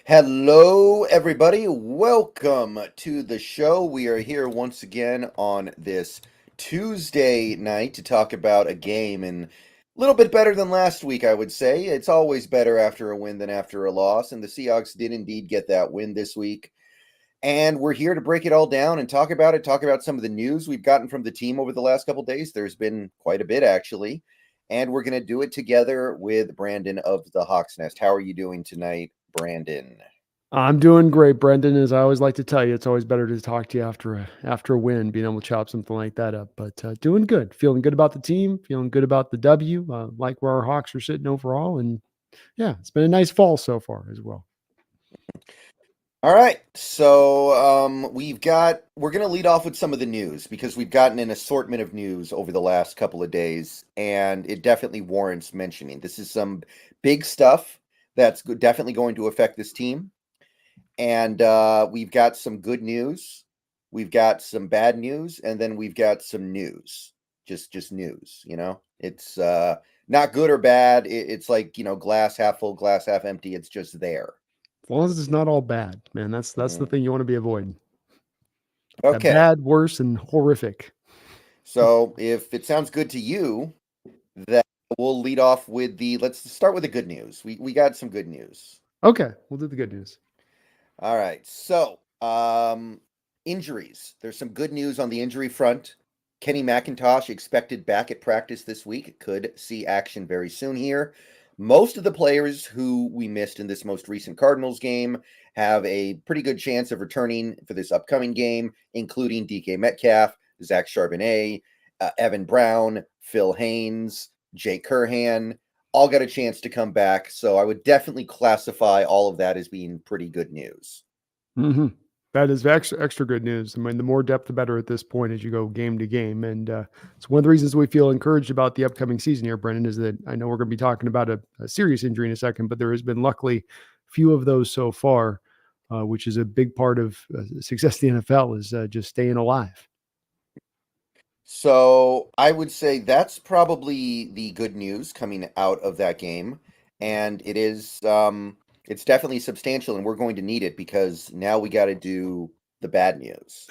Hello, everybody. Welcome to the show. We are here once again on this Tuesday night to talk about a game and a little bit better than last week, I would say. It's always better after a win than after a loss, and the Seahawks did indeed get that win this week. And we're here to break it all down and talk about it, talk about some of the news we've gotten from the team over the last couple days. There's been quite a bit, actually. And we're going to do it together with Brandon of the Hawks Nest. How are you doing tonight, Brandon? I'm doing great, Brendan. As I always like to tell you, it's always better to talk to you after a win, being able to chop something like that up. But doing good, feeling good about the team, feeling good about the W. Like where our Hawks are sitting overall, and yeah, it's been a nice fall so far as well. All right. So we're going to lead off with some of the news because we've gotten an assortment of news over the last couple of days, and it definitely warrants mentioning. This is some big stuff that's definitely going to affect this team. And we've got some good news, we've got some bad news, and then we've got some news. Just news, It's not good or bad. It's like, glass half full, glass half empty. It's just there. As long as it's not all bad, man. That's the Mhm. thing you want to be avoiding. That Okay. bad, worse, and horrific. So if it sounds good to you, then we'll lead off with let's start with the good news. We got some good news. Okay, we'll do the good news. All right. So, injuries. There's some good news on the injury front. Kenny McIntosh expected back at practice this week. Could see action very soon here. Most of the players who we missed in this most recent Cardinals game have a pretty good chance of returning for this upcoming game, including DK Metcalf, Zach Charbonnet, Evan Brown, Phil Haynes, Jake Curhan, all got a chance to come back. So I would definitely classify all of that as being pretty good news. hmm That is extra good news. I mean, the more depth, the better at this point as you go game to game. And it's one of the reasons we feel encouraged about the upcoming season here, Brendan, is that I know we're going to be talking about a serious injury in a second, but there has been luckily few of those so far, which is a big part of success in the NFL is just staying alive. So I would say that's probably the good news coming out of that game. And it's definitely substantial and we're going to need it because now we got to do the bad news.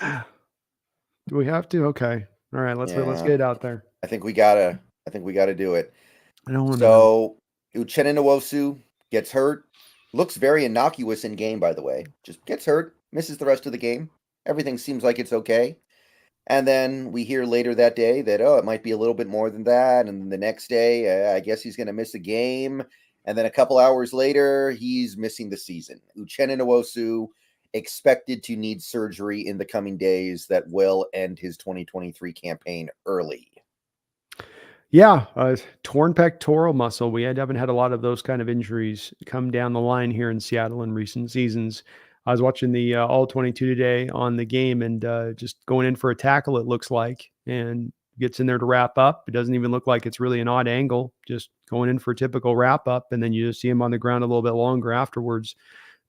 Do we have to? Okay. All right. Let's Yeah. get it out there. I think we gotta do it. I don't want to know. So Uchenna Nwosu gets hurt. Looks very innocuous in game, by the way. Just gets hurt, misses the rest of the game. Everything seems like it's okay. And then we hear later that day that, oh, it might be a little bit more than that. And the next day, I guess he's going to miss a game. And then a couple hours later, he's missing the season. Uchenna Nwosu expected to need surgery in the coming days that will end his 2023 campaign early. Yeah, torn pectoral muscle. We haven't had a lot of those kind of injuries come down the line here in Seattle in recent seasons. I was watching the All 22 today on the game and just going in for a tackle, it looks like, and gets in there to wrap up. It doesn't even look like it's really an odd angle, just going in for a typical wrap up. And then you just see him on the ground a little bit longer afterwards.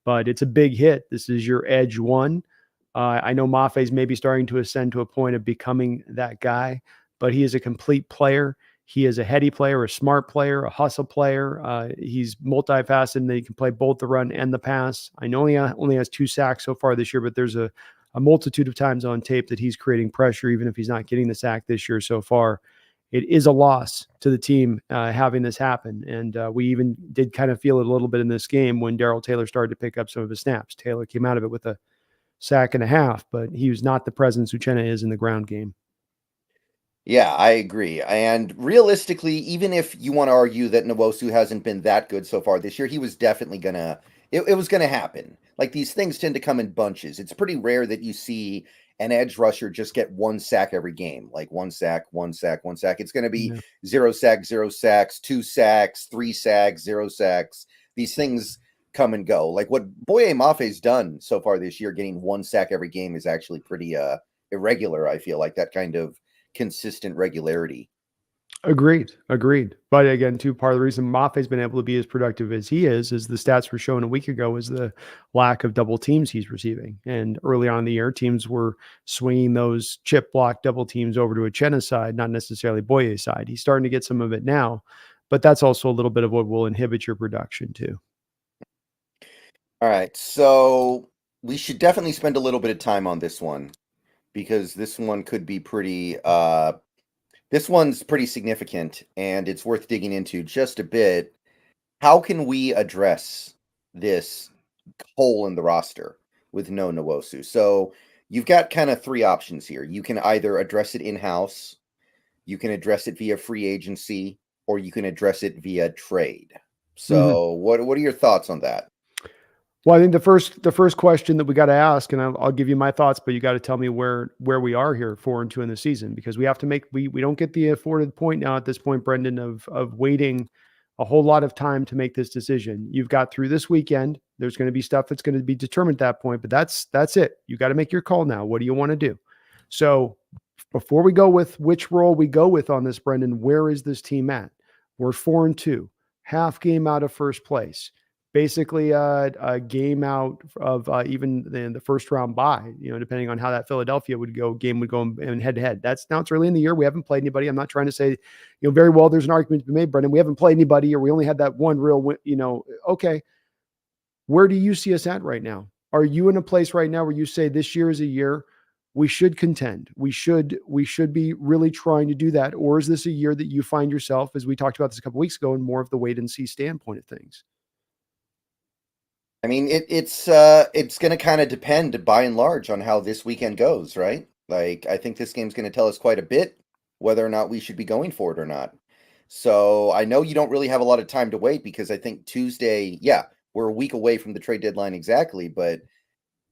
But it's a big hit. This is your edge one. I know Maffe's maybe starting to ascend to a point of becoming that guy, but he is a complete player. He is a heady player, a smart player, a hustle player. He's multifaceted and he can play both the run and the pass. I know he only has 2 sacks so far this year, but there's a multitude of times on tape that he's creating pressure, even if he's not getting the sack this year so far. It is a loss to the team having this happen. And we even did kind of feel it a little bit in this game when Darrell Taylor started to pick up some of his snaps. Taylor came out of it with a sack and a half, but he was not the presence Uchenna is in the ground game. Yeah, I agree. And realistically, even if you want to argue that Nwosu hasn't been that good so far this year, he was definitely it was gonna happen. Like these things tend to come in bunches. It's pretty rare that you see an edge rusher just get one sack every game, like one sack, one sack, one sack. It's gonna be Yeah. zero sacks, zero sacks, two sacks, three sacks, zero sacks. These things come and go. Like what Boye Mafe's done so far this year, getting one sack every game is actually pretty irregular, I feel like that kind of consistent regularity. Agreed. Agreed. But again, too, part of the reason Maffe's been able to be as productive as he is the stats were shown a week ago, is the lack of double teams he's receiving. And early on in the year, teams were swinging those chip block double teams over to Uchenna's side, not necessarily Boye's side. He's starting to get some of it now, but that's also a little bit of what will inhibit your production too. All right, so we should definitely spend a little bit of time on this one because this one could be pretty this one's pretty significant and it's worth digging into just a bit. How can we address this hole in the roster with no Nwosu? So you've got kind of three options here. You can either address it in-house, you can address it via free agency, or you can address it via trade. Mhm. So what are your thoughts on that? Well, I think the first question that we got to ask, and I'll give you my thoughts, but you got to tell me where we are here, 4-2 in the season, because we have to make we don't get the afforded point now at this point, Brendan, of waiting a whole lot of time to make this decision. You've got through this weekend. There's going to be stuff that's going to be determined at that point, but that's it. You got to make your call now. What do you want to do? So before we go with which role we go with on this, Brendan, where is this team at? We're 4-2, half game out of first place, basically a game out of even the first round bye, depending on how that Philadelphia game would go in head to head. Now it's early in the year. We haven't played anybody. I'm not trying to say, very well, there's an argument to be made, Brendan. We haven't played anybody, or we only had that one real win, okay. Where do you see us at right now? Are you in a place right now where you say this year is a year we should contend? We should be really trying to do that, or is this a year that you find yourself, as we talked about this a couple weeks ago, in more of the wait and see standpoint of things? I mean, it's going to kind of depend by and large on how this weekend goes, right? Like, I think this game's going to tell us quite a bit whether or not we should be going for it or not. So I know you don't really have a lot of time to wait because I think Tuesday, yeah, we're a week away from the trade deadline exactly, but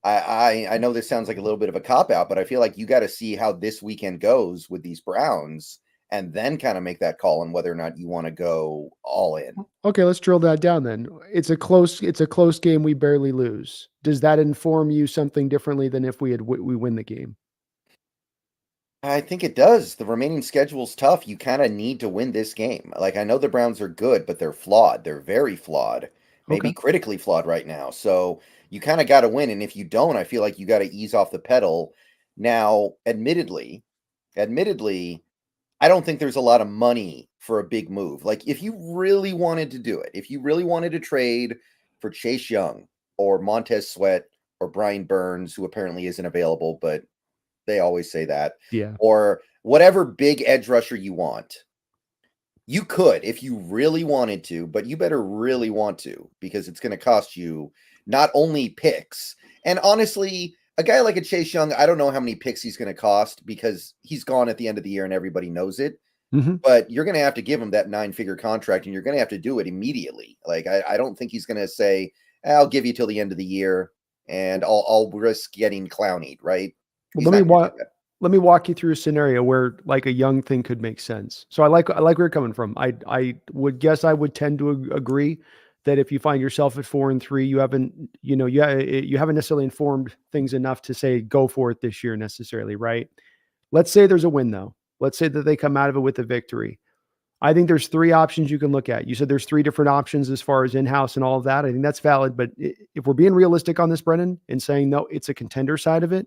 I know this sounds like a little bit of a cop out, but I feel like you got to see how this weekend goes with these Browns and then kind of make that call on whether or not you want to go all in. Okay, let's drill that down then. It's a close game we barely lose. Does that inform you something differently than if we win the game? I think it does. The remaining schedule's tough. You kind of need to win this game. Like, I know the Browns are good, but they're flawed. They're very flawed, maybe Okay. critically flawed right now. So you kind of got to win. And if you don't, I feel like you got to ease off the pedal. Now, admittedly, I don't think there's a lot of money for a big move. Like, if you really wanted to do it, if you really wanted to trade for Chase Young or Montez Sweat or Brian Burns, who apparently isn't available, but they always say that, Yeah. or whatever big edge rusher you want, you could if you really wanted to, but you better really want to because it's going to cost you not only picks. And honestly, a guy like a Chase Young, I don't know how many picks he's going to cost because he's gone at the end of the year and everybody knows it. Hmm. But you're going to have to give him that 9-figure contract and you're going to have to do it immediately. Like, I don't think he's going to say, I'll give you till the end of the year and I'll risk getting clownied, right? Well, He's not going to do that. let me walk you through a scenario where like a young thing could make sense. So I like where you're coming from. I would guess I would tend to agree that if you find yourself at 4-3, you haven't you haven't necessarily informed things enough to say go for it this year necessarily, right? Let's say there's a win though. Let's say that they come out of it with a victory. I think there's three options you can look at. You said there's three different options as far as in-house and all of that. I think that's valid. But if we're being realistic on this, Brennan, and saying no, it's a contender side of it,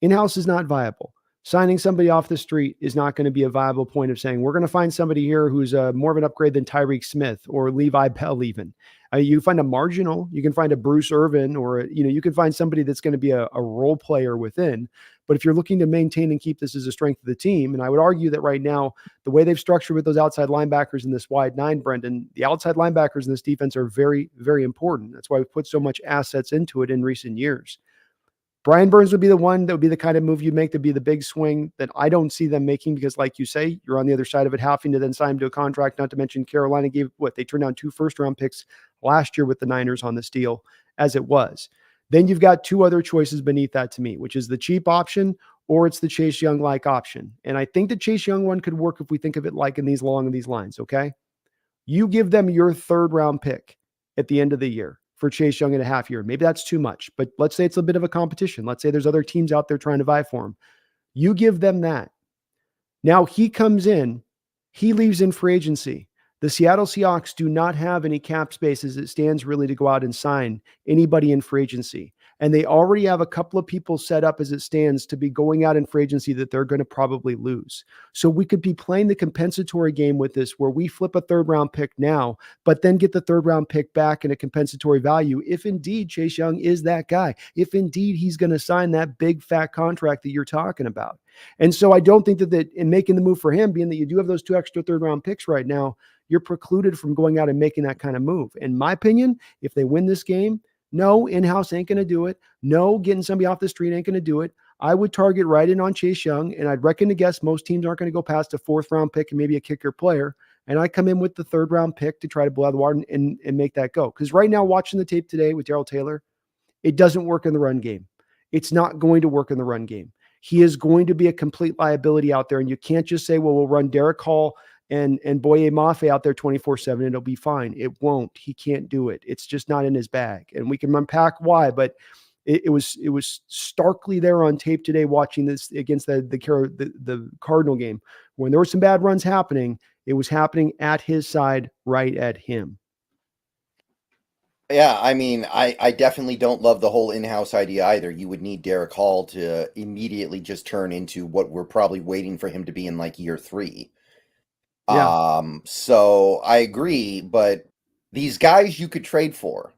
in-house is not viable. Signing somebody off the street is not going to be a viable point of saying we're going to find somebody here who's more of an upgrade than Tyreek Smith or Levi Bell even. You find a marginal, you can find a Bruce Irvin, or you can find somebody that's going to be a role player within. But if you're looking to maintain and keep this as a strength of the team, and I would argue that right now, the way they've structured with those outside linebackers in this wide nine, Brendan, the outside linebackers in this defense are very, very important. That's why we've put so much assets into it in recent years. Brian Burns would be the one that would be the kind of move you'd make to be the big swing that I don't see them making because, like you say, you're on the other side of it, having to then sign him to a contract. Not to mention Carolina gave they turned down 2 first-round picks last year with the Niners on this deal as it was. Then you've got two other choices beneath that to me, which is the cheap option or it's the Chase Young-like option. And I think the Chase Young one could work if we think of it like along these lines, okay? You give them your third round pick at the end of the year for Chase Young in a half year. Maybe that's too much, but let's say it's a bit of a competition. Let's say there's other teams out there trying to vie for him. You give them that. Now he comes in, he leaves in free agency. The Seattle Seahawks do not have any cap space as it stands really to go out and sign anybody in free agency. And they already have a couple of people set up as it stands to be going out in free agency that they're going to probably lose. So we could be playing the compensatory game with this, where we flip a third round pick now, but then get the third round pick back in a compensatory value if indeed Chase Young is that guy, if indeed he's going to sign that big fat contract that you're talking about. And so I don't think that in making the move for him, being that you do have those 2 extra third round picks right now, you're precluded from going out and making that kind of move. In my opinion, if they win this game, no, in-house ain't going to do it. No, getting somebody off the street ain't going to do it. I would target right in on Chase Young, and I'd reckon to guess most teams aren't going to go past a 4th round pick and maybe a kicker player. And I come in with the 3rd round pick to try to blow out the water and make that go. Because right now, watching the tape today with Darrell Taylor, it doesn't work in the run game. It's not going to work in the run game. He is going to be a complete liability out there, and you can't just say, well, we'll run Derek Hall and Boye Mafe out there 24/7 and it'll be fine. It won't. He can't do it. It's just not in his bag. And we can unpack why, but it was starkly there on tape today watching this against the Cardinal game. When there were some bad runs happening, it was happening at his side, right at him. Yeah, I mean, I definitely don't love the whole in-house idea either. You would need Derek Hall to immediately just turn into what we're probably waiting for him to be in like year 3. Yeah. So I agree, but these guys you could trade for,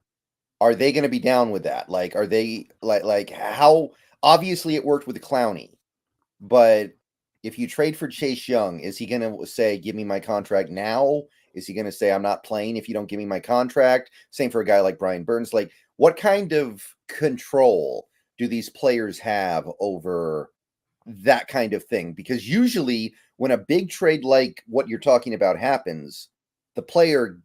are they going to be down with that? Like, are they like how obviously it worked with Clowney, but if you trade for Chase Young, is he going to say, give me my contract now? Is he going to say, I'm not playing if you don't give me my contract? Same for a guy like Brian Burns. Like, what kind of control do these players have over that kind of thing? Because usually when a big trade like what you're talking about happens, the player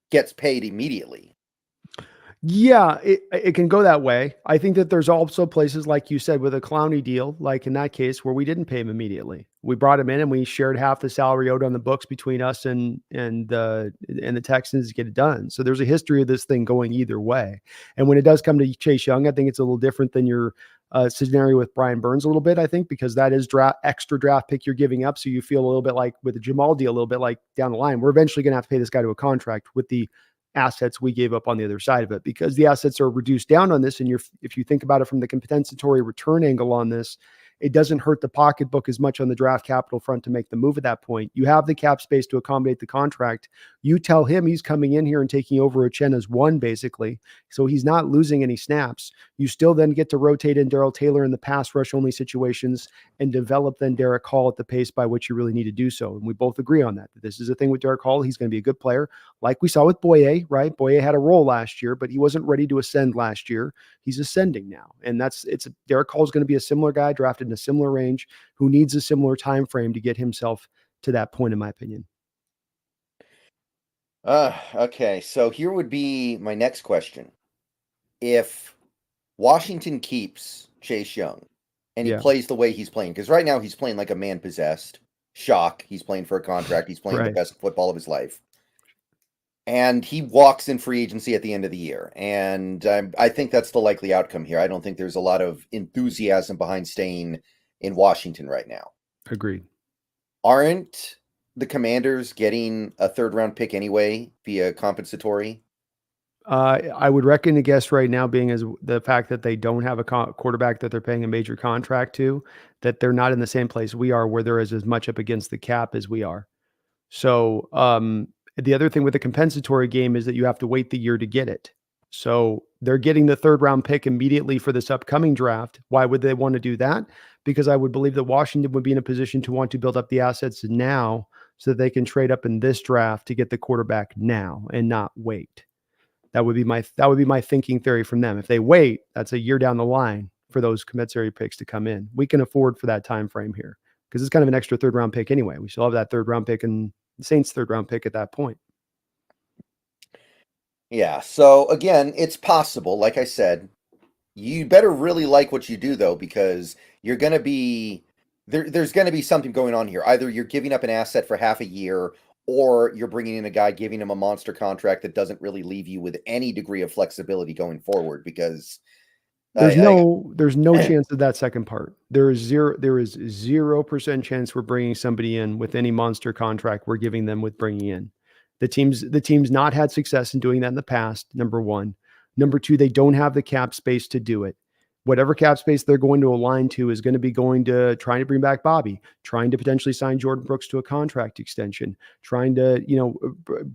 gets paid immediately. Yeah, it can go that way. I think that there's also places, like you said, with a Clowney deal, like in that case, where we didn't pay him immediately. We brought him in and we shared half the salary owed on the books between us and the Texans to get it done. So there's a history of this thing going either way. And when it does come to Chase Young, I think it's a little different than your scenario with Brian Burns a little bit, I think, because that is extra draft pick you're giving up. So you feel a little bit like with the Jamal deal, a little bit like down the line, we're eventually going to have to pay this guy to a contract with the assets we gave up on the other side of it, because the assets are reduced down on this. And if you think about it from the compensatory return angle on this, it doesn't hurt the pocketbook as much on the draft capital front to make the move at that point. You have the cap space to accommodate the contract. You tell him he's coming in here and taking over Uchenna's 1, basically. So he's not losing any snaps. You still then get to rotate in Darrell Taylor in the pass rush only situations and develop then Derek Hall at the pace by which you really need to do so. And we both agree on that. This is a thing with Derek Hall. He's going to be a good player, like we saw with Boye, right? Boye had a role last year, but he wasn't ready to ascend last year. He's ascending now. And Derek Hall is going to be a similar guy drafted in a similar range who needs a similar time frame to get himself to that point, in my opinion. Okay, so here would be my next question. If Washington keeps Chase Young and he plays the way he's playing, because right now he's playing like a man possessed. Shock. He's playing for a contract. He's playing the best football of his life. And he walks in free agency at the end of the year. And I think that's the likely outcome here. I don't think there's a lot of enthusiasm behind staying in Washington right now. Agreed. Aren't the Commanders getting a 3rd round pick anyway via compensatory? I would reckon to guess right now, being as the fact that they don't have a quarterback that they're paying a major contract to, that they're not in the same place we are, where there is as much up against the cap as we are. So the other thing with the compensatory game is that you have to wait the year to get it. So they're getting the 3rd round pick immediately for this upcoming draft. Why would they want to do that? Because I would believe that Washington would be in a position to want to build up the assets now so that they can trade up in this draft to get the quarterback now and not wait. That would be my thinking theory from them. If they wait, that's a year down the line for those compensatory picks to come in. We can afford for that time frame here because it's kind of an extra 3rd round pick anyway. We still have that 3rd round pick and the Saints' 3rd round pick at that point. Yeah. So again, it's possible. Like I said, you better really like what you do though, because you're going to be there's going to be something going on here. Either you're giving up an asset for half a year, or you're bringing in a guy, giving him a monster contract that doesn't really leave you with any degree of flexibility going forward. Because there's no chance of that second part. There is 0% chance we're bringing somebody in with any monster contract we're giving them with bringing in. The team's not had success in doing that in the past, number one. Number two, they don't have the cap space to do it. Whatever cap space they're going to align to is going to be going to trying to bring back Bobby, trying to potentially sign Jordan Brooks to a contract extension, trying to,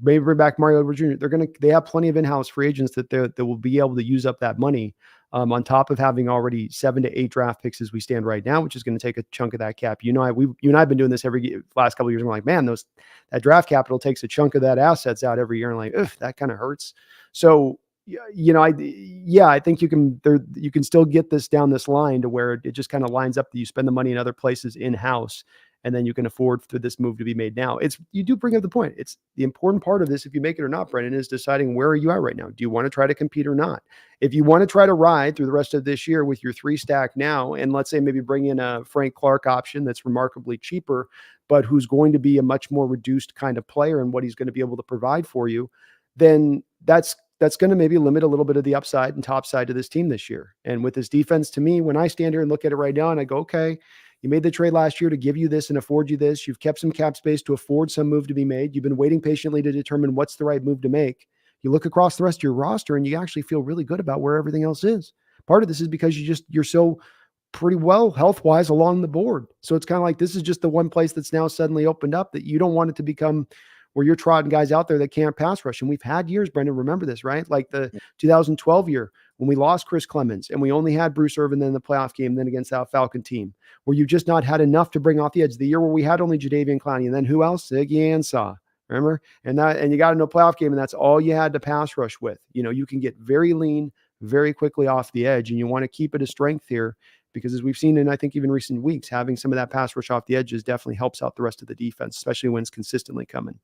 maybe bring back Mario Edwards Jr. They have plenty of in-house free agents that will be able to use up that money. On top of having already 7 to 8 draft picks as we stand right now, which is going to take a chunk of that cap. You and I have been doing this every last couple of years. And we're like, man, that draft capital takes a chunk of that assets out every year. And like, ugh, that kind of hurts. So, I think you can still get this down this line to where it just kind of lines up that you spend the money in other places in-house, and then you can afford for this move to be made now. You do bring up the point. It's the important part of this, if you make it or not, Brendan, is deciding where are you at right now. Do you want to try to compete or not? If you want to try to ride through the rest of this year with your 3 stack now, and let's say maybe bring in a Frank Clark option that's remarkably cheaper, but who's going to be a much more reduced kind of player and what he's going to be able to provide for you, then that's going to maybe limit a little bit of the upside and top side to this team this year. And with this defense, to me, when I stand here and look at it right now and I go, okay, you made the trade last year to give you this and afford you this. You've kept some cap space to afford some move to be made. You've been waiting patiently to determine what's the right move to make. You look across the rest of your roster and you actually feel really good about where everything else is. Part of this is because you're so pretty well health-wise along the board. So it's kind of like this is just the one place that's now suddenly opened up that you don't want it to become where you're trotting guys out there that can't pass rush. And we've had years, Brendan, remember this, right? Like the 2012 year when we lost Chris Clemens and we only had Bruce Irvin in the playoff game, then against that Falcon team, where you've just not had enough to bring off the edge. The year where we had only Jadeveon Clowney, and then who else? Ziggy Ansah, remember? And you got into a playoff game, and that's all you had to pass rush with. You can get very lean very quickly off the edge, and you want to keep it a strength here. Because as we've seen in, I think, even recent weeks, having some of that pass rush off the edges definitely helps out the rest of the defense, especially when it's consistently coming.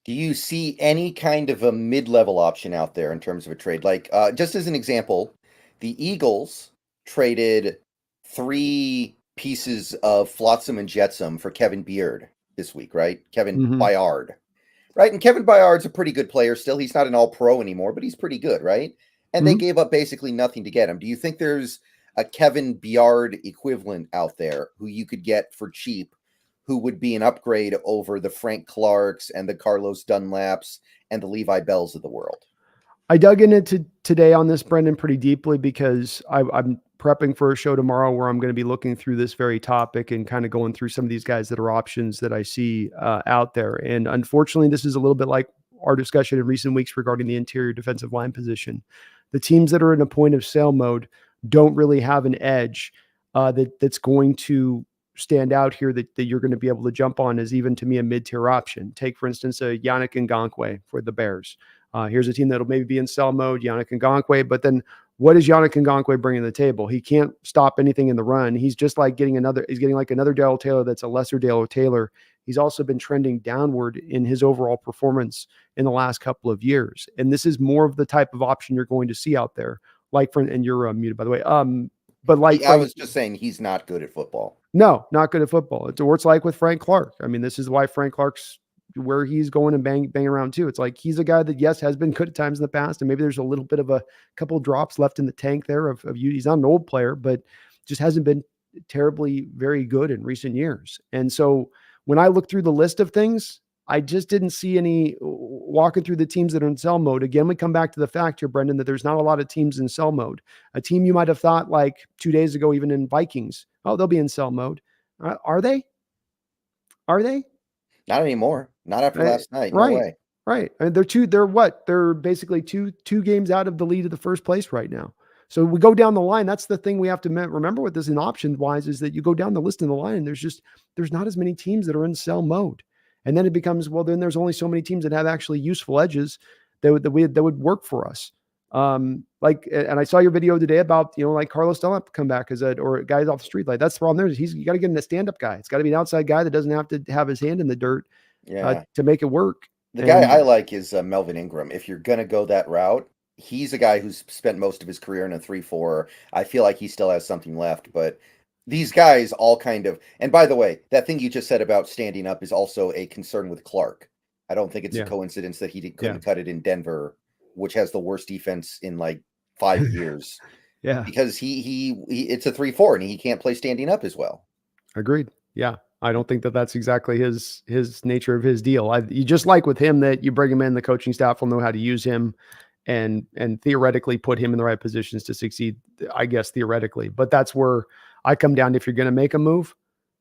Do you see any kind of a mid-level option out there in terms of a trade? Like, just as an example, the Eagles traded 3 pieces of Flotsam and Jetsam for Kevin Beard this week, right? Kevin Byard, right? And Kevin Byard's a pretty good player still. He's not an all-pro anymore, but he's pretty good, right? And they gave up basically nothing to get him. Do you think there's a Kevin Byard equivalent out there who you could get for cheap, who would be an upgrade over the Frank Clarks and the Carlos Dunlaps and the Levi Bells of the world? I dug into today on this, Brendan, pretty deeply because I'm prepping for a show tomorrow where I'm going to be looking through this very topic and kind of going through some of these guys that are options that I see out there. And unfortunately, this is a little bit like our discussion in recent weeks regarding the interior defensive line position. The teams that are in a point of sale mode don't really have an edge that's going to stand out here that you're going to be able to jump on as even to me a mid-tier option. Take, for instance, a Yannick Ngakoue for the Bears. Here's a team that'll maybe be in sell mode, Yannick Ngakoue, but then what does Yannick Ngakoue bring to the table? He can't stop anything in the run. He's just like getting like another Darrell Taylor that's a lesser Darrell Taylor. He's also been trending downward in his overall performance in the last couple of years. And this is more of the type of option you're going to see out there. And you're muted, by the way. But like I was just saying, he's not good at football. No, not good at football. It's like with Frank Clark. I mean, this is why Frank Clark's where he's going and bang around too. It's like he's a guy that, yes, has been good at times in the past, and maybe there's a little bit of a couple drops left in the tank there of you. He's not an old player, but just hasn't been terribly very good in recent years. And so when I look through the list of things, I just didn't see any walking through the teams that are in sell mode. Again, we come back to the fact here, Brendan, that there's not a lot of teams in sell mode. A team you might have thought like 2 days ago, even in Vikings, oh, they'll be in sell mode. Are they? Are they? Not anymore. Not after last night. Right. No way. Right. I mean, they're basically two games out of the lead of the first place right now. So we go down the line. That's the thing we have to remember with this in option wise is that you go down the list in the line and there's not as many teams that are in sell mode. And then it becomes, well, then there's only so many teams that have actually useful edges that would work for us. And I saw your video today about, like Carlos Dunlap come back or guys off the street. Like that's the problem there is you got to get in a stand-up guy. It's got to be an outside guy that doesn't have to have his hand in the dirt to make it work. The guy I like is Melvin Ingram. If you're going to go that route, he's a guy who's spent most of his career in a 3-4. I feel like he still has something left, but these guys all kind of, and by the way, that thing you just said about standing up is also a concern with Clark. I don't think it's a coincidence that he couldn't cut it in Denver, which has the worst defense in like 5 years. Yeah. Because he it's a 3-4 and he can't play standing up as well. Agreed. Yeah. I don't think that's exactly his nature of his deal. You just like with him that you bring him in, the coaching staff will know how to use him. and theoretically put him in the right positions to succeed, I guess, theoretically. But that's where I come down to, if you're going to make a move,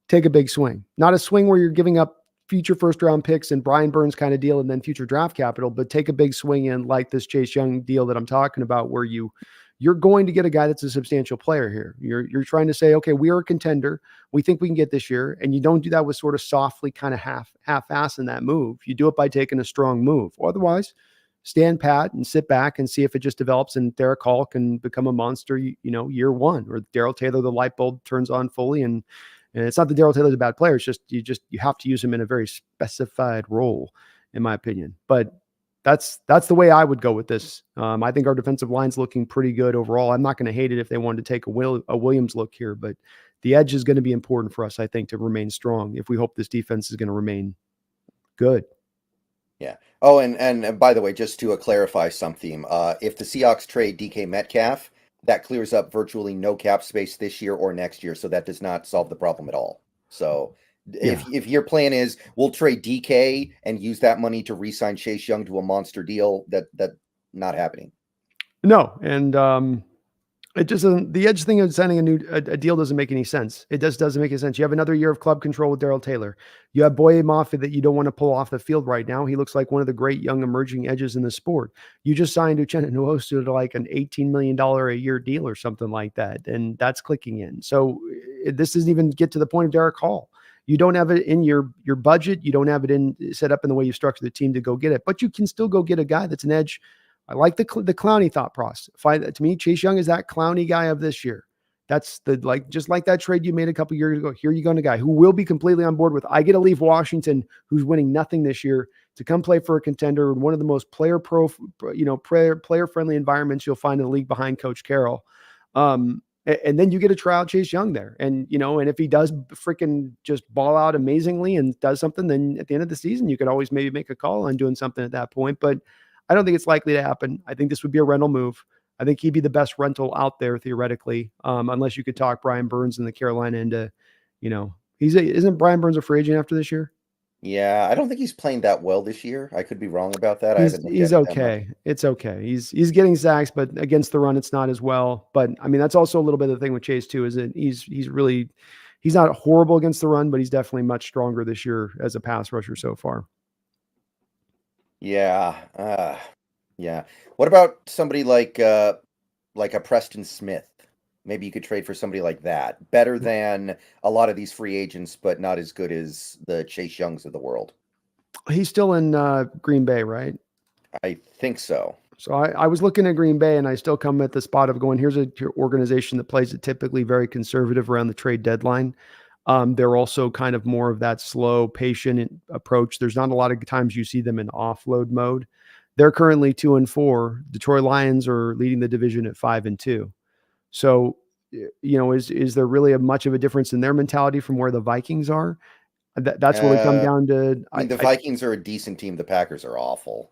take a big swing. Not a swing where you're giving up future first round picks and Brian Burns kind of deal and then future draft capital, but take a big swing in like this Chase Young deal that I'm talking about, where you're going to get a guy that's a substantial player here. You're trying to say, okay, we are a contender. We think we can get this year. And you don't do that with sort of softly kind of half-ass in that move. You do it by taking a strong move. Otherwise, stand pat and sit back and see if it just develops and Derek Hall can become a monster, year one, or Darrell Taylor, the light bulb turns on fully. And it's not that Darrell Taylor's a bad player. It's just you have to use him in a very specified role, in my opinion. But that's the way I would go with this. I think our defensive line's looking pretty good overall. I'm not going to hate it if they wanted to take a Williams look here, but the edge is going to be important for us, I think, to remain strong if we hope this defense is going to remain good. Yeah. Oh, and by the way, just to clarify something, if the Seahawks trade DK Metcalf, that clears up virtually no cap space this year or next year, so that does not solve the problem at all. So if your plan is we'll trade DK and use that money to re-sign Chase Young to a monster deal, that not happening. No, and it just doesn't. The edge thing of signing a deal doesn't make any sense. It just doesn't make any sense. You have another year of club control with Darrell Taylor. You have Boye Mafe that you don't want to pull off the field right now. He looks like one of the great young emerging edges in the sport. You just signed Uchenna Nwosu to like an $18 million a year deal or something like that, and that's clicking in. So this doesn't even get to the point of Derek Hall. You don't have it in your budget. You don't have it set up in the way you structure the team to go get it, but you can still go get a guy that's an edge. I like the Clowney thought process. To me, Chase Young is that Clowney guy of this year. That's just like that trade you made a couple years ago. Here you go, a guy who will be completely on board with. I get to leave Washington, who's winning nothing this year, to come play for a contender in one of the most player friendly environments you'll find in the league behind Coach Carroll. And then you get to try out Chase Young there, and if he does freaking just ball out amazingly and does something, then at the end of the season you could always maybe make a call on doing something at that point, but I don't think it's likely to happen. I think this would be a rental move. I think he'd be the best rental out there theoretically, unless you could talk Brian Burns in the Carolina into, isn't Brian Burns a free agent after this year? Yeah, I don't think he's playing that well this year. I could be wrong about that. He's okay. It's okay. He's getting sacks, but against the run, it's not as well. But I mean, that's also a little bit of the thing with Chase too, is that he's not horrible against the run, but he's definitely much stronger this year as a pass rusher so far. Yeah. Yeah. What about somebody like a Preston Smith? Maybe you could trade for somebody like that. Better than a lot of these free agents, but not as good as the Chase Youngs of the world. He's still in Green Bay, right? I think so. So I was looking at Green Bay, and I still come at the spot of going, here's an organization that plays it typically very conservative around the trade deadline. They're also kind of more of that slow, patient approach. There's not a lot of times you see them in offload mode. They're currently 2-4. Detroit Lions are leading the division at 5-2. So, is there really much of a difference in their mentality from where the Vikings are? That's what we come down to. I mean, the Vikings are a decent team. The Packers are awful.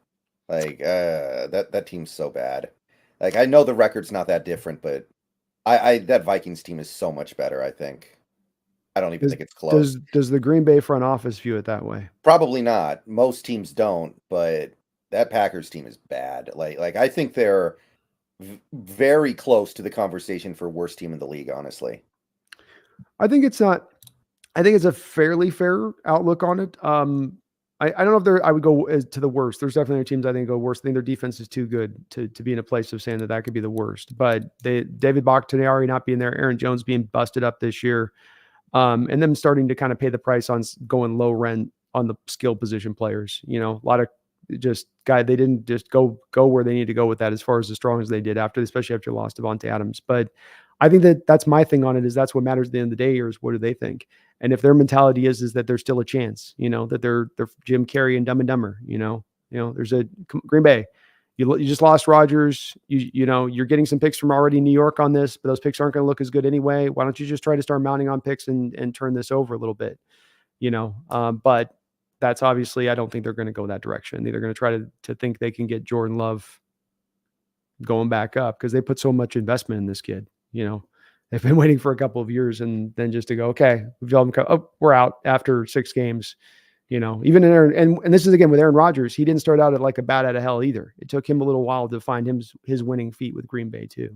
Like that team's so bad. Like, I know the record's not that different, but that Vikings team is so much better, I think. I don't even think it's close. Does the Green Bay front office view it that way? Probably not. Most teams don't, but that Packers team is bad. Like I think they're very close to the conversation for worst team in the league, honestly. I think it's not. I think it's a fairly fair outlook on it. I don't know if I would go to the worst. There's definitely teams I think go worse. I think their defense is too good to be in a place of saying that could be the worst. But David Bakhtiari not being there, Aaron Jones being busted up this year, and them starting to kind of pay the price on going low rent on the skill position players. A lot of they didn't just go where they need to go with that as far as strong as they did especially after lost Devontae Adams. But I think that's my thing on it, is that's what matters at the end of the day, is what do they think? And if their mentality is that there's still a chance, that they're Jim Carrey and Dumb and Dumber, there's a Green Bay. You just lost Rodgers. You're getting some picks from already New York on this, but those picks aren't going to look as good anyway. Why don't you just try to start mounting on picks and turn this over a little bit, but that's obviously, I don't think they're going to go that direction. They're going to try to think they can get Jordan Love going back up, because they put so much investment in this kid. They've been waiting for a couple of years, and then just to go, okay, we're out after 6 games. Even in Aaron, and this is again with Aaron Rodgers, he didn't start out at like a bat out of hell either. It took him a little while to find his winning feet with Green Bay too.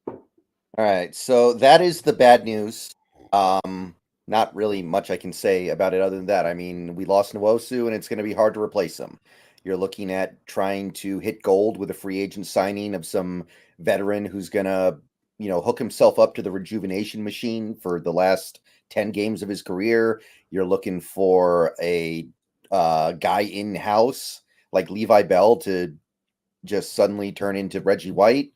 All right, so that is the bad news. Not really much I can say about it other than that. I mean, we lost Nwosu, and it's going to be hard to replace him. You're looking at trying to hit gold with a free agent signing of some veteran who's going to, hook himself up to the rejuvenation machine for the last 10 games of his career. You're looking for a guy in-house like Levi Bell to just suddenly turn into Reggie White,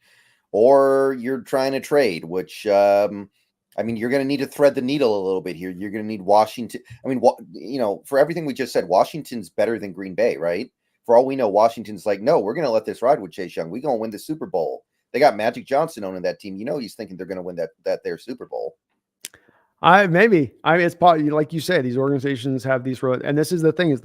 or you're trying to trade, which I mean, you're going to need to thread the needle a little bit here. You're going to need Washington. I mean, for everything we just said, Washington's better than Green Bay, right? For all we know, Washington's like, no, we're going to let this ride with Chase Young. We're going to win the Super Bowl. They got Magic Johnson owning that team. He's thinking they're going to win that their Super Bowl. Maybe. I mean, it's probably like you say, these organizations have these road, and this is the thing: is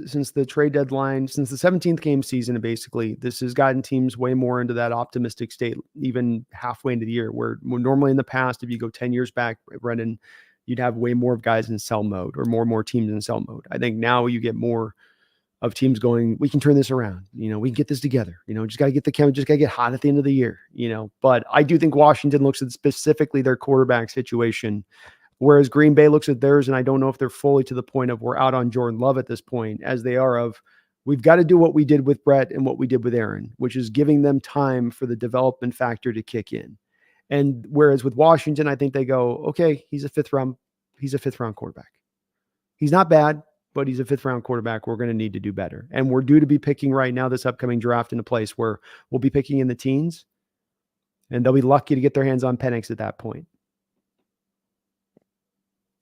since the trade deadline, since the 17th game season, basically, this has gotten teams way more into that optimistic state, even halfway into the year. Where normally in the past, if you go 10 years back, Brendan, you'd have way more of guys in sell mode, or more teams in sell mode. I think now you get more of teams going, we can turn this around. We can get this together. Just got to get just got to get hot at the end of the year. But I do think Washington looks at specifically their quarterback situation, whereas Green Bay looks at theirs, and I don't know if they're fully to the point of we're out on Jordan Love at this point, as they are of we've got to do what we did with Brett and what we did with Aaron, which is giving them time for the development factor to kick in. And whereas with Washington, I think they go, okay, he's a fifth round quarterback. He's not bad, but he's a fifth round quarterback. We're going to need to do better. And we're due to be picking right now this upcoming draft in a place where we'll be picking in the teens, and they'll be lucky to get their hands on Penix at that point.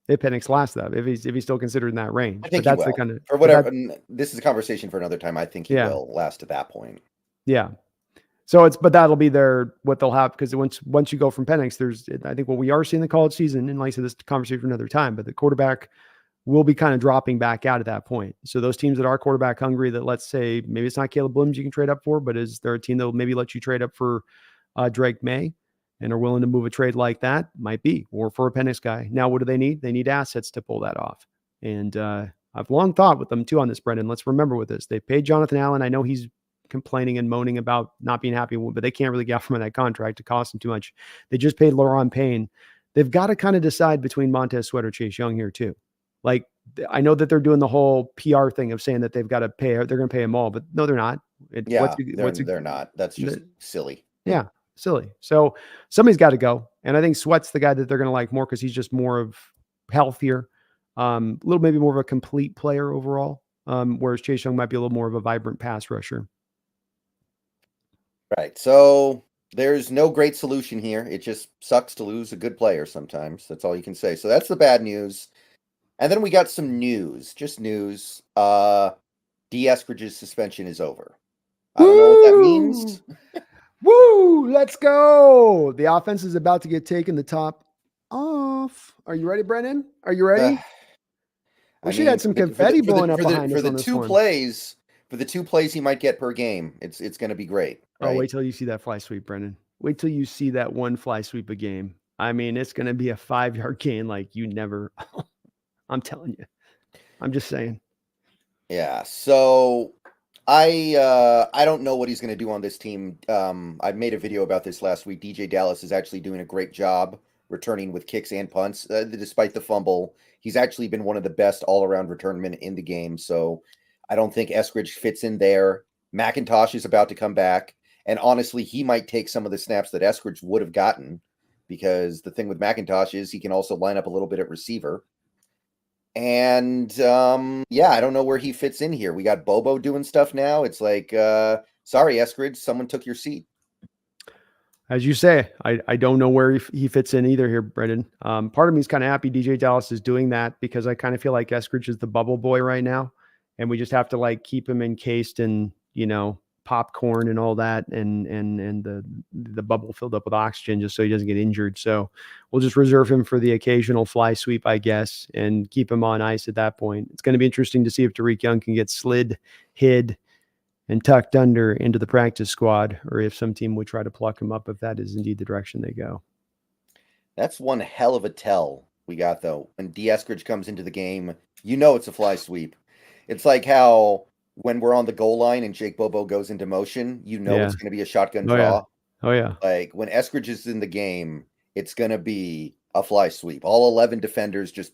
If Penix lasts that, if he's still considered in that range. I think but that's he will. the kind of for whatever. This is a conversation for another time. I think he Yeah. will last at that point. Yeah. So but that'll be what they'll have, because once you go from Penix, I think what we are seeing in the college season, and like I said, this conversation for another time, but the quarterback will be kind of dropping back out at that point. So those teams that are quarterback hungry, that let's say maybe it's not Caleb Williams you can trade up for, but is there a team that will maybe let you trade up for Drake May and are willing to move a trade like that? Might be, or for a Penix guy. Now, what do they need? They need assets to pull that off. And I've long thought with them too on this, Brendan. Let's remember with this, they paid Jonathan Allen. I know he's complaining and moaning about not being happy, but they can't really get off from that contract. It costs them too much. They just paid Laurent Payne. They've got to kind of decide between Montez Sweat or Chase Young here too. Like, I know that they're doing the whole PR thing of saying that they've got to pay, they're going to pay them all, but no, they're not. They're not. That's just silly. Yeah, silly. So somebody's got to go. And I think Sweat's the guy that they're going to like more, because he's just more of healthier, a little maybe more of a complete player overall, whereas Chase Young might be a little more of a vibrant pass rusher. Right. So there's no great solution here. It just sucks to lose a good player sometimes. That's all you can say. So that's the bad news. And then we got some news, just news. D. Eskridge's suspension is over. I don't know what that means. Woo! Let's go. The offense is about to get taken the top off. Are you ready, Brennan? Are you ready? We should have some confetti blowing up behind us on this one. For the two plays he might get per game, it's going to be great. Right? Oh, wait till you see that fly sweep, Brennan. Wait till you see that one fly sweep a game. I mean, it's going to be a 5-yard gain like you never. I'm telling you. I'm just saying. Yeah. So I don't know what he's going to do on this team. I made a video about this last week. DJ Dallas is actually doing a great job returning with kicks and punts. Despite the fumble, he's actually been one of the best all-around returnmen in the game. So I don't think Eskridge fits in there. McIntosh is about to come back. And honestly, he might take some of the snaps that Eskridge would have gotten, because the thing with McIntosh is he can also line up a little bit at receiver. And I don't know where he fits in here. We got Bobo doing stuff now. It's like, sorry, Eskridge, someone took your seat. As you say, I don't know where he fits in either here, Brendan. Part of me is kind of happy DJ Dallas is doing that, because I kind of feel like Eskridge is the bubble boy right now, and we just have to like keep him encased in, popcorn and all that, and the bubble filled up with oxygen, just so he doesn't get injured. So we'll just reserve him for the occasional fly sweep, I guess, and keep him on ice at that point. It's going to be interesting to see if Tariq Young can get slid, hid, and tucked under into the practice squad, or if some team would try to pluck him up, if that is indeed the direction they go. That's one hell of a tell we got though. When D. Eskridge comes into the game, you know it's a fly sweep. It's like how when we're on the goal line and Jake Bobo goes into motion, you know Yeah. it's going to be a shotgun Oh yeah. draw. Oh yeah. Like when Eskridge is in the game, it's going to be a fly sweep. All 11 defenders just.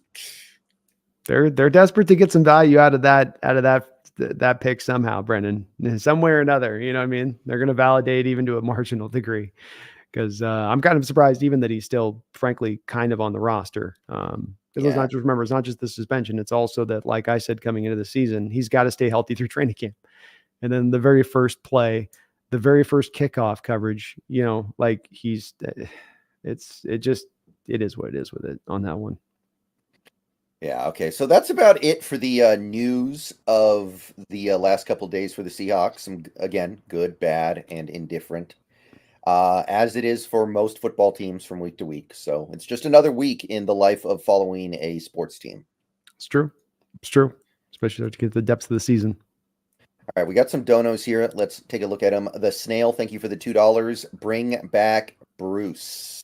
They're desperate to get some value out of that pick somehow, Brennan, some way or another. You know what I mean? They're going to validate even to a marginal degree because I'm kind of surprised even that he's still, frankly, kind of on the roster. Because let's Yeah. not just remember, it's not just the suspension; it's also that, like I said, coming into the season, he's got to stay healthy through training camp, and then the very first play, the very first kickoff coverage, like it is what it is with it on that one. Yeah, okay. So that's about it for the news of the last couple days for the Seahawks. Some, again, good, bad, and indifferent, as it is for most football teams from week to week. So it's just another week in the life of following a sports team. It's true. It's true, especially to get the depths of the season. All right, we got some donos here. Let's take a look at them. The Snail, thank you for the $2. Bring back Bruce.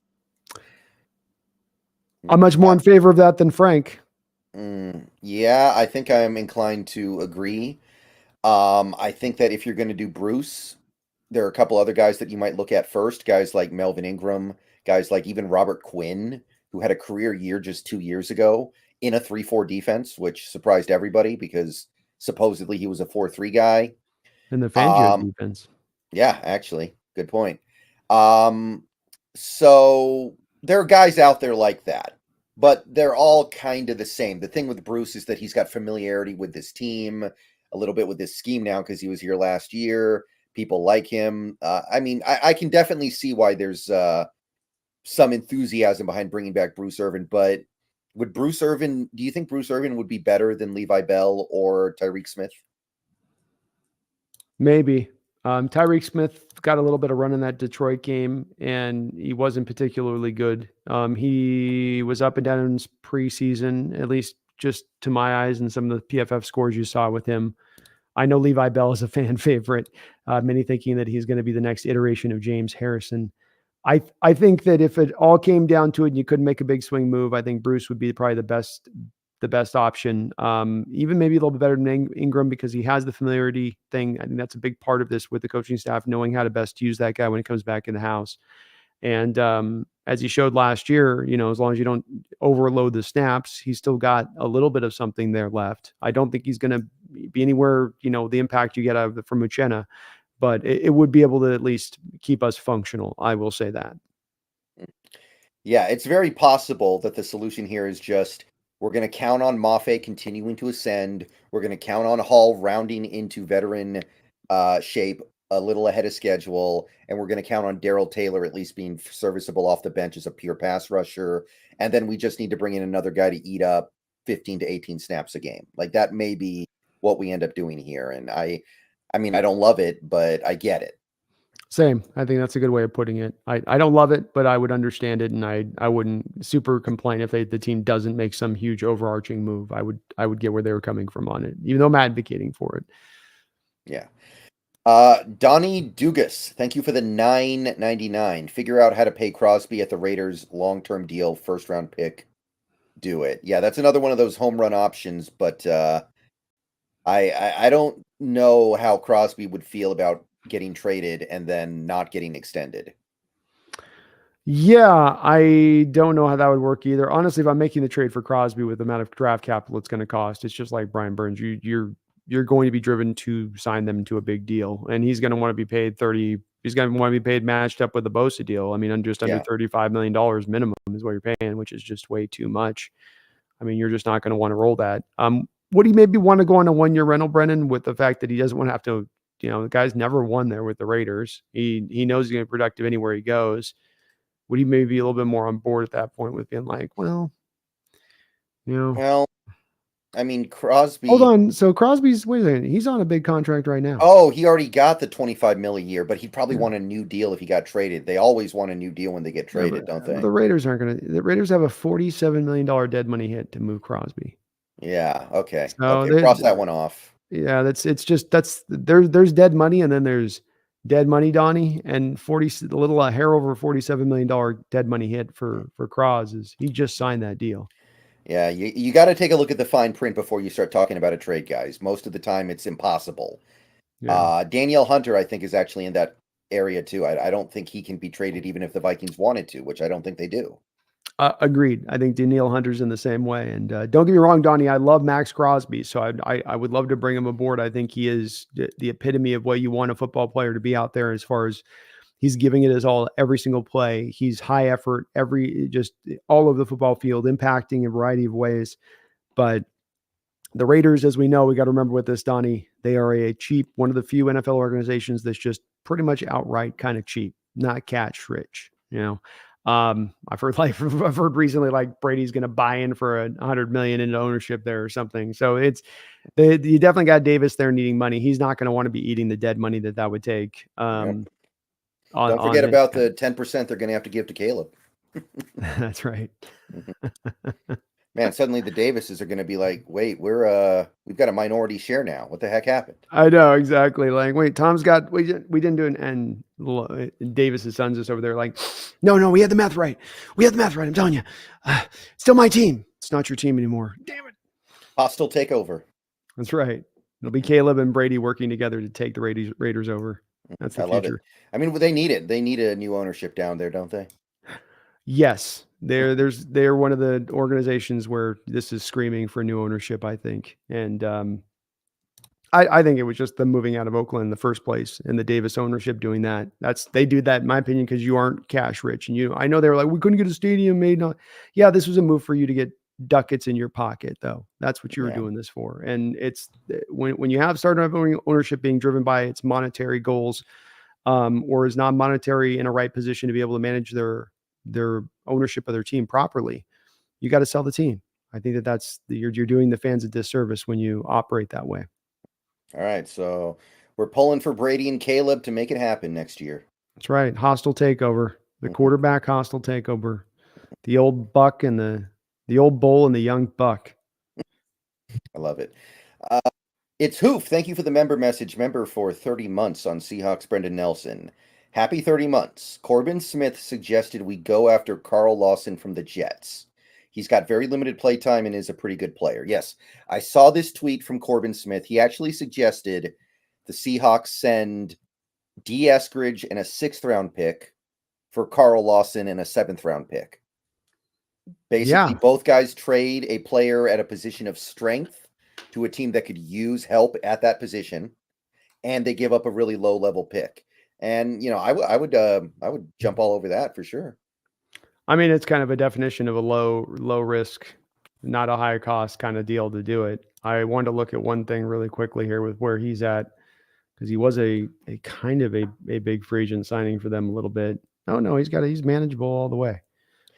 I'm much more in favor of that than Frank. Yeah, I think I'm inclined to agree. I think that if you're going to do Bruce, there are a couple other guys that you might look at first. Guys like Melvin Ingram, guys like even Robert Quinn, who had a career year just 2 years ago in a 3-4 defense, which surprised everybody because supposedly he was a 4-3 guy. In the Fangio Um, defense. yeah, actually, good point. Um, so there are guys out there like that, but they're all kind of the same. The thing with Bruce is that he's got familiarity with this team, a little bit with this scheme now because he was here last year. People like him. I mean, I can definitely see why there's some enthusiasm behind bringing back Bruce Irvin, but do you think Bruce Irvin would be better than Levi Bell or Tyreek Smith? Maybe. Tyreek Smith got a little bit of run in that Detroit game, and he wasn't particularly good. He was up and down in his preseason, at least just to my eyes, and some of the PFF scores you saw with him. I know Levi Bell is a fan favorite, many thinking that he's going to be the next iteration of James Harrison. I think that if it all came down to it and you couldn't make a big swing move, I think Bruce would be probably the best option. Even maybe a little bit better than Ingram because he has the familiarity thing. I think that's a big part of this with the coaching staff, knowing how to best use that guy when he comes back in the house. And as he showed last year, as long as you don't overload the snaps, he's still got a little bit of something there left. I don't think he's going to be anywhere, the impact you get out of from Uchenna, but it would be able to at least keep us functional. I will say that. Yeah, it's very possible that the solution here is just we're going to count on Mafe continuing to ascend. We're going to count on Hall rounding into veteran shape a little ahead of schedule, and we're going to count on Daryl Taylor at least being serviceable off the bench as a pure pass rusher. And then we just need to bring in another guy to eat up 15 to 18 snaps a game. Like that may be what we end up doing here. And I mean, I don't love it, but I get it. Same. I think that's a good way of putting it. I don't love it, but I would understand it, and I wouldn't super complain if the team doesn't make some huge overarching move. I would get where they were coming from on it, even though I'm advocating for it. Yeah. Donnie Dugas, thank you for the $9.99. Figure out how to pay Crosby at the Raiders long-term deal, first round pick. Do it. Yeah, that's another one of those home run options, but I don't know how Crosby would feel about getting traded and then not getting extended. Yeah, I don't know how that would work either. Honestly, if I'm making the trade for Crosby with the amount of draft capital it's going to cost, it's just like Brian Burns. You're going to be driven to sign them to a big deal, and he's going to want to be paid 30. He's going to want to be paid matched up with the Bosa deal. I mean, just under Yeah. $35 million minimum is what you're paying, which is just way too much. I mean, you're just not going to want to roll that. Would he maybe want to go on a 1-year rental, Brennan, with the fact that he doesn't want to have to? The guy's never won there with the Raiders. He knows he's going to be productive anywhere he goes. Would he maybe be a little bit more on board at that point with being like, well, Well, I mean, hold Crosby. on. So Crosby's, wait a second, he's on a big contract right now. Oh, he already got the 25 mil a year, but he'd probably Yeah. want a new deal if he got traded. They always want a new deal when they get Yeah, traded, don't but they? the Raiders aren't going to. The Raiders have a $47 million dead money hit to move Crosby. Yeah. Okay. So Okay. Cross that one off. yeah, it's just there's dead money, and then there's dead money, Donnie, and a little hair over $47 million dead money hit for Cross is he just signed that deal. Yeah, you got to take a look at the fine print before you start talking about a trade, guys. Most of the time, it's impossible. Yeah. Danielle Hunter, I think, is actually in that area too. I don't think he can be traded even if the Vikings wanted to, which I don't think they do. Agreed. I think Danielle Hunter's in the same way. And don't get me wrong, Donnie, I love Max Crosby, so I would love to bring him aboard. I think he is the epitome of what you want a football player to be out there, as far as he's giving it his all every single play. He's high effort, just all over the football field, impacting a variety of ways. But the Raiders, as we know, we got to remember with this, Donnie, they are a cheap, one of the few NFL organizations that's just pretty much outright kind of cheap, not catch rich. I've heard recently like Brady's going to buy in for $100 million into ownership there or something. So you definitely got Davis there needing money. He's not going to want to be eating the dead money that would take. Yep. On Don't forget his about the 10% they're going to have to give to Caleb. That's right. Man, suddenly the Davises are going to be like, wait, we've got a minority share now. What the heck happened? I know, exactly. Like, wait, we didn't do an and Davis's sons is over there like, no, we had the math right. I'm telling you, still my team. It's not your team anymore. Damn it. Hostile takeover. That's right. It'll be Caleb and Brady working together to take the Raiders over. That's the future. Love it. I mean, they need it. They need a new ownership down there, don't they? Yes, they're one of the organizations where this is screaming for new ownership, I think. And I think it was just them moving out of Oakland in the first place, and the Davis ownership doing that. They do that, in my opinion, because you aren't cash rich. And I know they were like, we couldn't get a stadium made. Yeah, this was a move for you to get ducats in your pocket, though. That's what you were doing this for. And it's when you have startup ownership being driven by its monetary goals, or is non-monetary in a right position to be able to manage their ownership of their team properly, you got to sell the team. I think you're doing the fans a disservice when you operate that way. All right, so we're pulling for Brady and Caleb to make it happen next year. That's right. Hostile takeover. The quarterback hostile takeover. The old buck and the old bull and the young buck. I love it. It's Hoof. Thank you for the member message. Member for 30 months on Seahawks, Brendan Nelson. Happy 30 months. Corbin Smith suggested we go after Carl Lawson from the Jets. He's got very limited play time and is a pretty good player. Yes, I saw this tweet from Corbin Smith. He actually suggested the Seahawks send D. Eskridge and a 6th-round pick for Carl Lawson and a 7th-round pick. Basically, both guys trade a player at a position of strength to a team that could use help at that position, and they give up a really low-level pick. And I would jump all over that for sure. I mean, it's kind of a definition of a low risk, not a high cost kind of deal to do it. I wanted to look at one thing really quickly here with where he's at, because he was a kind of a big free agent signing for them a little bit. Oh no, he's manageable all the way.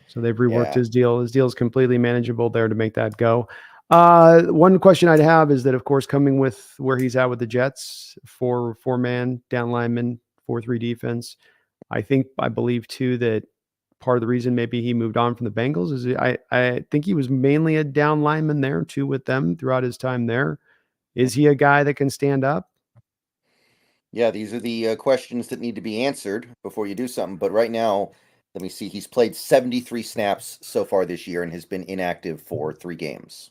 So they've reworked his deal. His deal is completely manageable there to make that go. One question I'd have is that, of course, coming with where he's at with the Jets, four-man down lineman, 4-3 defense. I believe too that part of the reason maybe he moved on from the Bengals is I think he was mainly a down lineman there too with them throughout his time there. Is he a guy that can stand up? Yeah, these are the questions that need to be answered before you do something. But right now, let me see. He's played 73 snaps so far this year and has been inactive for 3 games.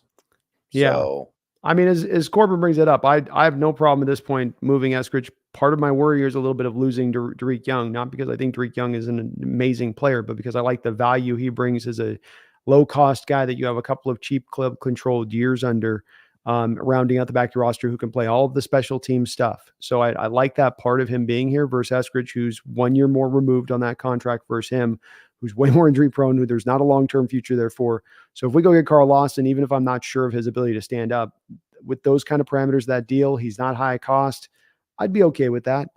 Yeah. So, I mean, as Corbin brings it up, I have no problem at this point moving Eskridge. Part of my worry is a little bit of losing Derek Young, not because I think Derek Young is an amazing player, but because I like the value he brings as a low-cost guy that you have a couple of cheap club-controlled years under, rounding out the back of your roster who can play all of the special team stuff. So I like that part of him being here versus Eskridge, who's 1 year more removed on that contract versus him, who's way more injury prone, who there's not a long-term future there for. So if we go get Carl Lawson, even if I'm not sure of his ability to stand up, with those kind of parameters, that deal, he's not high cost, I'd be okay with that.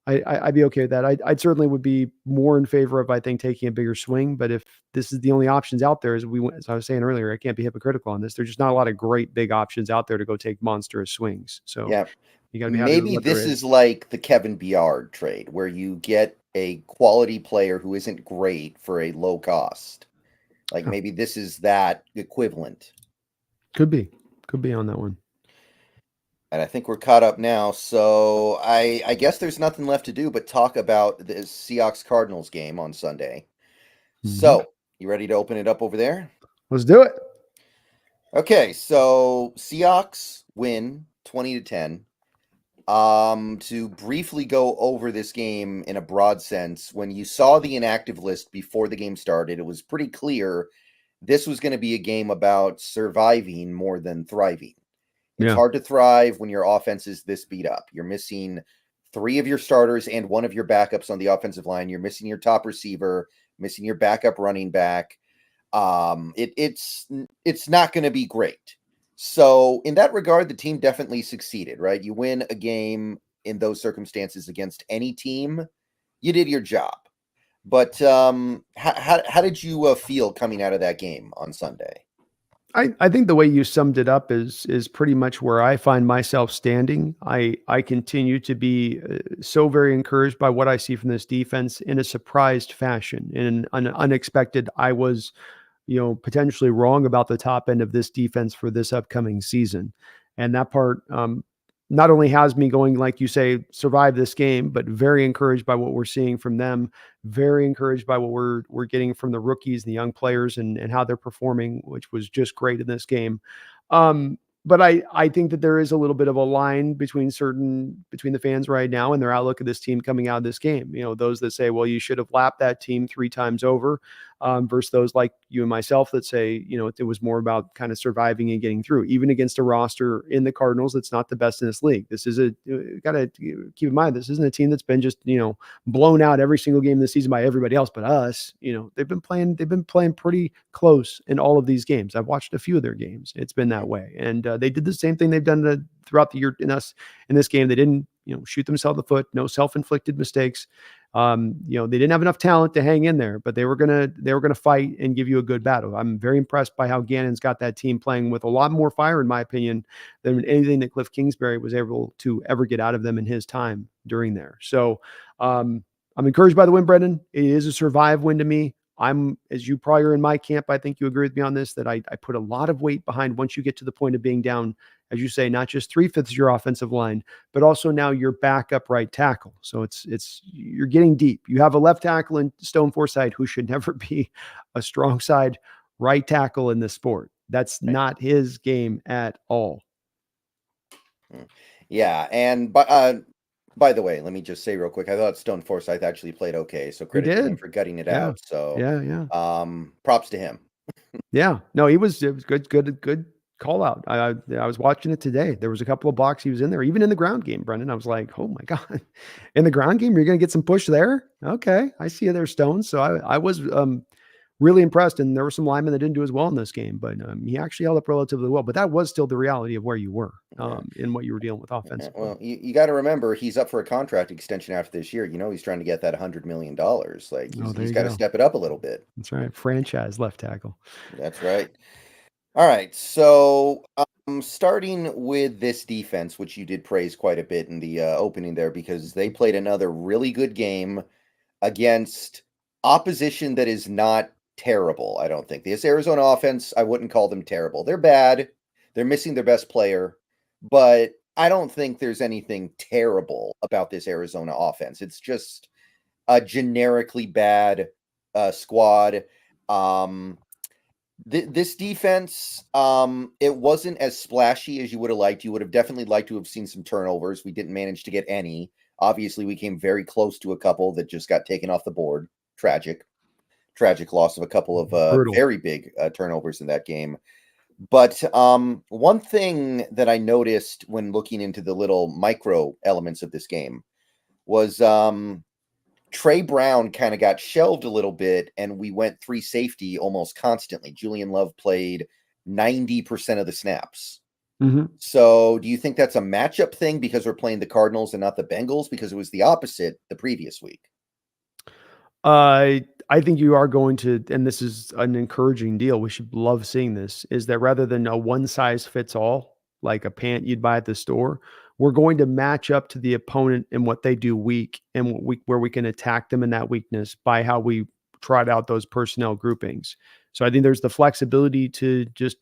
I'd be okay with that. I'd certainly would be more in favor of, I think, taking a bigger swing. But if this is the only options out there, as I was saying earlier, I can't be hypocritical on this. There's just not a lot of great big options out there to go take monstrous swings. So yeah, you got to be happy maybe with what this is like the Kevin Byard trade where you get a quality player who isn't great for a low cost. Like maybe this is that equivalent. Could be on that one. And I think we're caught up now. So I guess there's nothing left to do but talk about the Seahawks Cardinals game on Sunday. Hmm. So, you ready to open it up over there? Let's do it. Okay, so Seahawks win 20 to 10. To briefly go over this game in a broad sense, when you saw the inactive list before the game started, it was pretty clear this was going to be a game about surviving more than thriving. It's Yeah. hard to thrive when your offense is this beat up. You're missing three of your starters and one of your backups on the offensive line. You're missing your top receiver, missing your backup running back. It's not going to be great. So in that regard, the team definitely succeeded, right? You win a game in those circumstances against any team, you did your job. But how did you feel coming out of that game on Sunday? I think the way you summed it up is pretty much where I find myself standing. I continue to be so very encouraged by what I see from this defense in a surprised fashion, in an unexpected. I was, potentially wrong about the top end of this defense for this upcoming season. And that part not only has me going, like you say, survive this game, but very encouraged by what we're seeing from them, very encouraged by what we're getting from the rookies and the young players and how they're performing, which was just great in this game. Um, but I think that there is a little bit of a line between the fans right now and their outlook of this team coming out of this game. Those that say, well, you should have lapped that team 3 times over, versus those like you and myself that say, it was more about kind of surviving and getting through, even against a roster in the Cardinals that's not the best in this league. This is got to keep in mind, this isn't a team that's been just, blown out every single game this season by everybody else but us. They've been playing pretty close in all of these games. I've watched a few of their games. It's been that way. And they did the same thing they've done throughout the year in this game. They didn't, shoot themselves in the foot, no self-inflicted mistakes. They didn't have enough talent to hang in there, but they were gonna fight and give you a good battle. I'm very impressed by how Gannon's got that team playing with a lot more fire, in my opinion, than anything that Cliff Kingsbury was able to ever get out of them in his time during there. So I'm encouraged by the win, Brendan. It is a survive win to me. I'm, as you probably are in my camp, I think you agree with me on this, that I put a lot of weight behind once you get to the point of being down, as you say, not just 3/5 of your offensive line, but also now your backup right tackle. So it's you're getting deep. You have a left tackle in Stone Forsythe who should never be a strong side right tackle in this sport. That's Right. not his game at all. Yeah, and by the way, let me just say real quick, I thought Stone Forsythe actually played okay, so He credit to him did. for gutting it Yeah. out. So, Yeah. Yeah. props to him. Yeah. No, it was good call out. I was watching it today. There was a couple of blocks he was in there, even in the ground game, Brendan. I was like, oh my God. In the ground game, you're gonna get some push there. Okay. I see you there, Stones. So I was really impressed. And there were some linemen that didn't do as well in this game, but he actually held up relatively well. But that was still the reality of where you were Yeah. in what you were dealing with Yeah, offensively. well, you got to remember he's up for a contract extension after this year. He's trying to get that $100 million. Like Oh, there he's you got to go. step it up a little bit. That's right. Franchise left tackle. That's right. All right. So, starting with this defense, which you did praise quite a bit in the opening there, because they played another really good game against opposition that is not terrible. I don't think this Arizona offense, I wouldn't call them terrible. They're bad. They're missing their best player, but I don't think there's anything terrible about this Arizona offense. It's just a generically bad squad. Um, this defense, it wasn't as splashy as you would have liked. You would have definitely liked to have seen some turnovers. We didn't manage to get any. Obviously, we came very close to a couple that just got taken off the board. Tragic loss of a couple of Brutal. very big turnovers in that game. But one thing that I noticed when looking into the little micro elements of this game was Trey Brown kind of got shelved a little bit, and we went three safety almost constantly. Julian Love played 90% of the snaps. Mhm. So, do you think that's a matchup thing because we're playing the Cardinals and not the Bengals? Because it was the opposite the previous week. I think you are going to, and this is an encouraging deal. We should love seeing this. Is that rather than a one size fits all, like a pant you'd buy at the store, we're going to match up to the opponent and what they do weak and where we can attack them in that weakness by how we trot out those personnel groupings. So I think there's the flexibility to just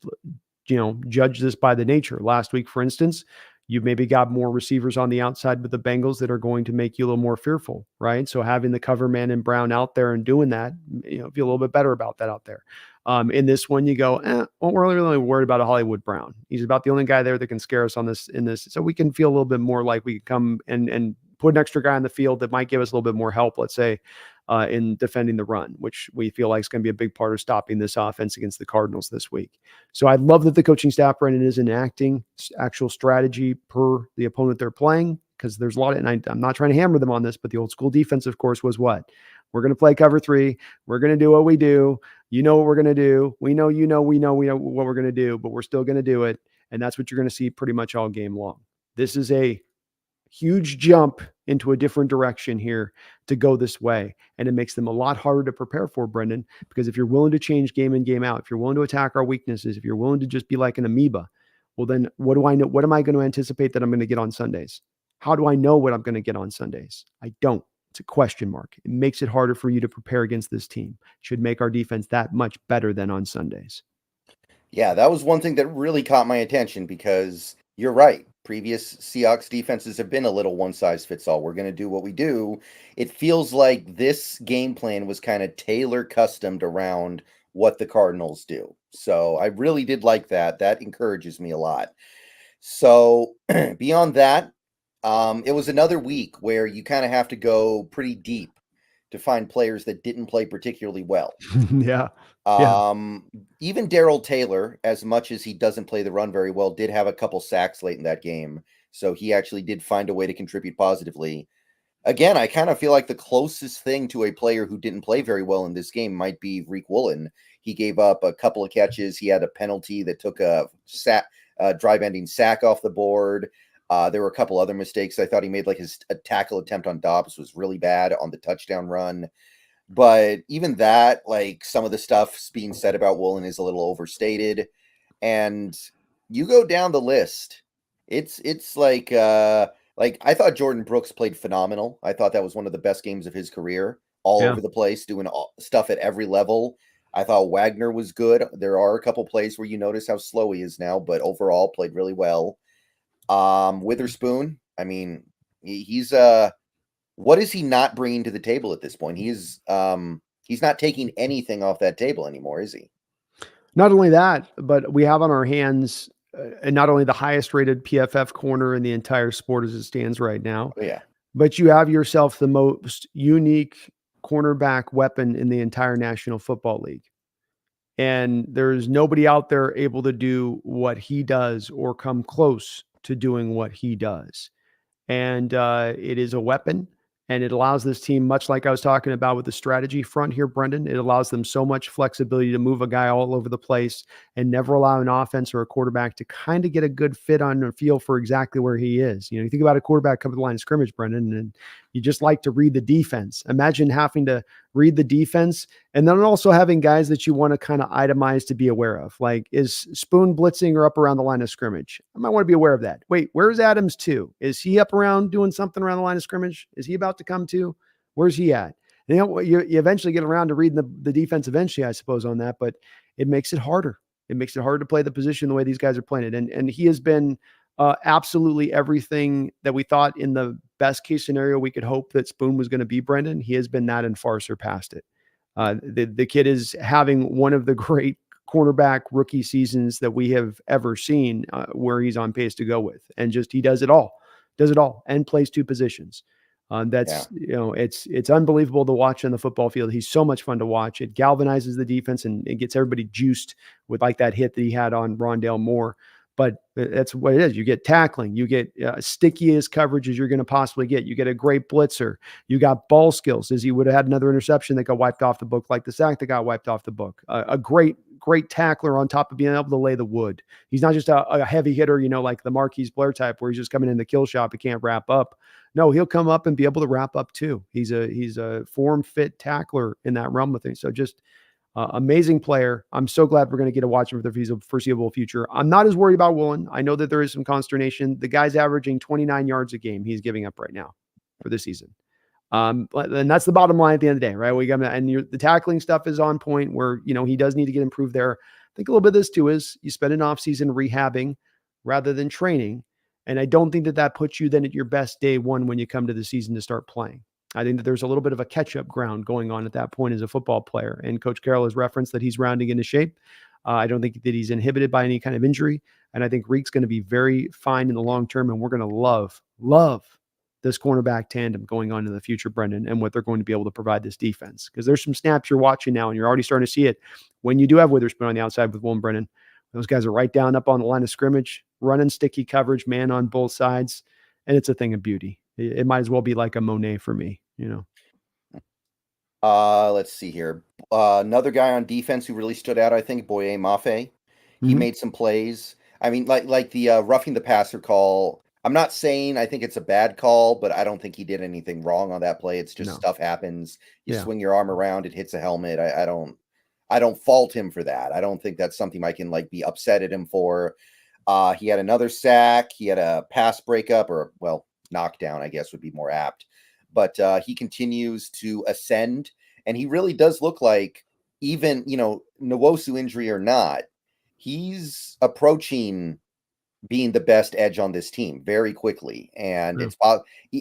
judge this by the nature. Last week, for instance, You've maybe got more receivers on the outside with the Bengals that are going to make you a little more fearful, right? So having the cover man and Brown out there and doing that, feel a little bit better about that out there. In this one, you go, well, we're really worried about a Hollywood Brown. He's about the only guy there that can scare us in this. So we can feel a little bit more like we can come and put an extra guy on the field that might give us a little bit more help, let's say, in defending the run, which we feel like is going to be a big part of stopping this offense against the Cardinals this week. So I love that the coaching staff, Brendan, is enacting actual strategy per the opponent they're playing, because there's a lot of, and I'm not trying to hammer them on this, but the old school defense, of course, was what? We're going to play cover 3. We're going to do what we do. You know what we're going to do. We know what we're going to do, but we're still going to do it. And that's what you're going to see pretty much all game long. This is a huge jump into a different direction here to go this way. And it makes them a lot harder to prepare for, Brendan, because if you're willing to change game in, game out, if you're willing to attack our weaknesses, if you're willing to just be like an amoeba, well, then what do I know? What am I going to anticipate that I'm going to get on Sundays? How do I know what I'm going to get on Sundays? I don't. It's a question mark. It makes it harder for you to prepare against this team. It should make our defense that much better than on Sundays. Yeah, that was one thing that really caught my attention, because you're right. Previous Seahawks defenses have been a little one size fits all. We're going to do what we do. It feels like this game plan was kind of tailor customed around what the Cardinals do. So I really did like that. That encourages me a lot. So beyond that, it was another week where you kind of have to go pretty deep to find players that didn't play particularly well. Yeah. Even Darrell Taylor, as much as he doesn't play the run very well, did have a couple sacks late in that game. So he actually did find a way to contribute positively. Again, I kind of feel like the closest thing to a player who didn't play very well in this game might be Reek Woolen. He gave up a couple of catches. He had a penalty that took a drive-ending sack off the board. There were a couple other mistakes. I thought he made, like, a tackle attempt on Dobbs was really bad on the touchdown run. But even that, like, some of the stuff being said about Woolen is a little overstated. And you go down the list, it's like I thought Jordan Brooks played phenomenal. I thought that was one of the best games of his career, all over the place, doing stuff at every level. I thought Wagner was good. There are a couple plays where you notice how slow he is now, but overall played really well. Witherspoon, I mean, he's what is he not bringing to the table at this point? He's not taking anything off that table anymore, is he? Not only that, but we have on our hands and not only the highest rated PFF corner in the entire sport as it stands right now, Oh, yeah. but you have yourself the most unique cornerback weapon in the entire National Football League. And there's nobody out there able to do what he does or come close to doing what he does. And it is a weapon, and it allows this team, much like I was talking about with the strategy front here, Brendan, it allows them so much flexibility to move a guy all over the place and never allow an offense or a quarterback to kind of get a good fit on or feel for exactly where he is. You think about a quarterback coming to the line of scrimmage, Brendan, and you just like to read the defense. Imagine having to read the defense and then also having guys that you want to kind of itemize to be aware of. Like, is Spoon blitzing or up around the line of scrimmage? I might want to be aware of that. Wait, where's Adams too? Is he up around doing something around the line of scrimmage? Is he about to come to? Where's he at? And you eventually get around to reading the defense eventually, I suppose, on that, but it makes it harder. It makes it harder to play the position the way these guys are playing it. And he has been absolutely everything that we thought in the best case scenario we could hope that Spoon was going to be, Brendan. He has been that and far surpassed it. The kid is having one of the great cornerback rookie seasons that we have ever seen, where he's on pace to go with, and just, he does it all and plays two positions. It's unbelievable to watch on the football field. He's so much fun to watch. It galvanizes the defense and it gets everybody juiced with, like, that hit that he had on Rondale Moore. But that's what it is. You get tackling, you get stickiest coverage as you're going to possibly get. You get a great blitzer. You got ball skills, as he would have had another interception that got wiped off the book, like the sack that got wiped off the book. A great tackler on top of being able to lay the wood. He's not just a heavy hitter, like the Marquise Blair type, where he's just coming in the kill shop. He can't wrap up. No, he'll come up and be able to wrap up too. He's a form fit tackler in that realm of things. So just amazing player. I'm so glad we're going to get to watch him for the foreseeable future. I'm not as worried about Woolen. I know that there is some consternation. The guy's averaging 29 yards a game he's giving up right now for the season. And that's the bottom line at the end of the day, right? The tackling stuff is on point where, he does need to get improved there. I think a little bit of this too is you spend an offseason rehabbing rather than training. And I don't think that that puts you then at your best day one when you come to the season to start playing. I think that there's a little bit of a catch-up ground going on at that point as a football player. And Coach Carroll has referenced that he's rounding into shape. I don't think that he's inhibited by any kind of injury. And I think Reek's going to be very fine in the long term. And we're going to love this cornerback tandem going on in the future, Brendan, and what they're going to be able to provide this defense. Because there's some snaps you're watching now, and you're already starting to see it when you do have Witherspoon on the outside with Will and Brennan. Those guys are right down up on the line of scrimmage, running sticky coverage, man on both sides. And it's a thing of beauty. It might as well be like a Monet for me, you know. Let's see here. Another guy on defense who really stood out, I think, Boye Mafe. He Mhm. made some plays. I mean, like the roughing the passer call. I'm not saying I think it's a bad call, but I don't think he did anything wrong on that play. It's just No. stuff happens. You Yeah. swing your arm around, it hits a helmet. I don't fault him for that. I don't think that's something I can like be upset at him for. He had another sack. He had a pass breakup, or well, knockdown, I guess would be more apt. But he continues to ascend, and he really does look like, even Nwosu injury or not, he's approaching being the best edge on this team very quickly. And Yeah.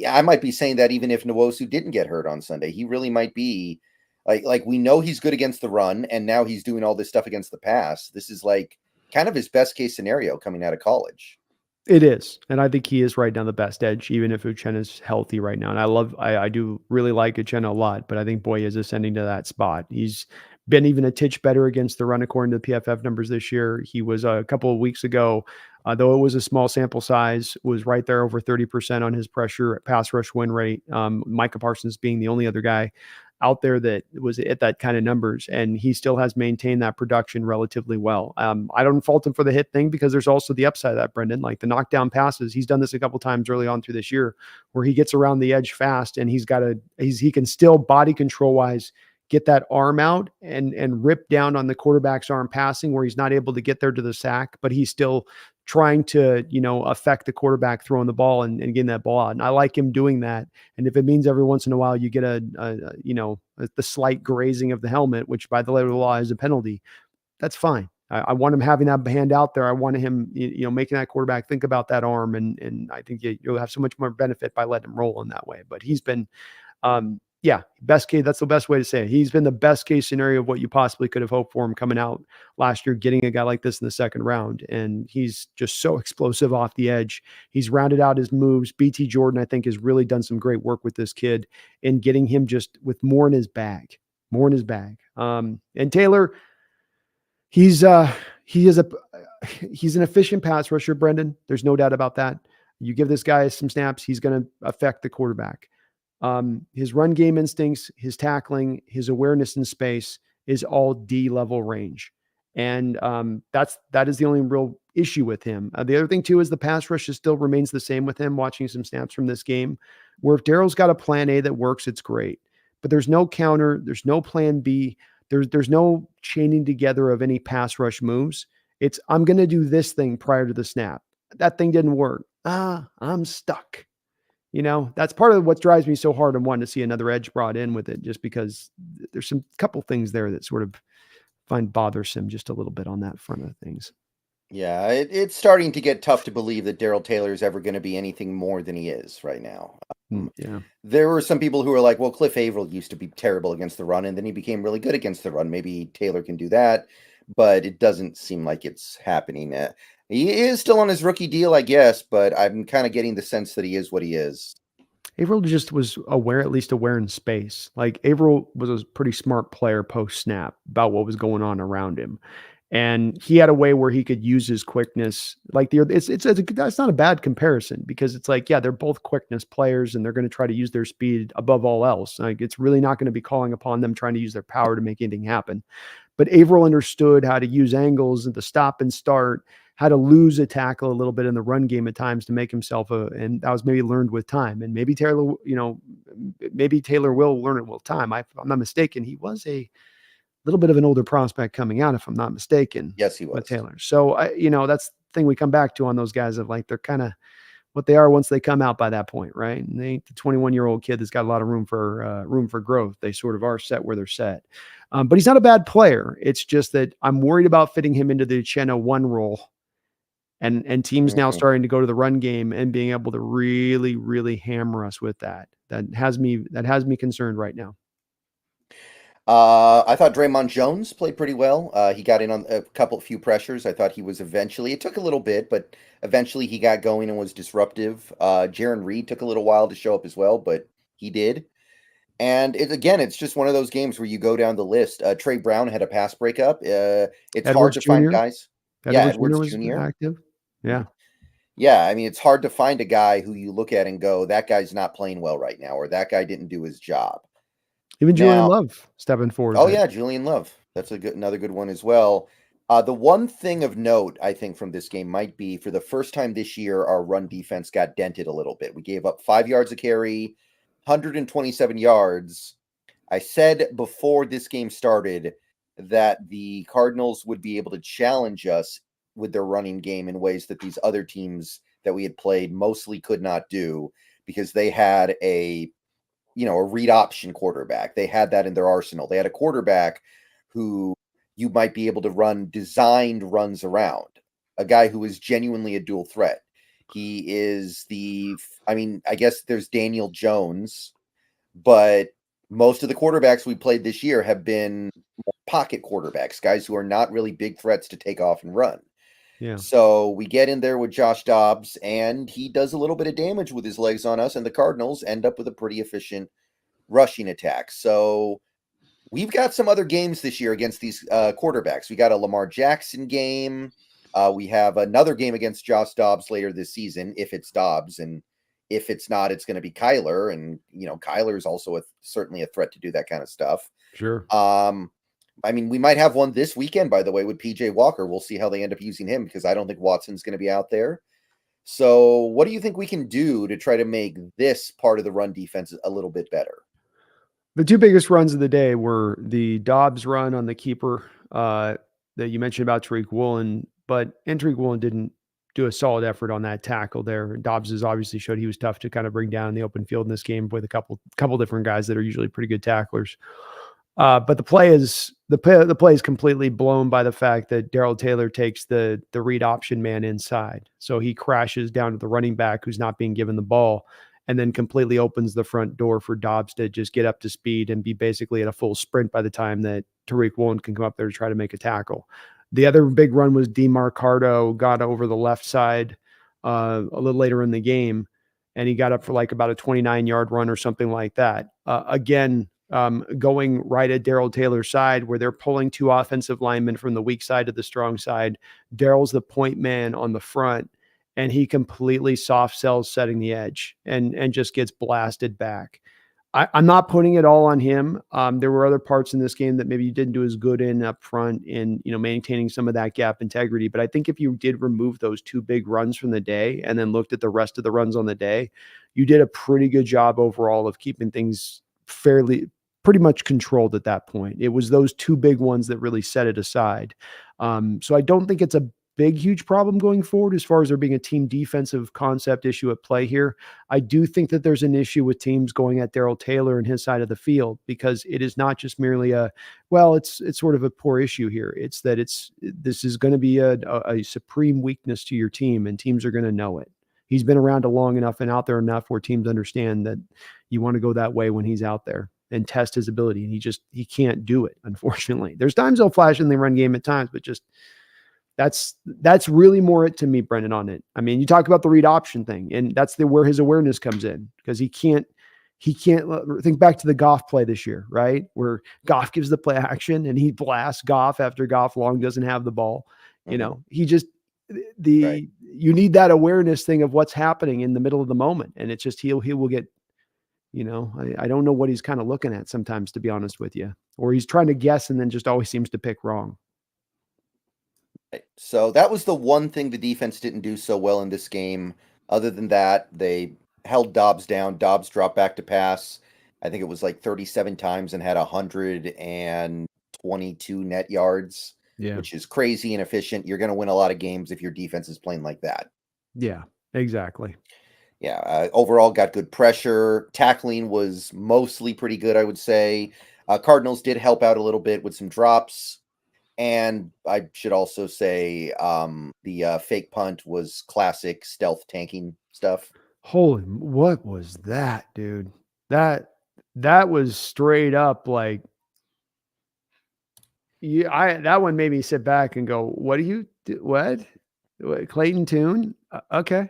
I might be saying that even if Nwosu didn't get hurt on Sunday, he really might be like we know he's good against the run, and now he's doing all this stuff against the pass. This is like kind of his best case scenario coming out of college. It is. And I think he is right down the best edge, even if Uchenna's healthy right now. And I do really like Uchenna a lot, but I think Boye is ascending to that spot. He's been even a titch better against the run according to the PFF numbers this year. He was a couple of weeks ago, though it was a small sample size, was right there over 30% on his pressure pass rush win rate. Micah Parsons being the only other guy out there that was at that kind of numbers, and he still has maintained that production relatively well. I don't fault him for the hit thing because there's also the upside of that, Brendan. Like the knockdown passes, he's done this a couple times early on through this year, where he gets around the edge fast, and he can still body control wise get that arm out and rip down on the quarterback's arm passing where he's not able to get there to the sack, but he's still trying to, affect the quarterback throwing the ball and getting that ball out. And I like him doing that. And if it means every once in a while you get the slight grazing of the helmet, which by the letter of the law is a penalty, that's fine. I want him having that hand out there. I want him, making that quarterback think about that arm. And I think you'll have so much more benefit by letting him roll in that way. But he's been, best case. That's the best way to say it. He's been the best case scenario of what you possibly could have hoped for him coming out last year, getting a guy like this in the second round. And he's just so explosive off the edge. He's rounded out his moves. BT Jordan, I think, has really done some great work with this kid in getting him just with more in his bag. And Taylor, he's an efficient pass rusher, Brendan. There's no doubt about that. You give this guy some snaps, he's going to affect the quarterback. His run game instincts, his tackling, his awareness in space is all D level range. And that is the only real issue with him. The other thing too is the pass rush still remains the same with him. Watching some snaps from this game, where if Daryl's got a plan A that works, it's great. But there's no counter, there's no plan B, there's no chaining together of any pass rush moves. It's I'm going to do this thing prior to the snap. That thing didn't work. I'm stuck. That's part of what drives me so hard and wanting to see another edge brought in with it, just because there's some couple things there that sort of find bothersome just a little bit on that front of things. Yeah, it's starting to get tough to believe that Daryl Taylor is ever going to be anything more than he is right now. Yeah. There were some people who were like, well, Cliff Averill used to be terrible against the run, and then he became really good against the run. Maybe Taylor can do that, but it doesn't seem like it's happening. He is still on his rookie deal, I guess, but I'm kind of getting the sense that he is what he is. Averill just was at least aware in space. Like Averill was a pretty smart player post snap about what was going on around him. And he had a way where he could use his quickness. Like that's not a bad comparison, because it's like, yeah, they're both quickness players and they're going to try to use their speed above all else. Like it's really not going to be calling upon them trying to use their power to make anything happen. But Averill understood how to use angles and to stop and start, how to lose a tackle a little bit in the run game at times to make himself and that was maybe learned with time. And maybe Taylor will learn it with time. If I'm not mistaken, he was a little bit of an older prospect coming out, if I'm not mistaken. Yes, he With was. Taylor. So that's the thing we come back to on those guys of like, they're kind of what they are once they come out by that point, right? And they ain't the 21-year-old kid that's got a lot of room for growth. They sort of are set where they're set. But he's not a bad player. It's just that I'm worried about fitting him into the Uchenna one role and teams now Mhm. starting to go to the run game and being able to really, really hammer us with that. That has me concerned right now. I thought Draymond Jones played pretty well. He got in on a few pressures. I thought he was eventually. It took a little bit, but eventually he got going and was disruptive. Jaron Reed took a little while to show up as well, but he did. And it's just one of those games where you go down the list. Trey Brown had a pass breakup. It's hard Edwards to find Jr. guys. Yeah, Edwards Jr. Edwards was Jr. active. Yeah. Yeah, I mean, it's hard to find a guy who you look at and go, that guy's not playing well right now, or that guy didn't do his job. Even Julian Now, Love stepping forward a oh bit. yeah, Julian Love. That's another good one as well. The one thing of note I think from this game might be for the first time this year, our run defense got dented a little bit. We gave up 5 yards a carry, 127 yards. I said before this game started that the Cardinals would be able to challenge us with their running game in ways that these other teams that we had played mostly could not do because they had a read option quarterback. They had that in their arsenal. They had a quarterback who you might be able to run designed runs around, a guy who is genuinely a dual threat. He is I mean, I guess there's Daniel Jones, but most of the quarterbacks we played this year have been pocket quarterbacks, guys who are not really big threats to take off and run. Yeah. So we get in there with Josh Dobbs, and he does a little bit of damage with his legs on us, and the Cardinals end up with a pretty efficient rushing attack. So we've got some other games this year against these quarterbacks. We got a Lamar Jackson game. We have another game against Josh Dobbs later this season, if it's Dobbs, and if it's not, it's going to be Kyler. And Kyler is also certainly a threat to do that kind of stuff. Sure. I mean, we might have one this weekend, by the way, with PJ Walker. We'll see how they end up using him because I don't think Watson's going to be out there. So, what do you think we can do to try to make this part of the run defense a little bit better? The two biggest runs of the day were the Dobbs run on the keeper that you mentioned about Tariq Woolen, but Tariq Woolen didn't do a solid effort on that tackle there. Dobbs has obviously showed he was tough to kind of bring down in the open field in this game with a couple different guys that are usually pretty good tacklers. But the play is completely blown by the fact that Darrell Taylor takes the read option man inside, so he crashes down to the running back who's not being given the ball, and then completely opens the front door for Dobbs to just get up to speed and be basically at a full sprint by the time that Tariq Woolen can come up there to try to make a tackle. The other big run was DeMarcado got over the left side a little later in the game, and he got up for like about a 29-yard run or something like that. Again, going right at Darrell Taylor's side where they're pulling two offensive linemen from the weak side to the strong side. Darrell's the point man on the front, and he completely soft sells setting the edge and just gets blasted back. I'm not putting it all on him. There were other parts in this game that maybe you didn't do as good in up front in maintaining some of that gap integrity. But I think if you did remove those two big runs from the day and then looked at the rest of the runs on the day, you did a pretty good job overall of keeping things pretty much controlled at that point. It was those two big ones that really set it aside. So I don't think it's a huge problem going forward as far as there being a team defensive concept issue at play here. I do think that there's an issue with teams going at Darrell Taylor and his side of the field because it is not just merely it's sort of a poor issue here. It's that this is going to be a supreme weakness to your team, and teams are going to know it. He's been around long enough and out there enough where teams understand that you want to go that way when he's out there and test his ability. And he can't do it, unfortunately. There's times he'll flash in the run game at times, but just that's really more it to me, Brendan, on it. I mean, you talk about the read option thing, and that's where his awareness comes in because he can't think back to the Goff play this year, right? Where Goff gives the play action and he blasts Goff after Goff long doesn't have the ball. He just Right. you need that awareness thing of what's happening in the middle of the moment. And it's just, he will get, I don't know what he's kind of looking at sometimes, to be honest with you, or he's trying to guess and then just always seems to pick wrong. Right. So that was the one thing the defense didn't do so well in this game. Other than that, they held Dobbs down. Dobbs dropped back to pass. I think it was like 37 times and had 122 net yards, Yeah. which is crazy and efficient. You're going to win a lot of games if your defense is playing like that. Yeah, exactly. Yeah. Overall, got good pressure. Tackling was mostly pretty good, I would say. Cardinals did help out a little bit with some drops. And I should also say the fake punt was classic stealth tanking stuff. What was that, dude? That that was straight up like yeah, I that one made me sit back and go, "What do you do? What? Clayton Tune? Okay."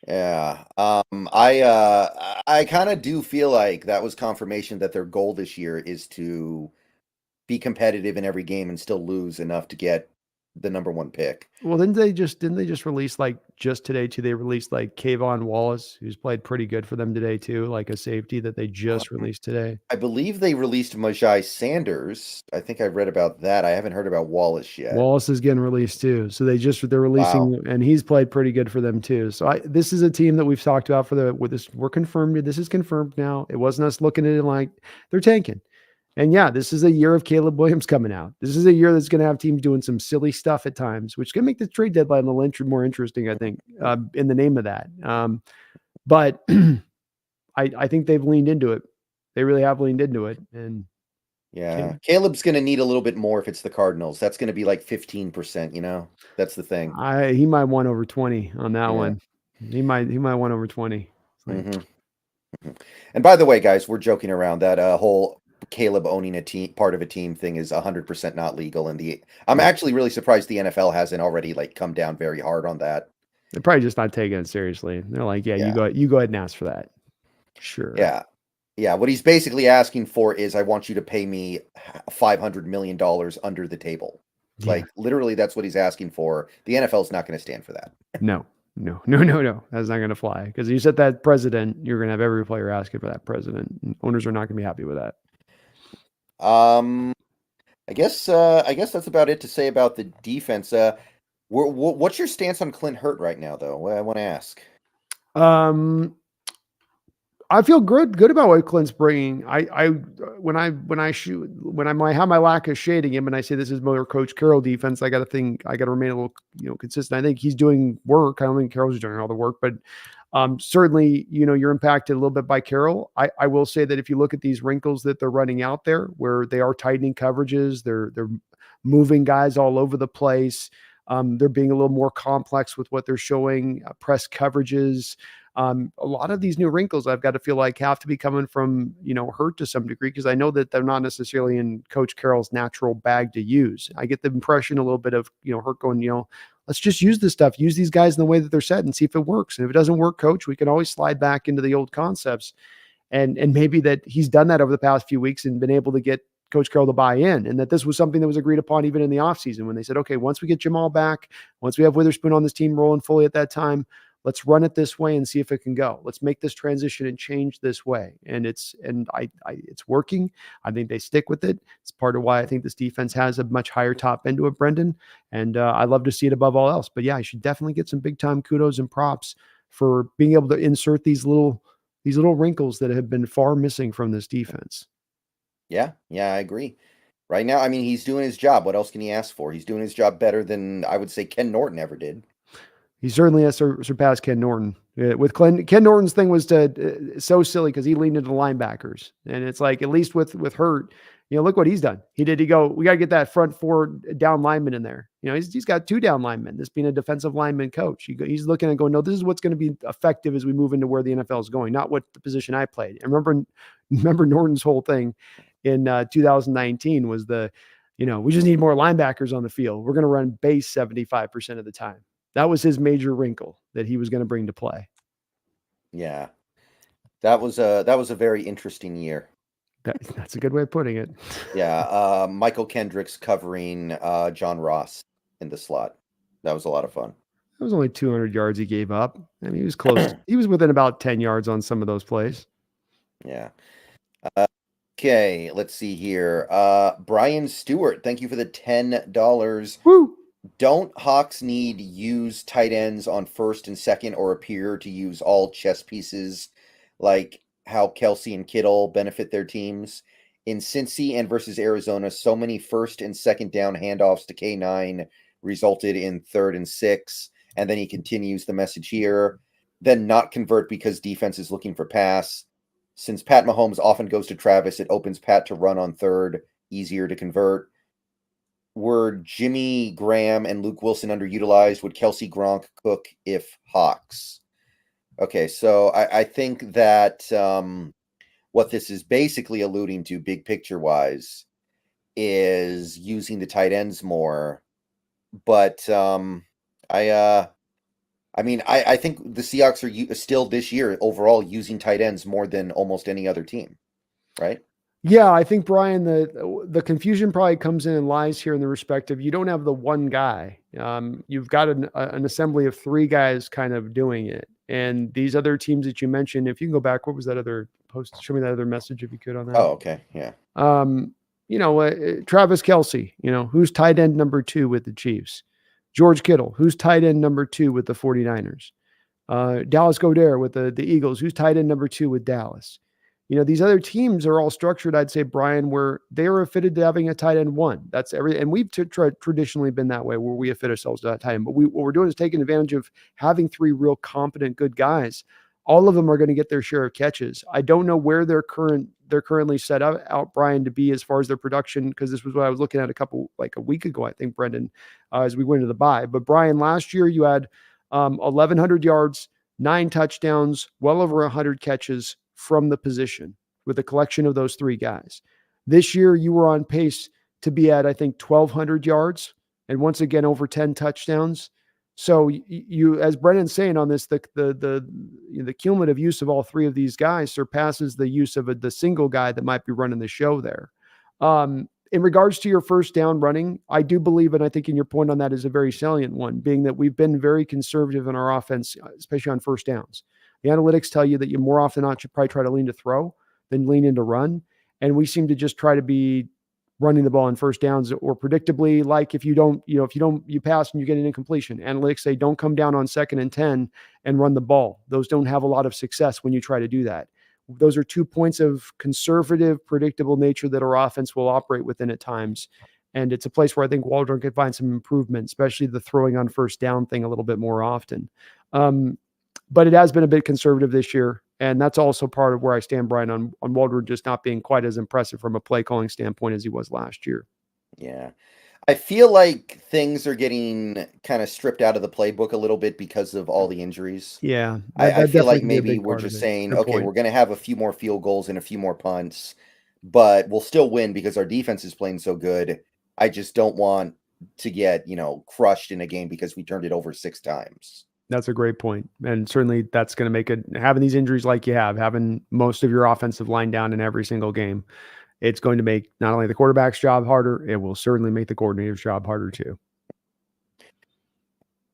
Yeah. I kind of do feel like that was confirmation that their goal this year is to be competitive in every game and still lose enough to get the number one pick. Well, didn't they just release, like, just today too, they released, like, Kayvon Wallace, who's played pretty good for them today too, like a safety that they just Um, released today. I believe they released Majai Sanders. I think I read about that. I haven't heard about Wallace yet. Wallace is getting released too. So they're Wow. releasing and he's played pretty good for them too. So this is a team that we've talked about for the with this we're confirmed. This is confirmed now. It wasn't us looking at it like they're tanking. And yeah, this is a year of Caleb Williams coming out. This is a year that's going to have teams doing some silly stuff at times, which can make the trade deadline a little more interesting, I think, in the name of that. But I think they've leaned into it. They really have leaned into it. And Yeah. Caleb's going to need a little bit more if it's the Cardinals. That's going to be like 15%, you know? That's the thing. he might want over 20 on that Yeah. one. He might want over 20. It's like, hmm And by the way, guys, we're joking around. That whole Caleb owning a team, part of a team thing is 100% not legal. And I'm yeah. actually really surprised the NFL hasn't already like come down very hard on that. They're probably just not taking it seriously. They're like, yeah, Yeah. you go ahead and ask for that. Sure. Yeah. Yeah. What he's basically asking for is I want you to pay me $500 million under the table. Yeah. Like literally, that's what he's asking for. The NFL is not going to stand for that. No. No. No. No. No. That's not going to fly because you set that president. You're going to have every player asking for that president. And owners are not going to be happy with that. Um, I guess that's about it to say about the defense. What's your stance on Clint Hurt right now, though? I want to ask. Um, I feel good about what Clint's bringing. When I have my lack of shading him, and I say this is more Coach Carroll defense, I got to think I got to remain a little consistent. I think he's doing work. I don't think Carroll's doing all the work, but certainly you're impacted a little bit by Carroll. I will say that if you look at these wrinkles that they're running out there, where they are tightening coverages, they're moving guys all over the place. They're being a little more complex with what they're showing, press coverages. A lot of these new wrinkles I've got to feel like have to be coming from, Hurt to some degree, because I know that they're not necessarily in Coach Carroll's natural bag to use. I get the impression a little bit of, Hurt going, let's just use this stuff, use these guys in the way that they're set and see if it works. And if it doesn't work, coach, we can always slide back into the old concepts. And maybe that he's done that over the past few weeks and been able to get Coach Carroll to buy in, and that this was something that was agreed upon even in the offseason when they said, okay, once we get Jamal back, once we have Witherspoon on this team rolling fully at that time, let's run it this way and see if it can go. Let's make this transition and change this way. And it's working. I think they stick with it. It's part of why I think this defense has a much higher top end to it, Brendan. And I love to see it above all else. But yeah, I should definitely get some big time kudos and props for being able to insert these little wrinkles that have been far missing from this defense. Yeah, I agree. Right now, I mean, he's doing his job. What else can he ask for? He's doing his job better than I would say Ken Norton ever did. He certainly has surpassed Ken Norton. With Ken Norton's thing was so silly because he leaned into the linebackers, and it's like at least with Hurt, look what he's done. He go, we got to get that front four down lineman in there. He's got two down linemen. This being a defensive lineman coach, he's looking and going, no, this is what's going to be effective as we move into where the NFL is going, not what the position I played. And remember Norton's whole thing in 2019 was we just need more linebackers on the field. We're going to run base 75% of the time. That was his major wrinkle that he was going to bring to play. Yeah, that was a very interesting year. That's a good way of putting it. Yeah, Michael Kendricks covering John Ross in the slot. That was a lot of fun. It was only 200 yards he gave up. I mean, he was close. He was within about 10 yards on some of those plays. Yeah. Okay, let's see here. Brian Stewart, thank you for the $10. Woo! Don't Hawks need use tight ends on first and second or appear to use all chess pieces like how Kelsey and Kittle benefit their teams? In Cincy and versus Arizona, so many first and second down handoffs to K9 resulted in 3rd and 6. And then he continues the message here. Then not convert because defense is looking for pass. Since Pat Mahomes often goes to Travis, it opens Pat to run on 3rd, easier to convert. were Jimmy Graham and Luke Wilson underutilized? Would Kelsey, Gronk, Cook if Hawks? Okay, so I think that what this is basically alluding to, big picture wise, is using the tight ends more. But I I mean, I think the Seahawks are still this year overall using tight ends more than almost any other team, right? Yeah, I think Brian, the confusion probably comes in and lies here in the respect of you don't have the one guy. You've got an assembly of three guys kind of doing it, and these other teams that you mentioned. If you can go back, what was that other post? Show me that other message if you could on that. Oh, okay, yeah. Um, Travis Kelce, who's tight end number 2 with the Chiefs. George Kittle, who's tight end number 2 with the 49ers. Dallas Goedert with the Eagles, who's tight end number 2 with Dallas. These other teams are all structured, I'd say, Brian, where they are fitted to having a tight end 1. That's every, and we've traditionally been that way where we have fit ourselves to that tight end. But what we're doing is taking advantage of having 3 real competent, good guys. All of them are going to get their share of catches. I don't know where they're currently set out, Brian, to be as far as their production, because this was what I was looking at a week ago, I think, Brendan, as we went into the bye. But Brian, last year you had 1,100 yards, 9 touchdowns, well over 100 catches from the position with a collection of those 3 guys. This year, you were on pace to be at, I think, 1,200 yards and once again over 10 touchdowns. So you, as Brendan's saying on this, the cumulative use of all 3 of these guys surpasses the use of the single guy that might be running the show there. In regards to your first down running, I do believe, and I think in your point on that is a very salient one, being that we've been very conservative in our offense, especially on first downs. The analytics tell you that you more often than not should probably try to lean to throw than lean into run. And we seem to just try to be running the ball on first downs, or predictably, like if you pass and you get an incompletion. Analytics say don't come down on 2nd and 10 and run the ball. Those don't have a lot of success when you try to do that. Those are 2 points of conservative, predictable nature that our offense will operate within at times. And it's a place where I think Waldron could find some improvement, especially the throwing on first down thing a little bit more often. But it has been a bit conservative this year. And that's also part of where I stand, Brian, on Waldron just not being quite as impressive from a play calling standpoint as he was last year. Yeah. I feel like things are getting kind of stripped out of the playbook a little bit because of all the injuries. Yeah, I that feel definitely like can be a maybe big we're part of just it. saying, Good okay, point. we're going to have a few more field goals and a few more punts, but we'll still win because our defense is playing so good. I just don't want to get, crushed in a game because we turned it over 6 times. That's a great point. And certainly that's going to make it, having these injuries like you have, having most of your offensive line down in every single game, it's going to make not only the quarterback's job harder, it will certainly make the coordinator's job harder too.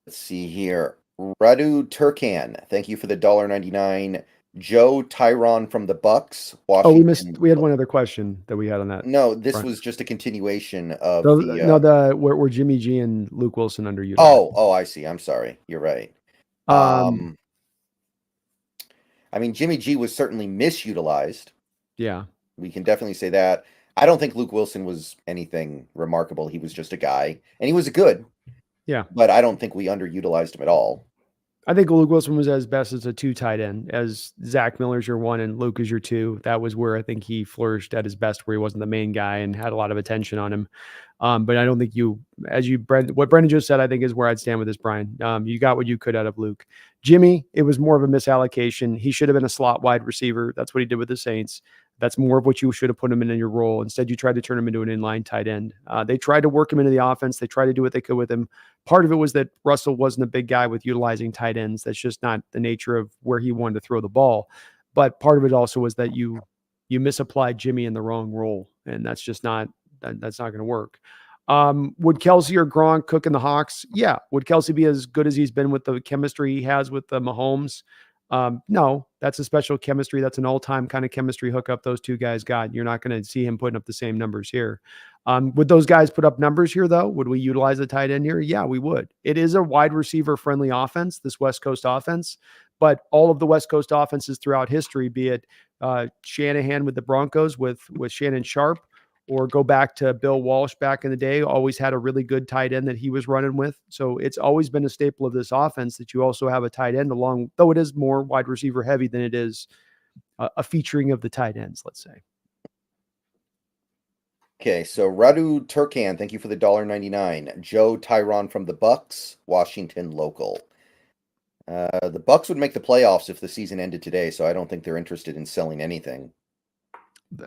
Let's see here. Radu Turkan, thank you for the $1.99. Joe Tyron from the Bucks, Oh, Washington. we had one other question that we had on that. No, this Right. was just a continuation of the. Where Jimmy G and Luke Wilson underutilized. Oh, I see. I'm sorry. You're right. Um, I mean, Jimmy G was certainly misutilized. Yeah. We can definitely say that. I don't think Luke Wilson was anything remarkable. He was just a guy, and he was good. Yeah. But I don't think we underutilized him at all. I think Luke Wilson was as best as a 2 tight end, as Zach Miller's your 1 and Luke is your 2. That was where I think he flourished at his best, where he wasn't the main guy and had a lot of attention on him. But I don't think what Brendan just said, I think is where I'd stand with this, Brian. You got what you could out of Luke. Jimmy, it was more of a misallocation. He should have been a slot wide receiver. That's what he did with the Saints. That's more of what you should have put him in your role. Instead, you tried to turn him into an inline tight end. They tried to work him into the offense. They tried to do what they could with him. Part of it was that Russell wasn't a big guy with utilizing tight ends. That's just not the nature of where he wanted to throw the ball. But part of it also was that you misapplied Jimmy in the wrong role, and that's just not going to work. Would Kelsey or Gronk cook in the Hawks? Yeah. Would Kelsey be as good as he's been with the chemistry he has with the Mahomes? No, that's a special chemistry. That's an all-time kind of chemistry hookup those 2 guys got. You're not going to see him putting up the same numbers here. Would those guys put up numbers here, though? Would we utilize the tight end here? Yeah, we would. It is a wide receiver-friendly offense, this West Coast offense, but all of the West Coast offenses throughout history, be it Shanahan with the Broncos with Shannon Sharp, or go back to Bill Walsh back in the day, always had a really good tight end that he was running with. So it's always been a staple of this offense that you also have a tight end along, though it is more wide receiver heavy than it is a featuring of the tight ends, let's say. Okay, so Radu Turkan, thank you for the $1.99. Joe Tyron from the Bucks, Washington local. The Bucks would make the playoffs if the season ended today, so I don't think they're interested in selling anything.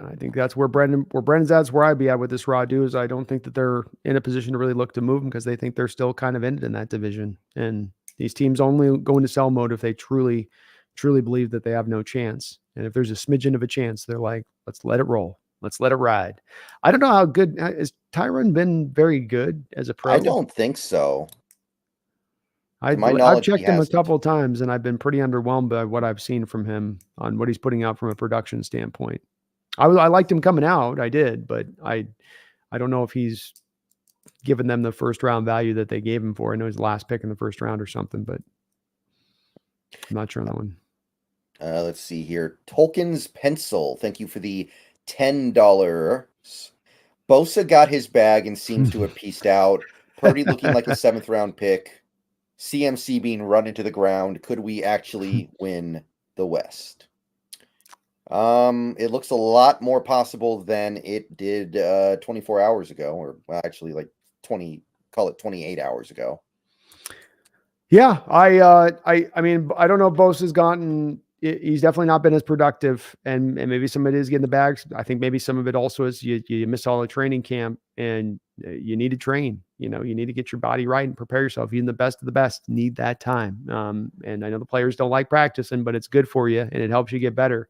I think that's where Brandon's at. Is where I'd be at with this Radu. Is I don't think that they're in a position to really look to move him because they think they're still kind of in it in that division. And these teams only go into sell mode if they truly believe that they have no chance. And if there's a smidgen of a chance, they're like, let's let it roll. Let's let it ride. I don't know how good has Tyron been very good as a I pro. don't think so. To my I've knowledge, he checked him a hasn't. couple of times and I've been pretty underwhelmed by what I've seen from him on what he's putting out from a production standpoint. I liked him coming out, I did, but I don't know if he's given them the first round value that they gave him for. I know he's the last pick in the first round or something, but I'm not sure on that one. Let's see here. Tolkien's Pencil, thank you for the $10. Bosa got his bag and seems to have pieced out. Purdy looking like a seventh round pick. CMC being run into the ground. Could we actually win the West? It looks a lot more possible than it did 24 hours ago, or well, actually like 28 hours ago. Yeah, I mean, I don't know if Bosa's gotten. He's definitely not been as productive, and maybe some of it is getting the bags. I think maybe some of it also is you miss all the training camp, and you need to train. You know, you need to get your body right and prepare yourself. Even the best of the best need that time. And I know the players don't like practicing, but it's good for you, and it helps you get better.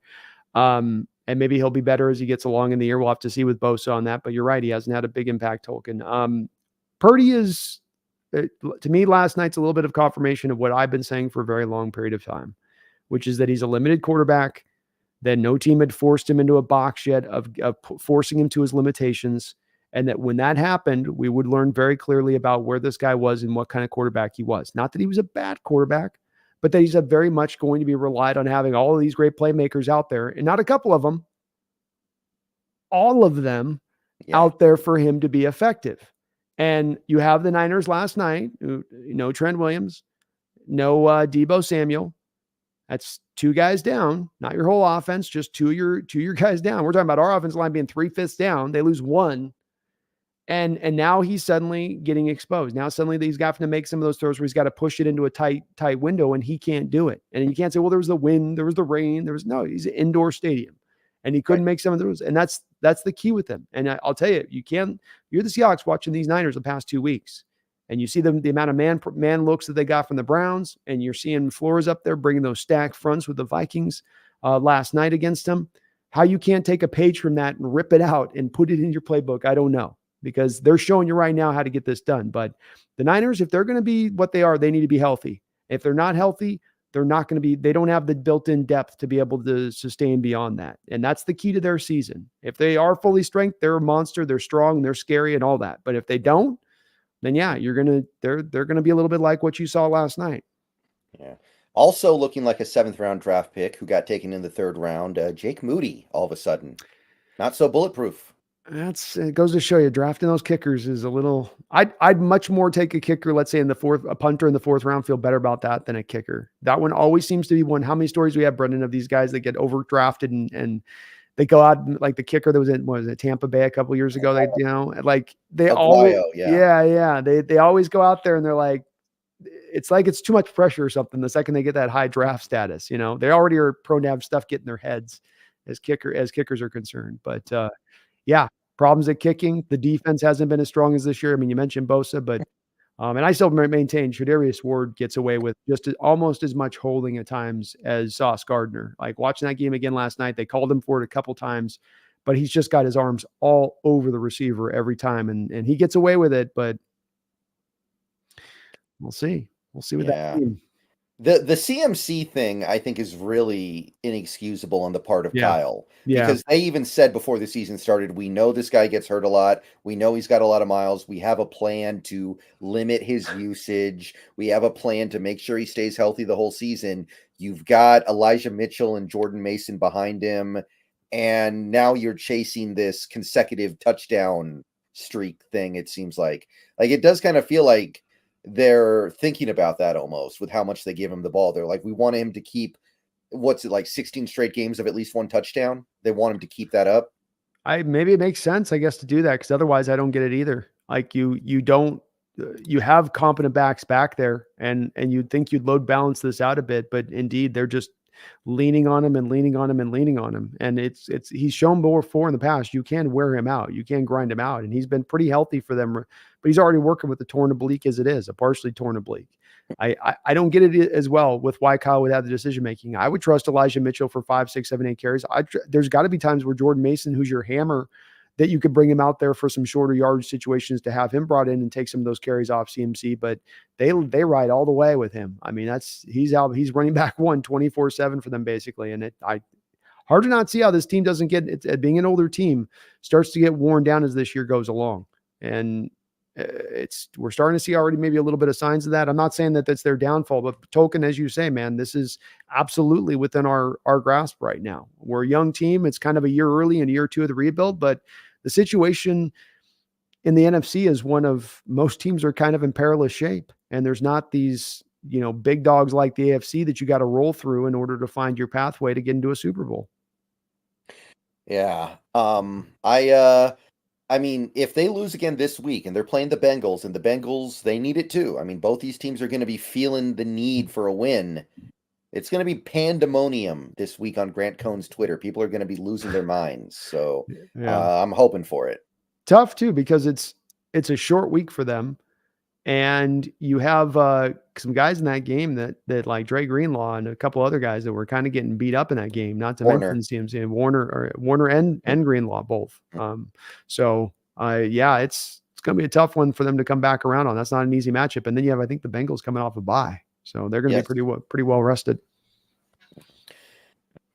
And maybe he'll be better as he gets along in the year. We'll have to see with Bosa on that. But you're right, he hasn't had a big impact, Tolkien. Purdy is. To me, last night's a little bit of confirmation of what I've been saying for a very long period of time, which is that he's a limited quarterback, that no team had forced him into a box yet of forcing him to his limitations, and that when that happened, we would learn very clearly about where this guy was and what kind of quarterback he was. Not that he was a bad quarterback, but that he's very much going to be relied on having all of these great playmakers out there, and not a couple of them, all of them out there for him to be effective. And you have the Niners last night, no Trent Williams, no Deebo Samuel. That's two guys down, not your whole offense, just two of your guys down. We're talking about our offensive line being 3/5 down. They lose one. And now he's suddenly getting exposed. Now suddenly he's got to make some of those throws where he's got to push it into a tight window, and he can't do it. And you can't say, well, there was the wind, there was the rain, no, he's an indoor stadium. And he couldn't make some of those. And that's the key with him. And I'll tell you, you're the Seahawks watching these Niners the past 2 weeks. And you see the amount of man looks that they got from the Browns. And you're seeing Flores up there bringing those stacked fronts with the Vikings last night against them. How you can't take a page from that and rip it out and put it in your playbook, I don't know. Because they're showing you right now how to get this done. But the Niners, if they're going to be what they are, they need to be healthy. If they're not healthy, they're not going to be, they don't have the built-in depth to be able to sustain beyond that. And that's the key to their season. If they are fully strength, they're a monster, they're strong, they're scary and all that. But if they don't, then yeah, they're going to be a little bit like what you saw last night. Yeah. Also looking like a seventh round draft pick who got taken in the third round, Jake Moody, all of a sudden. Not so bulletproof. It goes to show you drafting those kickers is a little. I'd much more take a kicker, let's say a punter in the fourth round, feel better about that than a kicker. That one always seems to be one. How many stories we have, Brendan, of these guys that get overdrafted and they go out, like the kicker that was in Tampa Bay a couple of years ago. They all they always go out there and they're like, it's too much pressure or something. The second they get that high draft status, they already are prone to have stuff get in their heads as kickers are concerned. But yeah, problems at kicking. The defense hasn't been as strong as this year. I mean, you mentioned Bosa, but and I still maintain Tre'Davious Ward gets away with almost as much holding at times as Sauce Gardner. Like watching that game again last night, they called him for it a couple times, but he's just got his arms all over the receiver every time, and he gets away with it. But we'll see. We'll see with that team. The CMC thing, I think, is really inexcusable on the part of Kyle. Because they even said before the season started, we know this guy gets hurt a lot. We know he's got a lot of miles. We have a plan to limit his usage. We have a plan to make sure he stays healthy the whole season. You've got Elijah Mitchell and Jordan Mason behind him. And now you're chasing this consecutive touchdown streak thing, it seems like. Like, it does kind of feel like they're thinking about that almost with how much they give him the ball. They're like, we want him to keep, 16 straight games of at least one touchdown. They want him to keep that up. Maybe it makes sense, I guess, to do that because otherwise I don't get it either. Like you don't you have competent backs back there, and you'd think you'd load balance this out a bit, but indeed they're just leaning on him and leaning on him and leaning on him. And it's he's shown before in the past you can wear him out, you can grind him out, and he's been pretty healthy for them. But he's already working with the torn oblique as it is, a partially torn oblique. I don't get it as well with why Kyle would have the decision making. I would trust Elijah Mitchell for 5, 6, 7, 8 carries. There's got to be times where Jordan Mason, who's your hammer, that you could bring him out there for some shorter yardage situations to have him brought in and take some of those carries off CMC. But they ride all the way with him. I mean, he's running back 24/7 for them basically, and hard to not see how this team doesn't get it, being an older team starts to get worn down as this year goes along. And we're starting to see already maybe a little bit of signs of that. I'm not saying that that's their downfall, but token, as you say, man, this is absolutely within our grasp right now. We're a young team. It's kind of a year early and a year or two of the rebuild, but the situation in the NFC is one of most teams are kind of in perilous shape. And there's not these, big dogs like the AFC that you got to roll through in order to find your pathway to get into a Super Bowl. Yeah. I mean, if they lose again this week and they're playing the Bengals, and the Bengals, they need it too. I mean, both these teams are going to be feeling the need for a win. It's going to be pandemonium this week on Grant Cohn's Twitter. People are going to be losing their minds. So I'm hoping for it. Tough too, because it's a short week for them. And you have some guys in that game that like Dre Greenlaw and a couple other guys that were kind of getting beat up in that game, not to mention CMC and Warner and Greenlaw both. It's going to be a tough one for them to come back around on. That's not an easy matchup. And then you have, I think, the Bengals coming off a bye, so they're going to be pretty well rested.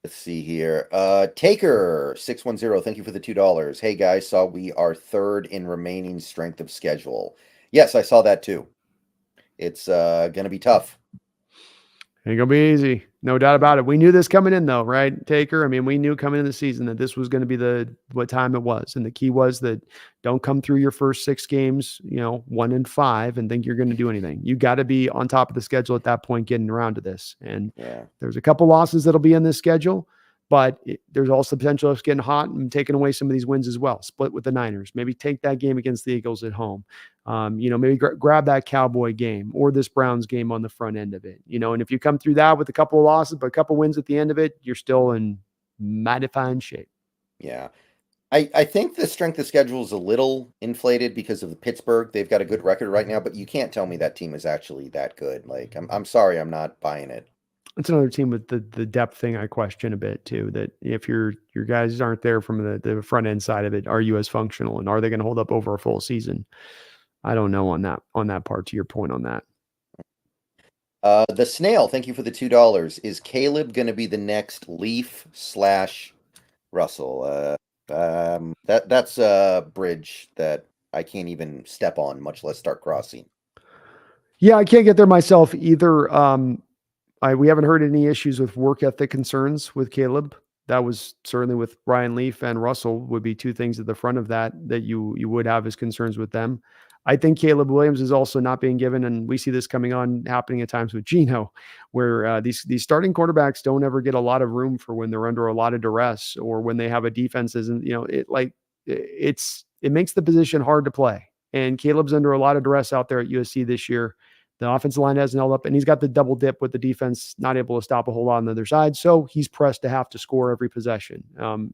Let's see here. Taker 610. Thank you for the $2. Hey guys, saw we are third in remaining strength of schedule. Yes, I saw that too. It's going to be tough. Ain't going to be easy. No doubt about it. We knew this coming in though, right, Taker? I mean, we knew coming in the season that this was going to be what time it was. And the key was that don't come through your first 6 games, 1-5 and think you're going to do anything. You got to be on top of the schedule at that point, getting around to this. And there's a couple losses that'll be in this schedule. But there's also the potential of getting hot and taking away some of these wins as well. Split with the Niners. Maybe take that game against the Eagles at home. Maybe grab that Cowboy game or this Browns game on the front end of it. And if you come through that with a couple of losses, but a couple of wins at the end of it, you're still in mighty fine shape. Yeah. I think the strength of schedule is a little inflated because of Pittsburgh. They've got a good record right now, but you can't tell me that team is actually that good. Like, I'm sorry, I'm not buying it. It's another team with the depth thing I question a bit too, that if your guys aren't there from the front end side of it, are you as functional and are they going to hold up over a full season? I don't know on that part, to your point on that. The Snail, thank you for the $2. Is Caleb going to be the next Leaf / Russell? That's a bridge that I can't even step on, much less start crossing. Yeah, I can't get there myself either. We haven't heard any issues with work ethic concerns with Caleb. That was certainly with Ryan Leaf and Russell would be 2 things at the front of that you would have as concerns with them. I think Caleb Williams is also not being given, and we see this happening at times with Geno, where these starting quarterbacks don't ever get a lot of room for when they're under a lot of duress or when they have a defense isn't, it makes the position hard to play. And Caleb's under a lot of duress out there at USC this year. The offensive line hasn't held up, and he's got the double dip with the defense not able to stop a whole lot on the other side. So he's pressed to have to score every possession,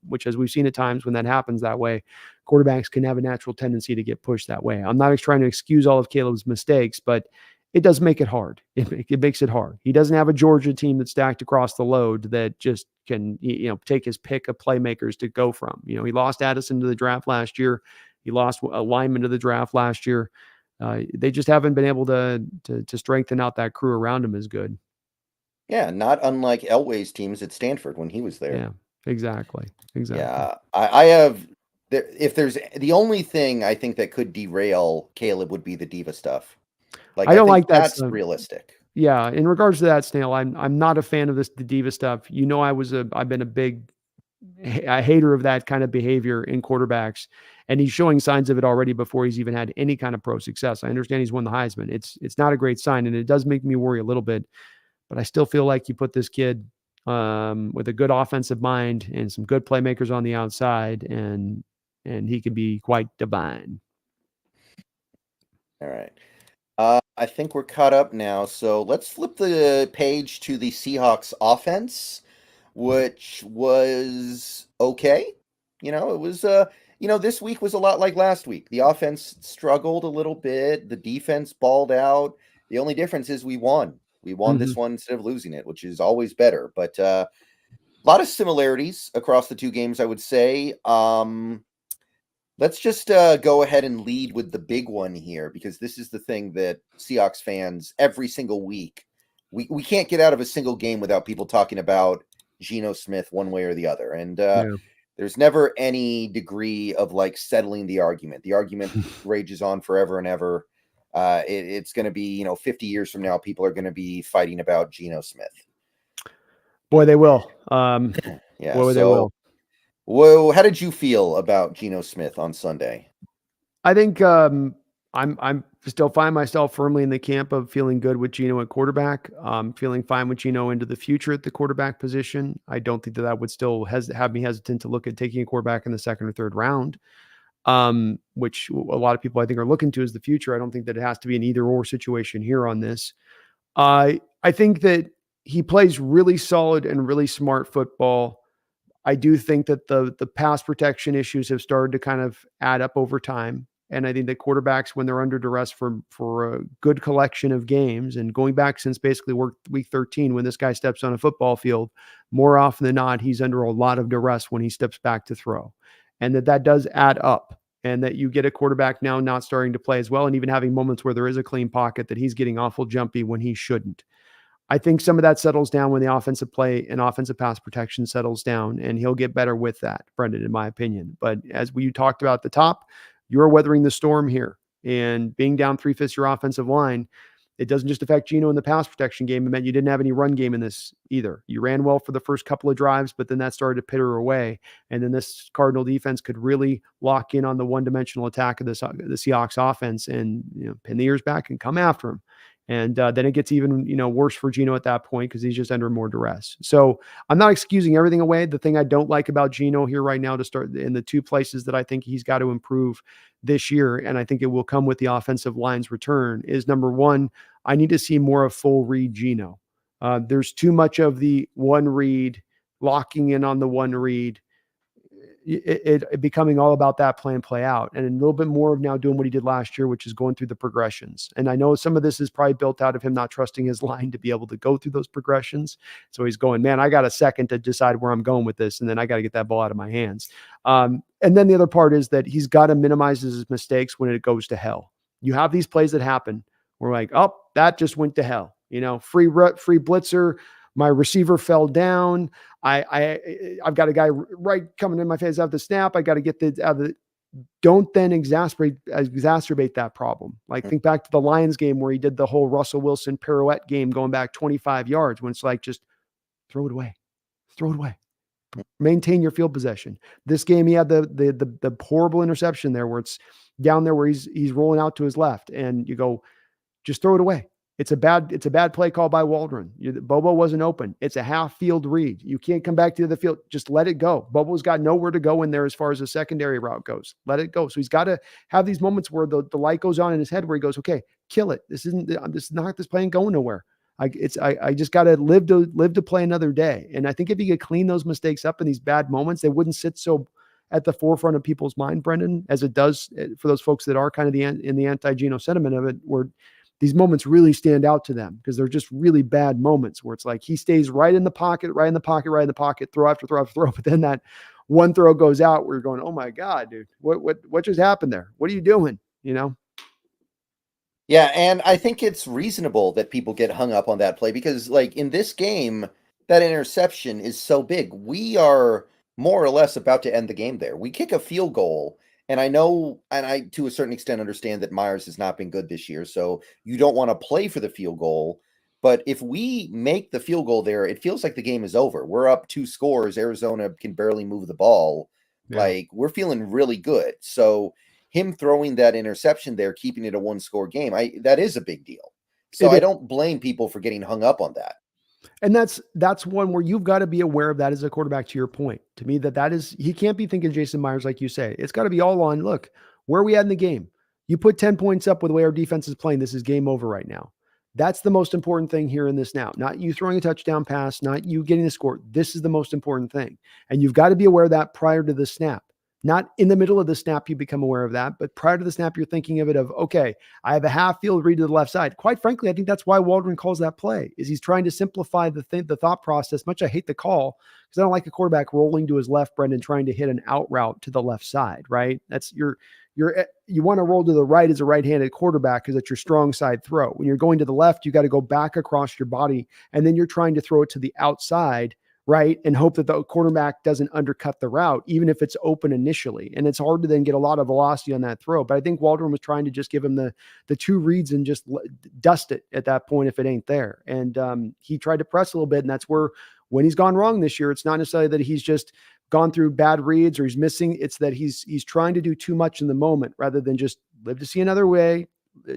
which, as we've seen at times when that happens that way, quarterbacks can have a natural tendency to get pushed that way. I'm not trying to excuse all of Caleb's mistakes, but it does make it hard. It makes it hard. He doesn't have a Georgia team that's stacked across the load that just can, take his pick of playmakers to go from. He lost Addison to the draft last year. He lost a lineman to the draft last year. They just haven't been able to strengthen out that crew around him as good. Yeah, not unlike Elway's teams at Stanford when he was there. Yeah, exactly. Yeah, I have. If there's the only thing I think that could derail Caleb would be the diva stuff. Like, I don't like that. That's realistic. Yeah, in regards to that, Snail, I'm not a fan of the diva stuff. I've been a big hater of that kind of behavior in quarterbacks. And he's showing signs of it already before he's even had any kind of pro success. I understand he's won the Heisman. It's not a great sign, and it does make me worry a little bit. But I still feel like you put this kid with a good offensive mind and some good playmakers on the outside, and he could be quite divine. All right. I think we're caught up now, so let's flip the page to the Seahawks offense, which was okay. It was this week was a lot like last week. The offense struggled a little bit, the defense balled out. The only difference is we won. We won Mm-hmm. this one instead of losing it, which is always better. But a lot of similarities across the two games, I would say. Let's just go ahead and lead with the big one here, because this is the thing that Seahawks fans every single week, we can't get out of a single game without people talking about Geno Smith one way or the other. And Yeah. there's never any degree of like settling the argument. The argument rages on forever and ever. It's going to be, 50 years from now, people are going to be fighting about Geno Smith. Boy, they will. Yeah. Boy, they So, will. whoa, how did you feel about Geno Smith on Sunday? I think I'm still find myself firmly in the camp of feeling good with Geno at quarterback. Feeling fine with Geno into the future at the quarterback position. I don't think that would still have me hesitant to look at taking a quarterback in the second or third round, which a lot of people I think are looking to as the future. I don't think that it has to be an either or situation here on this. I think that he plays really solid and really smart football. I do think that the pass protection issues have started to kind of add up over time. And I think that quarterbacks, when they're under duress for a good collection of games, and going back since basically week 13, when this guy steps on a football field, more often than not, he's under a lot of duress when he steps back to throw. And that does add up. And that you get a quarterback now not starting to play as well, and even having moments where there is a clean pocket, that he's getting awful jumpy when he shouldn't. I think some of that settles down when the offensive play and offensive pass protection settles down, and he'll get better with that, Brendan, in my opinion. But as we talked about at the top, you're weathering the storm here, and being down 3/5 your offensive line, it doesn't just affect Geno in the pass protection game. It meant you didn't have any run game in this either. You ran well for the first couple of drives, but then that started to pitter away. And then this Cardinal defense could really lock in on the one-dimensional attack of the Seahawks offense and pin the ears back and come after him. And then it gets even, worse for Geno at that point because he's just under more duress. So I'm not excusing everything away. The thing I don't like about Geno here right now to start in the two places that I think he's got to improve this year, and I think it will come with the offensive line's return, is number one, I need to see more of full read Geno. There's too much of the one read, locking in on the one read, it becoming all about that play and play out, and a little bit more of now doing what he did last year, which is going through the progressions. And I know some of this is probably built out of him not trusting his line to be able to go through those progressions. So he's going, man, I got a second to decide where I'm going with this, and then I got to get that ball out of my hands. And then the other part is that he's got to minimize his mistakes when it goes to hell. You have these plays that happen. We're like, oh, that just went to hell. Free blitzer. My receiver fell down. I've got a guy right coming in my face out of the snap. I got to get the out of the. Don't then exacerbate that problem. Like, think back to the Lions game where he did the whole Russell Wilson pirouette game going back 25 yards, when it's like, just throw it away. Maintain your field possession. This game, he had the horrible interception there where it's down there where he's rolling out to his left, and you go, just throw it away. It's a bad play call by Waldron. Bobo wasn't open. It's a half field read. You can't come back to the field. Just let it go. Bobo's got nowhere to go in there as far as the secondary route goes. Let it go. So he's got to have these moments where the light goes on in his head, where he goes, okay, kill it. This play ain't going nowhere. I just got to live to play another day. And I think if he could clean those mistakes up in these bad moments, they wouldn't sit so at the forefront of people's mind, Brendan, as it does for those folks that are kind of in the anti-Geno sentiment of it, where these moments really stand out to them because they're just really bad moments where it's like he stays right in the pocket, throw after throw after throw. But then that one throw goes out where you're going, oh my God, dude, what just happened there? What are you doing? Yeah, and I think it's reasonable that people get hung up on that play because, like, in this game, that interception is so big. We are more or less about to end the game there. We kick a field goal, and I know, and I, to a certain extent, understand that Myers has not been good this year, so you don't want to play for the field goal. But if we make the field goal there, it feels like the game is over. We're up 2 scores. Arizona can barely move the ball. Yeah. Like, we're feeling really good. So him throwing that interception there, keeping it a 1-score game, that is a big deal. So I don't blame people for getting hung up on that. And that's one where you've got to be aware of that as a quarterback, to your point. To me, that is, he can't be thinking Jason Myers like you say. It's got to be all on, look, where are we at in the game? You put 10 points up with the way our defense is playing. This is game over right now. That's the most important thing here in this now. Not you throwing a touchdown pass, not you getting the score. This is the most important thing. And you've got to be aware of that prior to the snap. Not in the middle of the snap, you become aware of that. But prior to the snap, you're thinking of it of, okay, I have a half field read to the left side. Quite frankly, I think that's why Waldron calls that play, is he's trying to simplify the thought process. Much I hate the call, because I don't like a quarterback rolling to his left, Brendan, trying to hit an out route to the left side, right? That's you want to roll to the right as a right-handed quarterback because it's your strong side throw. When you're going to the left, you got to go back across your body, and then you're trying to throw it to the outside, right? And hope that the quarterback doesn't undercut the route, even if it's open initially. And it's hard to then get a lot of velocity on that throw. But I think Waldron was trying to just give him the two reads and just dust it at that point if it ain't there. And he tried to press a little bit. And that's where, when he's gone wrong this year, it's not necessarily that he's just gone through bad reads or he's missing. It's that he's trying to do too much in the moment rather than just live to see another way.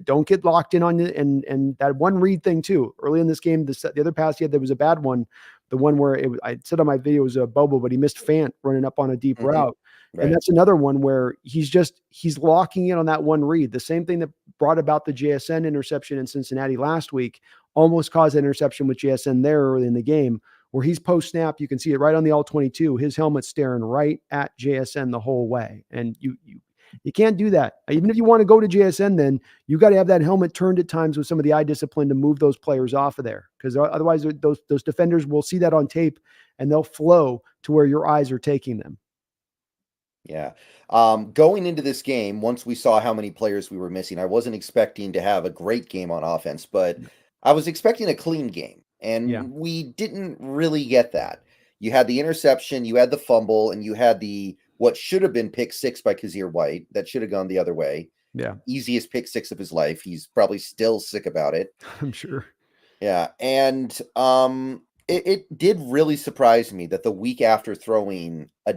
Don't get locked in on it. And that one read thing too, early in this game, the other pass he had, there was a bad one. The one where I said on my video, it was a Bobo, but he missed Fant running up on a deep route. Right. And that's another one where he's locking in on that one read. The same thing that brought about the JSN interception in Cincinnati last week almost caused an interception with JSN there early in the game, where he's post snap. You can see it right on the all 22, his helmet staring right at JSN the whole way. And you can't do that. Even if you want to go to JSN, then you got to have that helmet turned at times with some of the eye discipline to move those players off of there. Because otherwise those defenders will see that on tape and they'll flow to where your eyes are taking them. Yeah. Going into this game, once we saw how many players we were missing, I wasn't expecting to have a great game on offense, but I was expecting a clean game. And we didn't really get that. You had the interception, you had the fumble, and you had what should have been pick six by Kazir White. That should have gone the other way. Yeah. Easiest pick six of his life. He's probably still sick about it. I'm sure. Yeah. And it did really surprise me that the week after throwing a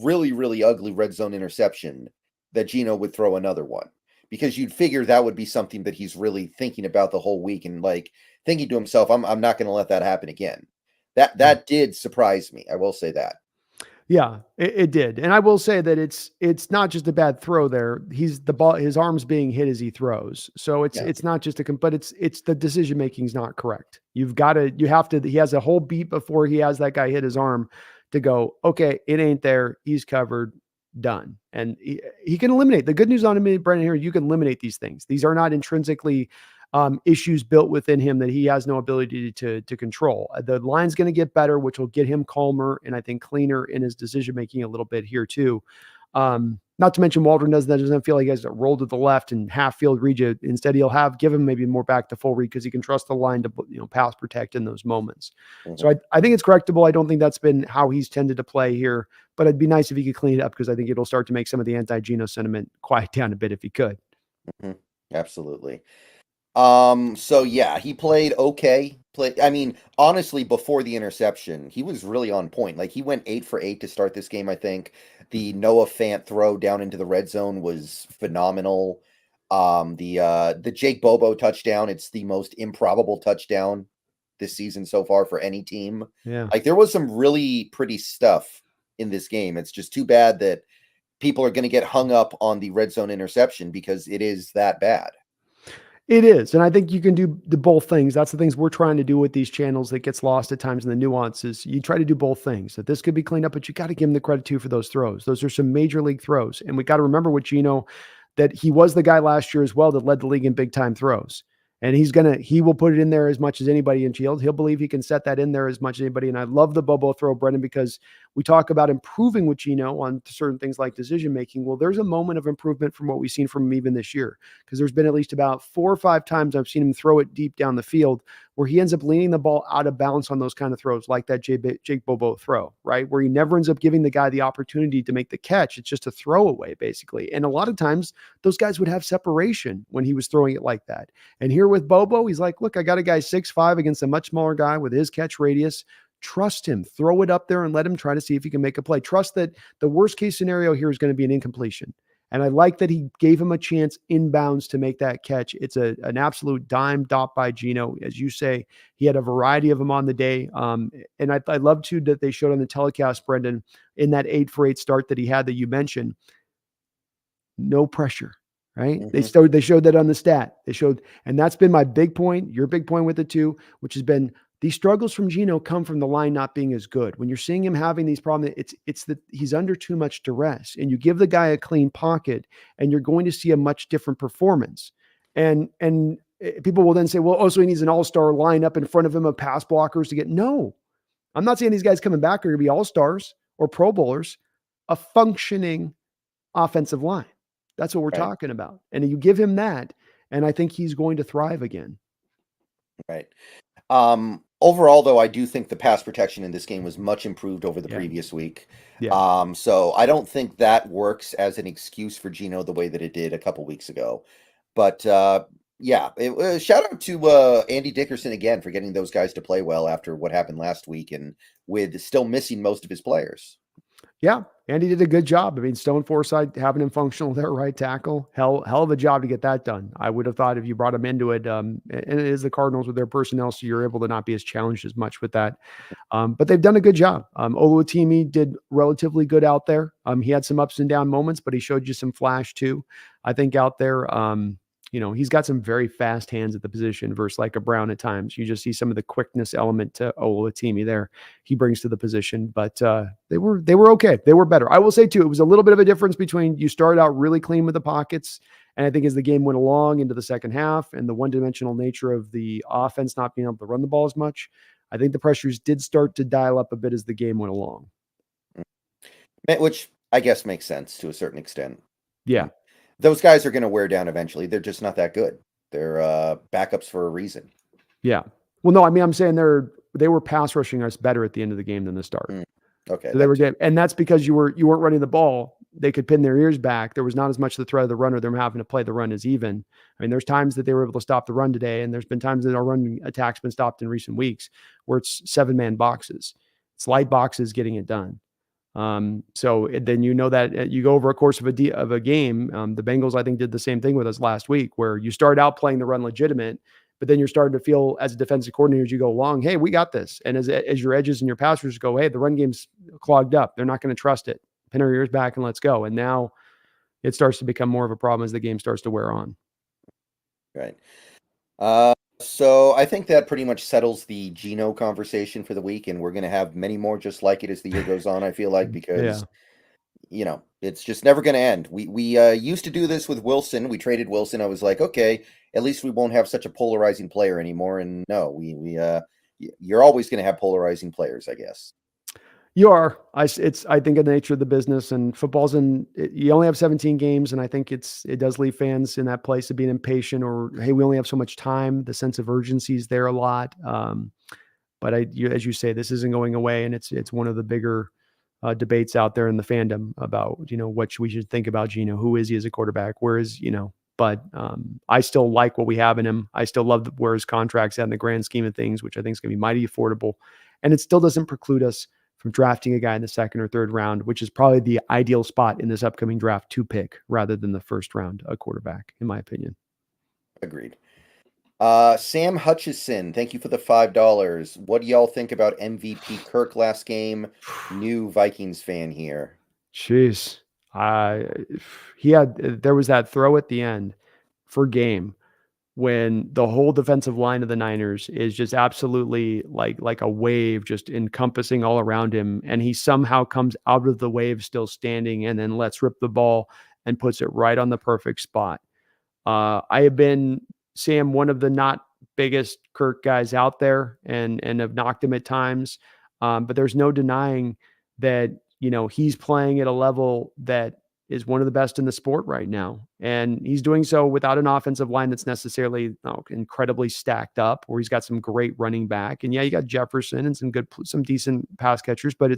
really, really ugly red zone interception, that Geno would throw another one. Because you'd figure that would be something that he's really thinking about the whole week and like thinking to himself, I'm not going to let that happen again. That did surprise me. I will say that. Yeah, it did. And I will say that it's not just a bad throw there. His arm's being hit as he throws. So it's not just but it's the decision making is not correct. He has a whole beat before he has that guy hit his arm to go, okay, it ain't there. He's covered, done. And he can eliminate. The good news on him, Brendan, here, you can eliminate these things. These are not intrinsically issues built within him that he has no ability to control. The line's going to get better, which will get him calmer and I think cleaner in his decision making a little bit here too. Not to mention Waldron doesn't feel like he has to roll to the left and half field read you. Instead, he'll give him maybe more back to full read because he can trust the line to pass protect in those moments. Mm-hmm. So I think it's correctable. I don't think that's been how he's tended to play here, but it'd be nice if he could clean it up because I think it'll start to make some of the anti-Geno sentiment quiet down a bit if he could. Mm-hmm. Absolutely. So yeah, he played okay. I mean, honestly, before the interception, he was really on point. Like he went 8 for 8 to start this game, I think. The Noah Fant throw down into the red zone was phenomenal. The Jake Bobo touchdown, it's the most improbable touchdown this season so far for any team. Yeah. Like there was some really pretty stuff in this game. It's just too bad that people are going to get hung up on the red zone interception because it is that bad. It is. And I think you can do both things. That's the things we're trying to do with these channels that gets lost at times in the nuances. You try to do both things. That this could be cleaned up, but you got to give him the credit too for those throws. Those are some major league throws. And we got to remember with Geno that he was the guy last year as well that led the league in big time throws. And he will put it in there as much as anybody in Shield. He'll believe he can set that in there as much as anybody. And I love the Bobo throw, Brendan, because we talk about improving with Geno on certain things like decision-making. Well, there's a moment of improvement from what we've seen from him even this year, because there's been at least about 4 or 5 times I've seen him throw it deep down the field where he ends up leaning the ball out of balance on those kind of throws, like that Jake Bobo throw, right? Where he never ends up giving the guy the opportunity to make the catch. It's just a throwaway, basically. And a lot of times those guys would have separation when he was throwing it like that. And here with Bobo, he's like, look, I got a guy 6'5" against a much smaller guy with his catch radius. Trust him, throw it up there and let him try to see if he can make a play. Trust that the worst case scenario here is going to be an incompletion. And I like that he gave him a chance inbounds to make that catch. It's an absolute dime dot by Geno. As you say, he had a variety of them on the day. And I love too that they showed on the telecast, Brendan, in that 8-for-8 start that he had that you mentioned, no pressure, right? Mm-hmm. They showed that on the stat. They showed, and that's been my big point, your big point with it too, which has been these struggles from Geno come from the line not being as good. When you're seeing him having these problems, it's that he's under too much duress, and you give the guy a clean pocket, and you're going to see a much different performance. And people will then say, well, oh, so he needs an all-star line up in front of him of pass blockers to get. No, I'm not saying these guys coming back are going to be all-stars or Pro Bowlers. A functioning offensive line. That's what we're Right. talking about. And you give him that, and I think he's going to thrive again. Right. Overall, though, I do think the pass protection in this game was much improved over the Yeah. previous week. Yeah. So I don't think that works as an excuse for Geno the way that it did a couple weeks ago. But yeah, shout out to Andy Dickerson again for getting those guys to play well after what happened last week and with still missing most of his players. Yeah. Andy did a good job. I mean, Stone Forsythe having him functional there, right tackle, hell of a job to get that done. I would have thought if you brought him into it, and it is the Cardinals with their personnel, so you're able to not be as challenged as much with that. But they've done a good job. Oluwatimi did relatively good out there. He had some ups and down moments, but he showed you some flash too. I think out there, he's got some very fast hands at the position versus like a Brown at times. You just see some of the quickness element to Oluwatimi there he brings to the position. But they were okay. They were better. I will say too, it was a little bit of a difference between you started out really clean with the pockets, and I think as the game went along into the second half and the one-dimensional nature of the offense not being able to run the ball as much, I think the pressures did start to dial up a bit as the game went along. Which I guess makes sense to a certain extent. Yeah. Those guys are going to wear down eventually. They're just not that good. They're backups for a reason. Yeah. Well, no, I mean, I'm saying they were pass rushing us better at the end of the game than the start. Okay. So they were getting, and that's because you weren't running the ball. They could pin their ears back. There was not as much the threat of the runner. Them having to play the run as even. I mean, there's times that they were able to stop the run today, and there's been times that our running attack's been stopped in recent weeks where it's 7-man boxes. It's light boxes getting it done. So then that you go over a course of a game. The Bengals, I think, did the same thing with us last week, where you start out playing the run legitimate, but then you're starting to feel as a defensive coordinator as you go along, hey, we got this. And as your edges and your passers go, hey, the run game's clogged up. They're not going to trust it. Pin our ears back and let's go. And now it starts to become more of a problem as the game starts to wear on. Right. So I think that pretty much settles the Geno conversation for the week, and we're going to have many more just like it as the year goes on, I feel like, because, it's just never going to end. We used to do this with Wilson. We traded Wilson. I was like, okay, at least we won't have such a polarizing player anymore. And no, you're always going to have polarizing players, I guess. You are. I think of the nature of the business, and football's you only have 17 games. And I think it does leave fans in that place of being impatient or, hey, we only have so much time. The sense of urgency is there a lot. But as you say, this isn't going away. And it's one of the bigger debates out there in the fandom about, what we should think about Geno. Who is he as a quarterback? Where is, but I still like what we have in him. I still love where his contract's at in the grand scheme of things, which I think is going to be mighty affordable. And it still doesn't preclude us from drafting a guy in the second or third round, which is probably the ideal spot in this upcoming draft to pick rather than the first round, a quarterback, in my opinion. Agreed. Sam Hutchison, thank you for the $5. What do y'all think about MVP Kirk last game? New Vikings fan here. Jeez. There was that throw at the end for game when the whole defensive line of the Niners is just absolutely like a wave just encompassing all around him. And he somehow comes out of the wave still standing and then lets rip the ball and puts it right on the perfect spot. I have been, Sam, one of the not biggest Kirk guys out there and have knocked him at times. But there's no denying that, he's playing at a level that is one of the best in the sport right now. And he's doing so without an offensive line that's necessarily incredibly stacked up, where he's got some great running back. And yeah, you got Jefferson and some decent pass catchers, but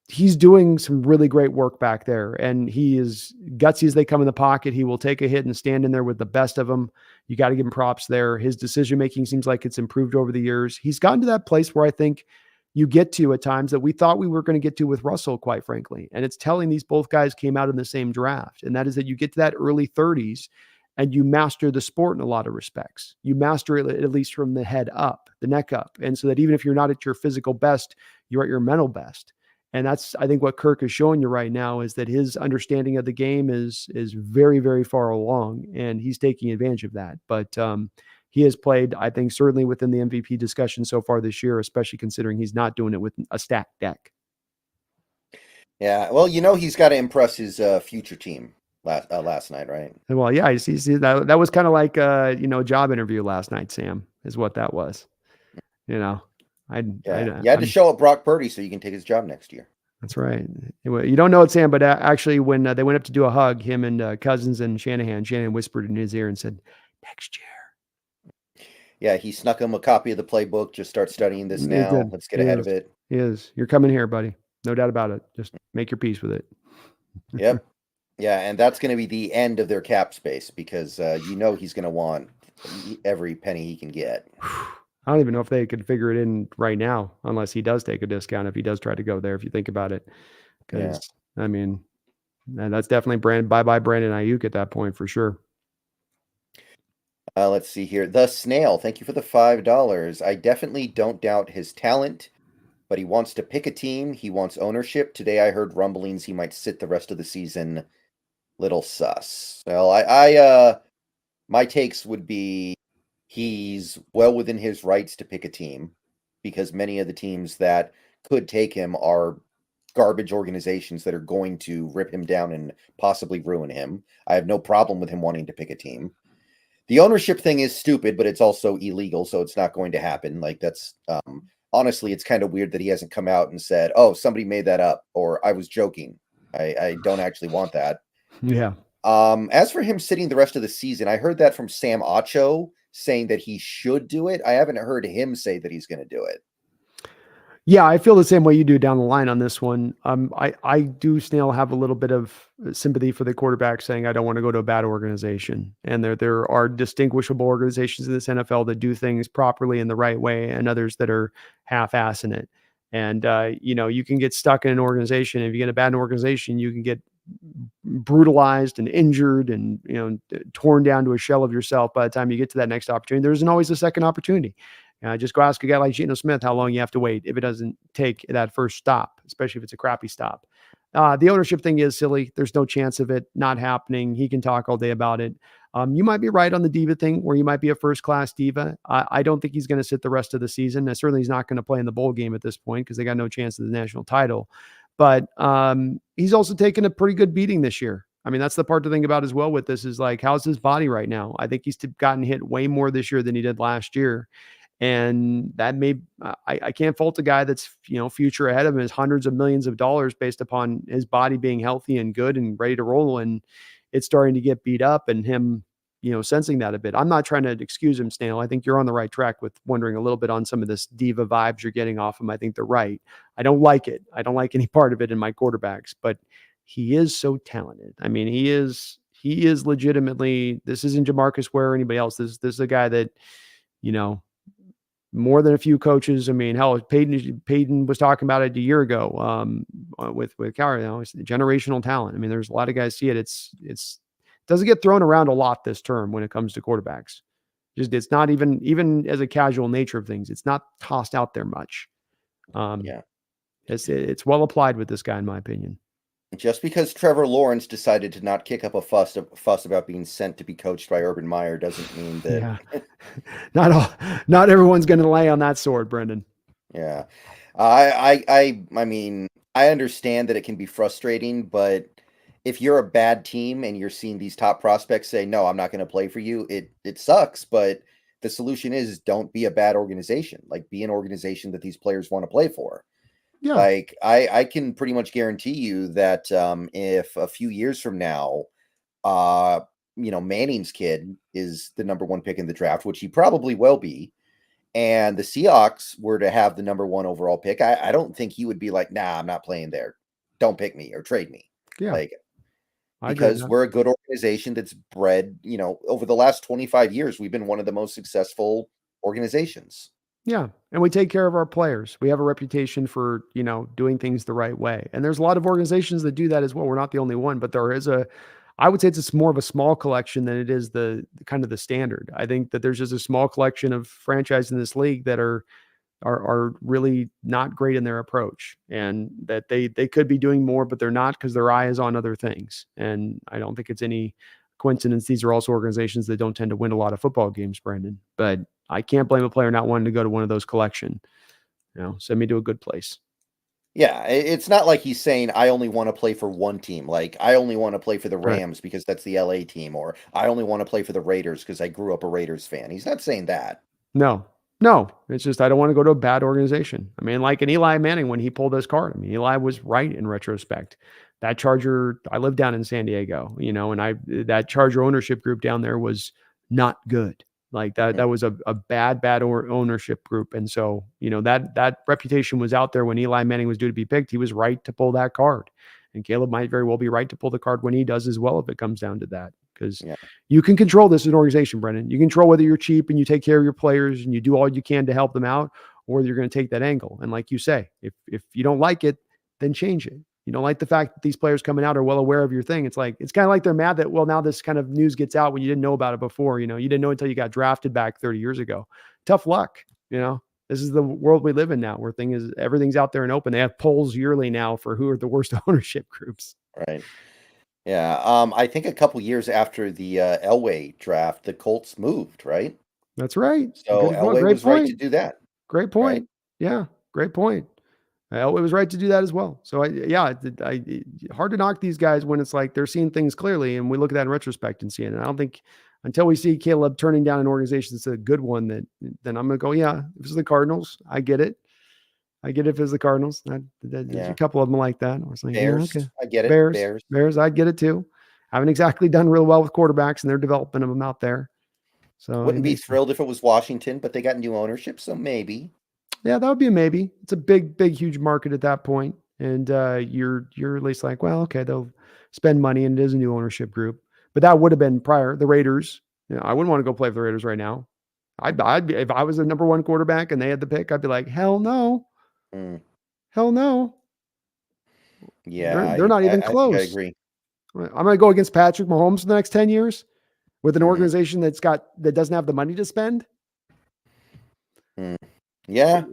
he's doing some really great work back there. And he is gutsy as they come in the pocket. He will take a hit and stand in there with the best of them. You got to give him props there. His decision-making seems like it's improved over the years. He's gotten to that place where I think you get to at times that we thought we were going to get to with Russell, quite frankly. And it's telling these both guys came out in the same draft. And that is that you get to that early 30s and you master the sport in a lot of respects. You master it at least from the head up, the neck up. And so that even if you're not at your physical best, you're at your mental best. And that's, I think, what Kirk is showing you right now is that his understanding of the game is very, very far along, and he's taking advantage of that. But he has played, I think, certainly within the MVP discussion so far this year, especially considering he's not doing it with a stacked deck. Yeah, well, he's got to impress his future team last night, right? Well, yeah, that was kind of like a job interview last night, Sam, is what that was. Yeah, you had to show up Brock Purdy so you can take his job next year. That's right. You don't know it, Sam, but actually, when they went up to do a hug, him and Cousins and Shannon whispered in his ear and said, "Next year." Yeah, he snuck him a copy of the playbook. Just start studying this now. Let's get ahead of it. He is. You're coming here, buddy. No doubt about it. Just make your peace with it. Yep. Yeah, and that's going to be the end of their cap space because he's going to want every penny he can get. I don't even know if they could figure it in right now, unless he does take a discount if he does try to go there, if you think about it. Because, I mean, and that's definitely bye-bye Brandon Ayuk at that point for sure. Let's see here. The Snail, thank you for the $5. I definitely don't doubt his talent, but he wants to pick a team. He wants ownership. Today I heard rumblings he might sit the rest of the season. Little sus. Well, my takes would be he's well within his rights to pick a team because many of the teams that could take him are garbage organizations that are going to rip him down and possibly ruin him. I have no problem with him wanting to pick a team. The ownership thing is stupid, but it's also illegal, so it's not going to happen. Like that's honestly, it's kind of weird that he hasn't come out and said, "Oh, somebody made that up," or "I was joking." I don't actually want that. Yeah. As for him sitting the rest of the season, I heard that from Sam Acho saying that he should do it. I haven't heard him say that he's going to do it. Yeah, I feel the same way you do down the line on this one. I do still have a little bit of sympathy for the quarterback saying I don't want to go to a bad organization. And there are distinguishable organizations in this NFL that do things properly in the right way, and others that are half-assing it. And you can get stuck in an organization. If you get a bad organization, you can get brutalized and injured and torn down to a shell of yourself by the time you get to that next opportunity. There isn't always a second opportunity. Just go ask a guy like Geno Smith how long you have to wait if it doesn't take that first stop, especially if it's a crappy stop. The ownership thing is silly. There's no chance of it not happening. He can talk all day about it. You might be right on the diva thing where you might be a first-class diva. I don't think he's going to sit the rest of the season. And certainly he's not going to play in the bowl game at this point because they got no chance of the national title. But he's also taken a pretty good beating this year. I mean, that's the part to think about as well with this is like, how's his body right now? I think he's gotten hit way more this year than he did last year. And that I can't fault the guy that's, future ahead of him is hundreds of millions of dollars based upon his body being healthy and good and ready to roll. And it's starting to get beat up and him, sensing that a bit. I'm not trying to excuse him, Snail. I think you're on the right track with wondering a little bit on some of this diva vibes you're getting off him. I think they're right. I don't like it. I don't like any part of it in my quarterbacks, but he is so talented. I mean, he is legitimately, this isn't Jamarcus Ware or anybody else. This is a guy that, more than a few coaches. I mean, hell, Peyton was talking about it a year ago with Cowher. It's generational talent. I mean, there's a lot of guys see it. It's doesn't get thrown around a lot this term when it comes to quarterbacks. It's not even as a casual nature of things. It's not tossed out there much. It's well applied with this guy, in my opinion. Just because Trevor Lawrence decided to not kick up a fuss about being sent to be coached by Urban Meyer doesn't mean that. Yeah. Not everyone's going to lay on that sword, Brendan. Yeah, I mean, I understand that it can be frustrating, but if you're a bad team and you're seeing these top prospects say, "No, I'm not going to play for you," it sucks. But the solution is don't be a bad organization. Like, be an organization that these players want to play for. Yeah. Like I can pretty much guarantee you that if a few years from now, Manning's kid is the number one pick in the draft, which he probably will be, and the Seahawks were to have the number one overall pick, I don't think he would be like, "Nah, I'm not playing there. Don't pick me or trade me." Yeah. Because we're a good organization that's bred, over the last 25 years, we've been one of the most successful organizations. Yeah, and we take care of our players. We have a reputation for, doing things the right way. And there's a lot of organizations that do that as well. We're not the only one, but there is I would say it's more of a small collection than it is the kind of the standard. I think that there's just a small collection of franchises in this league that are really not great in their approach, and that they could be doing more, but they're not because their eye is on other things. And I don't think it's any coincidence these are also organizations that don't tend to win a lot of football games, Brandon. But I can't blame a player not wanting to go to one of those collection. Send me to a good place. Yeah, it's not like he's saying I only want to play for one team. Like I only want to play for the Right. Rams because that's the LA team, or I only want to play for the Raiders because I grew up a Raiders fan. He's not saying that. No, no, it's just I don't want to go to a bad organization. I mean, like an Eli Manning when he pulled his card. I mean, Eli was right in retrospect. That Charger, I lived down in San Diego, and that Charger ownership group down there was not good. Like that Mm, was a bad ownership group. And so, that reputation was out there when Eli Manning was due to be picked. He was right to pull that card. And Caleb might very well be right to pull the card when he does as well, if it comes down to that. Because yeah, you can control this as an organization, Brennan. You control whether you're cheap and you take care of your players and you do all you can to help them out, or you're going to take that angle. And like you say, if you don't like it, then change it. You don't like the fact that these players coming out are well aware of your thing. It's kind of like they're mad that, well, now this kind of news gets out when you didn't know about it before. You didn't know until you got drafted back 30 years ago. Tough luck. This is the world we live in now, where everything's out there and open. They have polls yearly now for who are the worst ownership groups. right. Yeah, I think a couple years after the Elway draft, the Colts moved, right? That's right. So Good point. Elway Great was right to point. do that, Great right? point. Yeah, great point. It was right to do that as well. So hard to knock these guys when it's like they're seeing things clearly, and we look at that in retrospect and see it. And I don't think until we see Caleb turning down an organization that's a good one, then I'm gonna go, yeah, if it's the Cardinals, I get it. I get it if it's the Cardinals. There's a Yeah. couple of them like that. I was like, yeah, Bears, okay. I get it. Bears, Bears. Bears, I'd get it too. Haven't exactly done real well with quarterbacks, and they're developing them out there. So it Wouldn't be makes thrilled if it was Washington, but they got new ownership, so maybe. Yeah, that would be a maybe. It's a big, huge market at that point, and you're at least like, well, okay, they'll spend money, and it is a new ownership group. But that would have been prior the Raiders. I wouldn't want to go play for the Raiders right now. I'd be if I was the number one quarterback and they had the pick, I'd be like, hell no, Mm, hell no. yeah, They're not even I think I close. agree. I'm gonna go against Patrick Mahomes for the next 10 years with an Mhm, organization that doesn't have the money to spend. mm. Yeah,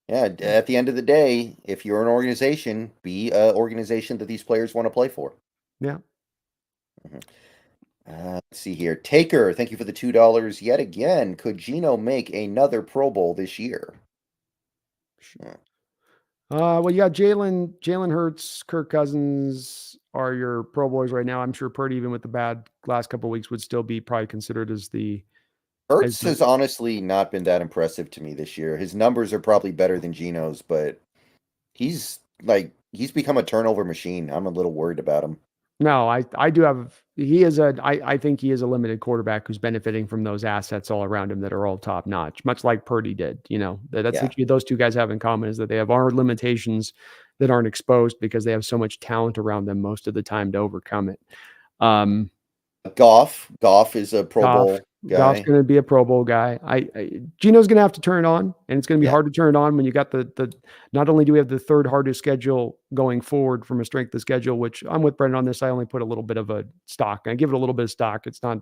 yeah, at the end of the day, if you're an organization, be a organization that these players wanna play for. Yeah. Mhm. Let's see here. Taker, thank you for the $2 yet again. Could Geno make another Pro Bowl this year? Uh, Well, you got Jalen Hurts, Kirk Cousins are your Pro Bowlers right now. I'm sure Purdy, even with the bad last couple of weeks, would still be probably considered as Ertz the has honestly not been that impressive to me this year. His numbers are probably better than Geno's, but he's become a turnover machine. I'm a little worried about him. No, I do have he is I think he is a limited quarterback who's benefiting from those assets all around him that are all top notch, much like Purdy did. That's Yeah. what those two guys have in common, is that they have our limitations that aren't exposed because they have so much talent around them most of the time to overcome it. Um, Goff is a Pro Goff Bowl Goff's guy. gonna be a Pro Bowl guy. Geno's gonna have to turn it on, and it's gonna be Yeah. hard to turn it on when you got the not only do we have the third hardest schedule going forward from a strength of schedule, which I'm with Brendan on this. I only put a little bit of a stock. I give it a little bit of stock. It's not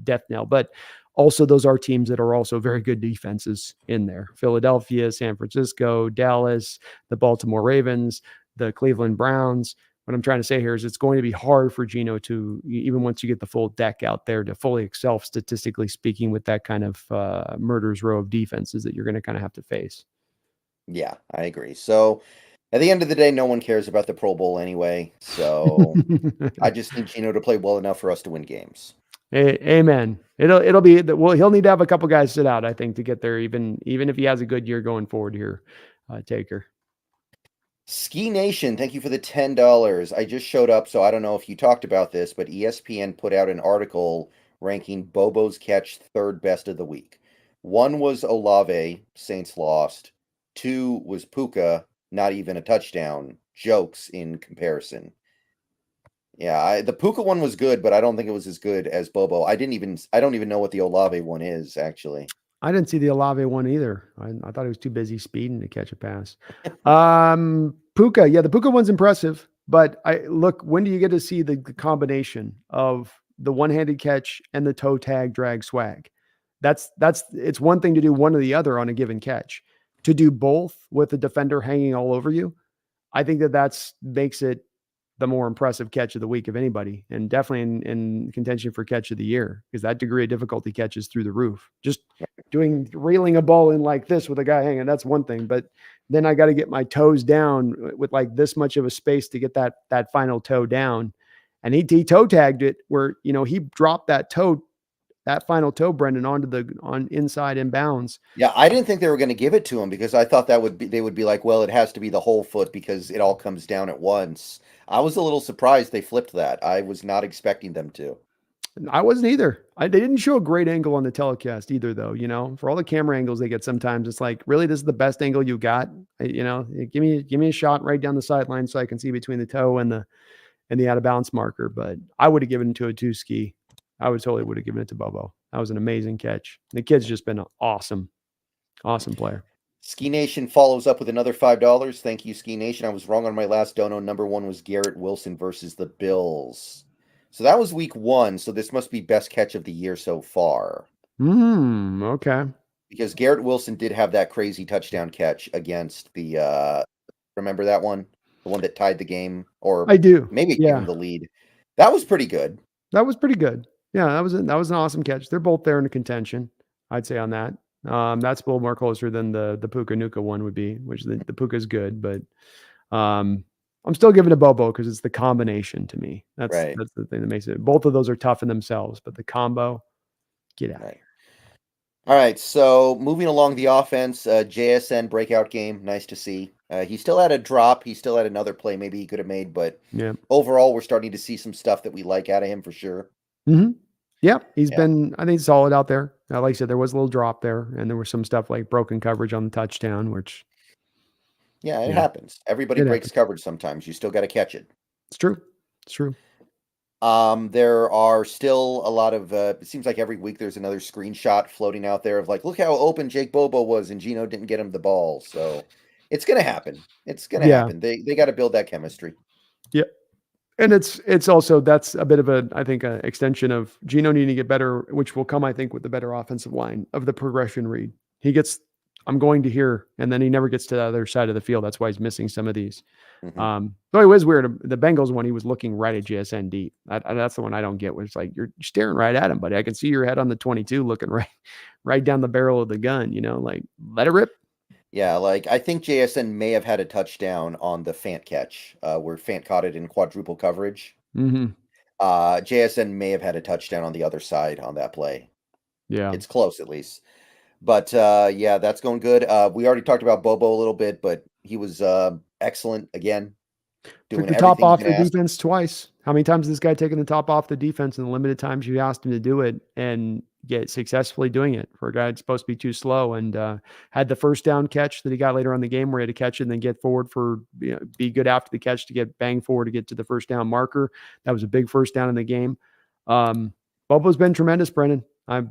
death knell, but also those are teams that are also very good defenses in there. Philadelphia, San Francisco, Dallas, the Baltimore Ravens, the Cleveland Browns. What I'm trying to say here is it's going to be hard for Geno to, even once you get the full deck out there, to fully excel statistically speaking with that kind of murder's row of defenses that you're going to kind of have to face. Yeah, I agree. So at the end of the day, no one cares about the Pro Bowl anyway. So I just need Geno to play well enough for us to win games. Amen. It'll be well. He'll need to have a couple guys sit out, I think, to get there. Even if he has a good year going forward here, Taker. Ski Nation, thank you for the $10. I just showed up, so I don't know if you talked about this, but ESPN put out an article ranking Bobo's catch third best of the week. One was Olave, Saints lost. Two was Puka, not even a touchdown. Jokes in comparison. Yeah, the Puka one was good, but I don't think it was as good as Bobo. I don't even know what the Olave one is actually. I didn't see the Olave one either. I thought he was too busy speeding to catch a pass. Puka, yeah, the Puka one's impressive, but when do you get to see the combination of the one-handed catch and the toe tag drag swag? That's it's one thing to do one or the other on a given catch. To do both with the defender hanging all over you, I think that's makes it the more impressive catch of the week of anybody, and definitely in contention for catch of the year, because that degree of difficulty catches through the roof. Just reeling a ball in like this with a guy hanging, that's one thing. But then I got to get my toes down with like this much of a space to get that final toe down. And he toe tagged it where, he dropped that final toe, Brendan, on inside inbounds. Yeah, I didn't think they were going to give it to him because I thought they would be like, well, it has to be the whole foot because it all comes down at once. I was a little surprised they flipped that. I was not expecting them to. I wasn't either. They didn't show a great angle on the telecast either, though. For all the camera angles they get, sometimes it's like, really, this is the best angle you got. Give me a shot right down the sideline so I can see between the toe and the out of bounds marker. But I would have given it to a two ski. I would have given it to Bobo. That was an amazing catch. The kid's just been an awesome player. Ski Nation follows up with another $5. Thank you, Ski Nation. I was wrong on my last dono. Number one was Garrett Wilson versus the Bills. So that was week 1. So this must be best catch of the year so far. Okay. Because Garrett Wilson did have that crazy touchdown catch against the remember that one? The one that tied the game, or I do. Maybe Yeah. gave him the lead. That was pretty good. That was pretty good. Yeah, that was an awesome catch. They're both there in the contention, I'd say, on that. That's a little more closer than the Puka Nuka one would be, which the Puka is good, but I'm still giving it Bobo because it's the combination to me. That's Right. that's the thing that makes it. Both of those are tough in themselves, but the combo, get out of here. All right, so moving along the offense, JSN breakout game, nice to see. He still had a drop. He still had another play maybe he could have made, but Yeah. overall, we're starting to see some stuff that we like out of him for sure. Mm-hmm. Yeah, he's been, I think, solid out there. Like I said, there was a little drop there, and there was some stuff like broken coverage on the touchdown, which it happens. Everybody It breaks happens. coverage sometimes. You still got to catch it. It's true. It's true. There are still a lot of. It seems like every week there's another screenshot floating out there of like, look how open Jake Bobo was, and Geno didn't get him the ball. So it's gonna happen. It's gonna Yeah. happen. They got to build that chemistry. Yeah. And it's also, that's a bit of I think, an extension of Geno needing to get better, which will come, I think, with the better offensive line of the progression read. I'm going to here, and then he never gets to the other side of the field. That's why he's missing some of these. Mm-hmm. Though it was weird. The Bengals one, he was looking right at JSN deep. That's the one I don't get, where it's like, you're staring right at him, buddy. I can see your head on the 22 looking right down the barrel of the gun, like, let it rip. Yeah, like I think JSN may have had a touchdown on the Fant catch, where Fant caught it in quadruple coverage. Mm-hmm. JSN may have had a touchdown on the other side on that play. Yeah. It's close at least. But that's going good. We already talked about Bobo a little bit, but he was excellent again. Took Doing the top everything off you the can ask. defense twice. How many times has this guy taken the top off the defense in the limited times you asked him to do it and get successfully doing it for a guy that's supposed to be too slow? And had the first down catch that he got later on in the game where he had to catch it and then get forward for, be good after the catch to get bang forward to get to the first down marker. That was a big first down in the game. Bobo's been tremendous, Brendan.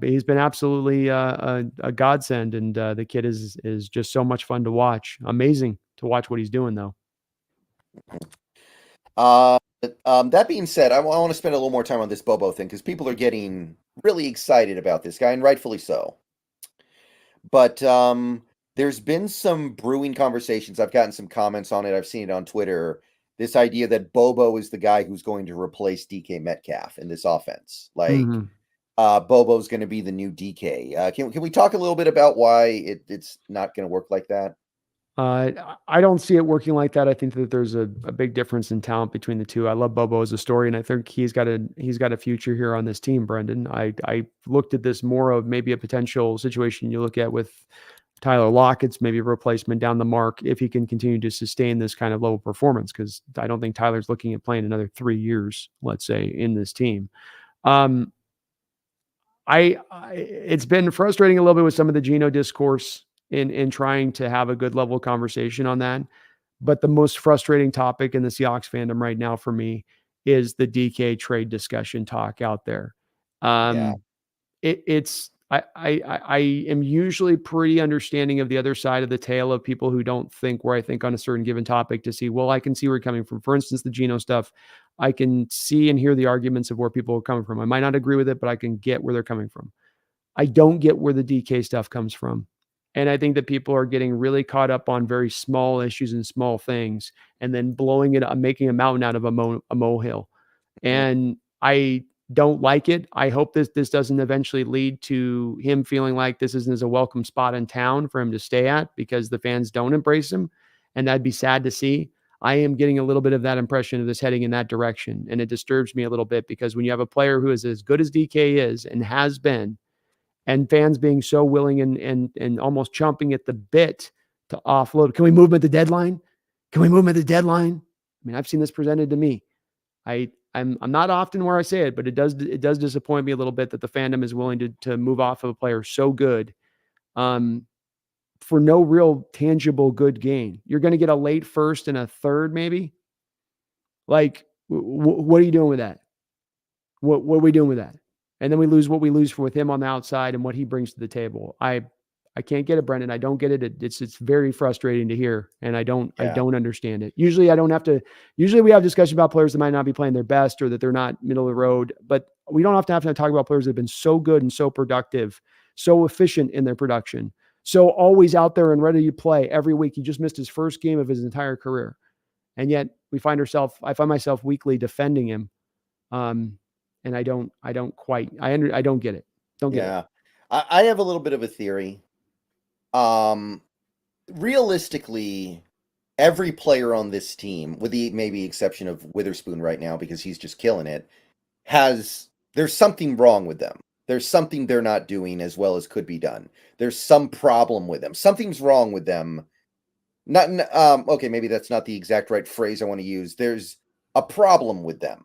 He's been absolutely a godsend, and the kid is just so much fun to watch. Amazing to watch what he's doing, though. That being said, I want to spend a little more time on this Bobo thing because people are getting really excited about this guy, and rightfully so. But there's been some brewing conversations. I've gotten some comments on it. I've seen it on Twitter. This idea that Bobo is the guy who's going to replace DK Metcalf in this offense. Like, Bobo's going to be the new DK. Can we talk a little bit about why it's not going to work like that? I don't see it working like that. I think that there's a big difference in talent between the two. I love Bobo as a story, and I think he's got a future here on this team, Brendan. I looked at this more of maybe a potential situation you look at with Tyler Lockett's, maybe a replacement down the mark if he can continue to sustain this kind of level of performance, because I don't think Tyler's looking at playing another 3 years, let's say, in this team. It's been frustrating a little bit with some of the Geno discourse in trying to have a good level of conversation on that. But the most frustrating topic in the Seahawks fandom right now for me is the DK trade discussion talk out there. It's I am usually pretty understanding of the other side of the tale of people who don't think where I think on a certain given topic to see, well, I can see where you're coming from. For instance, the Geno stuff, I can see and hear the arguments of where people are coming from. I might not agree with it, but I can get where they're coming from. I don't get where the DK stuff comes from. And I think that people are getting really caught up on very small issues and small things and then blowing it up, making a mountain out of a molehill. Mhm. And I don't like it. I hope this doesn't eventually lead to him feeling like this isn't a welcome spot in town for him to stay at because the fans don't embrace him. And that'd be sad to see. I am getting a little bit of that impression of this heading in that direction. And it disturbs me a little bit because when you have a player who is as good as DK is and has been, and fans being so willing and almost chomping at the bit to offload. Can we move him at the deadline? Can we move him at the deadline? I mean, I've seen this presented to me. I'm not often where I say it, but it does disappoint me a little bit that the fandom is willing to move off of a player so good for no real tangible good gain. You're going to get a late first and a third, maybe. Like, what are you doing with that? What are we doing with that? And then we lose what we lose for with him on the outside and what he brings to the table. I can't get it, Brendan. I don't get it. It's very frustrating to hear, and I don't understand it. Usually I don't have to. Usually we have discussion about players that might not be playing their best or that they're not middle of the road, but we don't have to talk about players that have been so good and so productive, so efficient in their production, so always out there and ready to play every week. He just missed his first game of his entire career, and yet I find myself weekly defending him. And I don't get it. Don't get it. Yeah. I have a little bit of a theory. Realistically, every player on this team, with the maybe exception of Witherspoon right now because he's just killing it, there's something wrong with them. There's something they're not doing as well as could be done. There's some problem with them. Something's wrong with them. Okay, maybe that's not the exact right phrase I want to use. There's a problem with them.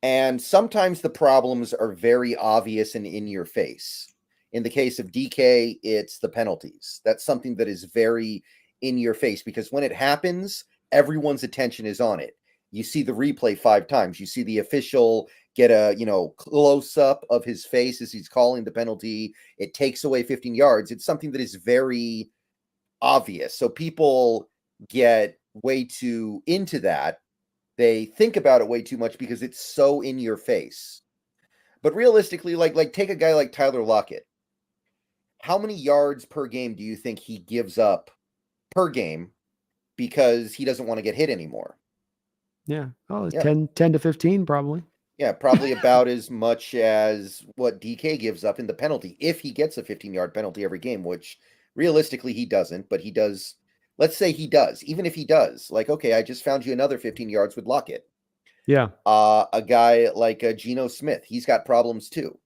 And sometimes the problems are very obvious and in your face. In the case of DK, it's the penalties. That's something that is very in your face because when it happens, everyone's attention is on it. You see the replay 5 times. You see the official get a, close up of his face as he's calling the penalty. It takes away 15 yards. It's something that is very obvious. So people get way too into that. They think about it way too much because it's so in your face. But realistically, like take a guy like Tyler Lockett. How many yards per game do you think he gives up per game because he doesn't want to get hit anymore? Yeah. Oh, it's 10 to 15 probably. Yeah, probably about as much as what DK gives up in the penalty if he gets a 15-yard penalty every game, which realistically he doesn't, but he does. Let's say he does. Even if he does, like, okay, I just found you another 15 yards with Lockett. Yeah. A guy like Geno Smith, he's got problems too.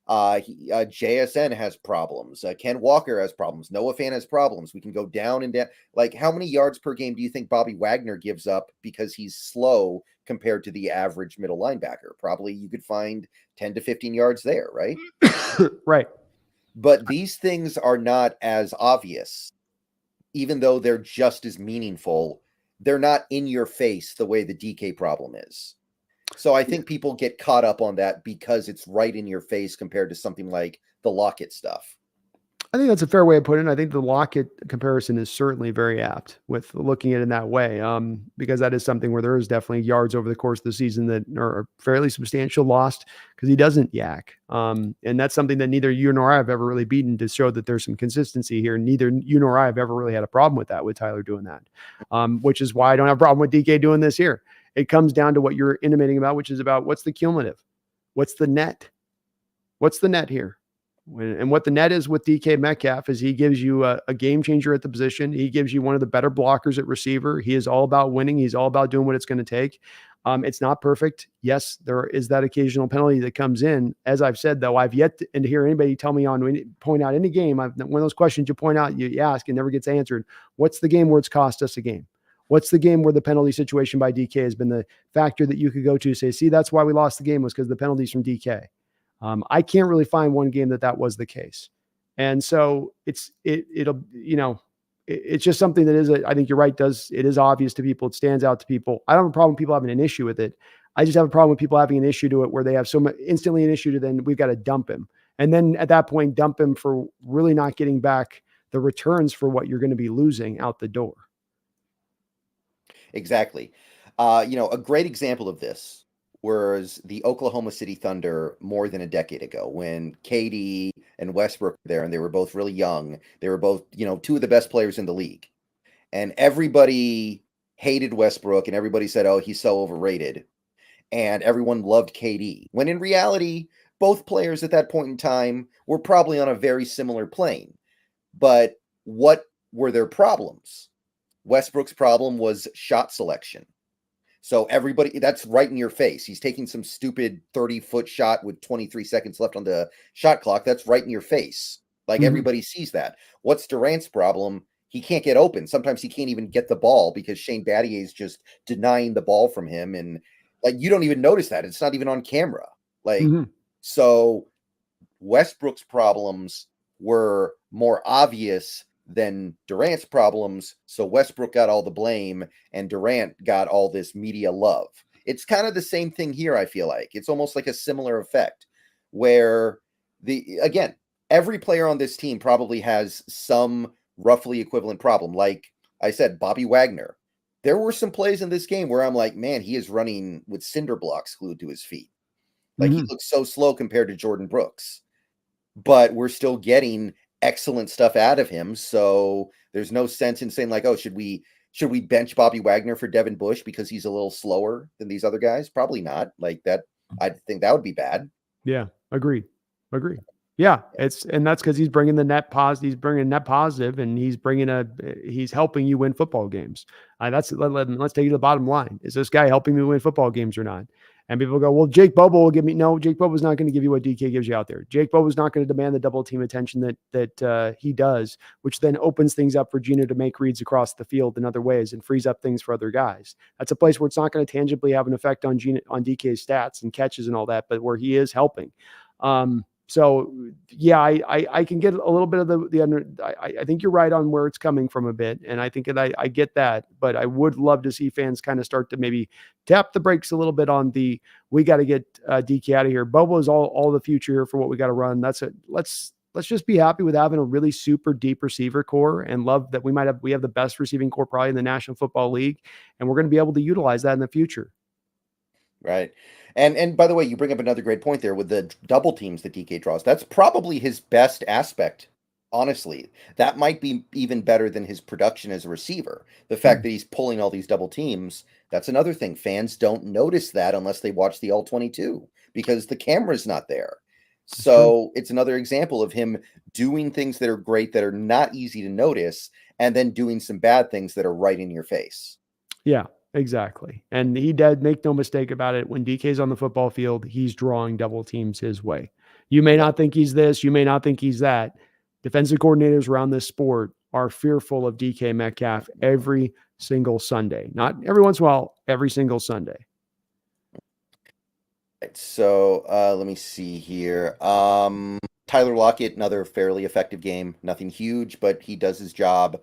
JSN has problems. Ken Walker has problems. Noah Fan has problems. We can go down and down. Like, how many yards per game do you think Bobby Wagner gives up because he's slow compared to the average middle linebacker? Probably you could find 10 to 15 yards there, right? Right. But these things are not as obvious. Even though they're just as meaningful, they're not in your face the way the DK problem is. So I think people get caught up on that because it's right in your face compared to something like the Lockett stuff. I think that's a fair way of putting it. I think the Lockett comparison is certainly very apt with looking at it in that way, because that is something where there is definitely yards over the course of the season that are fairly substantial lost because he doesn't yak. And that's something that neither you nor I have ever really beaten to show that there's some consistency here. Neither you nor I have ever really had a problem with that, with Tyler doing that, which is why I don't have a problem with DK doing this here. It comes down to what you're intimating about, which is about what's the cumulative? What's the net? What's the net here? And what the net is with DK Metcalf is he gives you a game changer at the position. He gives you one of the better blockers at receiver. He is all about winning. He's all about doing what it's going to take. It's not perfect. Yes, there is that occasional penalty that comes in. As I've said, though, I've yet to hear anybody tell me point out any game. One of those questions you point out, you ask, and never gets answered. What's the game where it's cost us a game? What's the game where the penalty situation by DK has been the factor that you could go to say, see, that's why we lost the game was because the penalties from DK. I can't really find one game that was the case. And so it's just something that is, I think you're right. It is obvious to people. It stands out to people. I don't have a problem with people having an issue with it. I just have a problem with people having an issue to it where they have so much instantly an issue to then we've got to dump him. And then at that point, dump him for really not getting back the returns for what you're going to be losing out the door. Exactly. A great example of this was the Oklahoma City Thunder more than a decade ago when KD and Westbrook were there, and they were both really young. They were both, two of the best players in the league. And everybody hated Westbrook, and everybody said, oh, he's so overrated. And everyone loved KD. When in reality, both players at that point in time were probably on a very similar plane. But what were their problems? Westbrook's problem was shot selection. So everybody, that's right in your face. He's taking some stupid 30-foot shot with 23 seconds left on the shot clock. That's right in your face. Like everybody sees that. What's Durant's problem? He can't get open. Sometimes he can't even get the ball because Shane Battier is just denying the ball from him. And like, you don't even notice that. It's not even on camera. Like, so Westbrook's problems were more obvious than Durant's problems. So Westbrook got all the blame and Durant got all this media love. It's kind of the same thing here, I feel like. It's almost like a similar effect where every player on this team probably has some roughly equivalent problem. Like I said, Bobby Wagner. There were some plays in this game where I'm like, man, he is running with cinder blocks glued to his feet. Like he looks so slow compared to Jordan Brooks. But we're still getting excellent stuff out of him. So there's no sense in saying like, oh, should we bench Bobby Wagner for Devin Bush because he's a little slower than these other guys? Probably not. Like that, I think that would be bad. Yeah, agreed. Yeah, and that's because he's bringing the net positive. He's bringing net positive, and he's helping you win football games. Let's take you to the bottom line. Is this guy helping me win football games or not? And people go, well, Jake Bobo will give me. No, Jake Bobo's not going to give you what DK gives you out there. Jake Bobo's not going to demand the double team attention that he does, which then opens things up for Geno to make reads across the field in other ways and frees up things for other guys. That's a place where it's not going to tangibly have an effect on DK's stats and catches and all that, but where he is helping. So yeah, I can get a little bit of the under. I think you're right on where it's coming from a bit, and I think that I get that, but I would love to see fans kind of start to maybe tap the brakes a little bit on we got to get DK out of here. Bobo is all the future here for what we got to run. That's it. Let's just be happy with having a really super deep receiver core and love that we have the best receiving core probably in the National Football League, and we're going to be able to utilize that in the future. Right. And by the way, you bring up another great point there with the double teams that DK draws. That's probably his best aspect, honestly. That might be even better than his production as a receiver. The fact that he's pulling all these double teams, that's another thing. Fans don't notice that unless they watch the All-22 because the camera's not there. So it's another example of him doing things that are great, that are not easy to notice, and then doing some bad things that are right in your face. Yeah. Exactly. And he did, make no mistake about it. When DK's on the football field, he's drawing double teams his way. You may not think he's this, you may not think he's that. Defensive coordinators around this sport are fearful of DK Metcalf every single Sunday. Not every once in a while, every single Sunday. Right, so let me see here. Tyler Lockett, another fairly effective game. Nothing huge, but he does his job.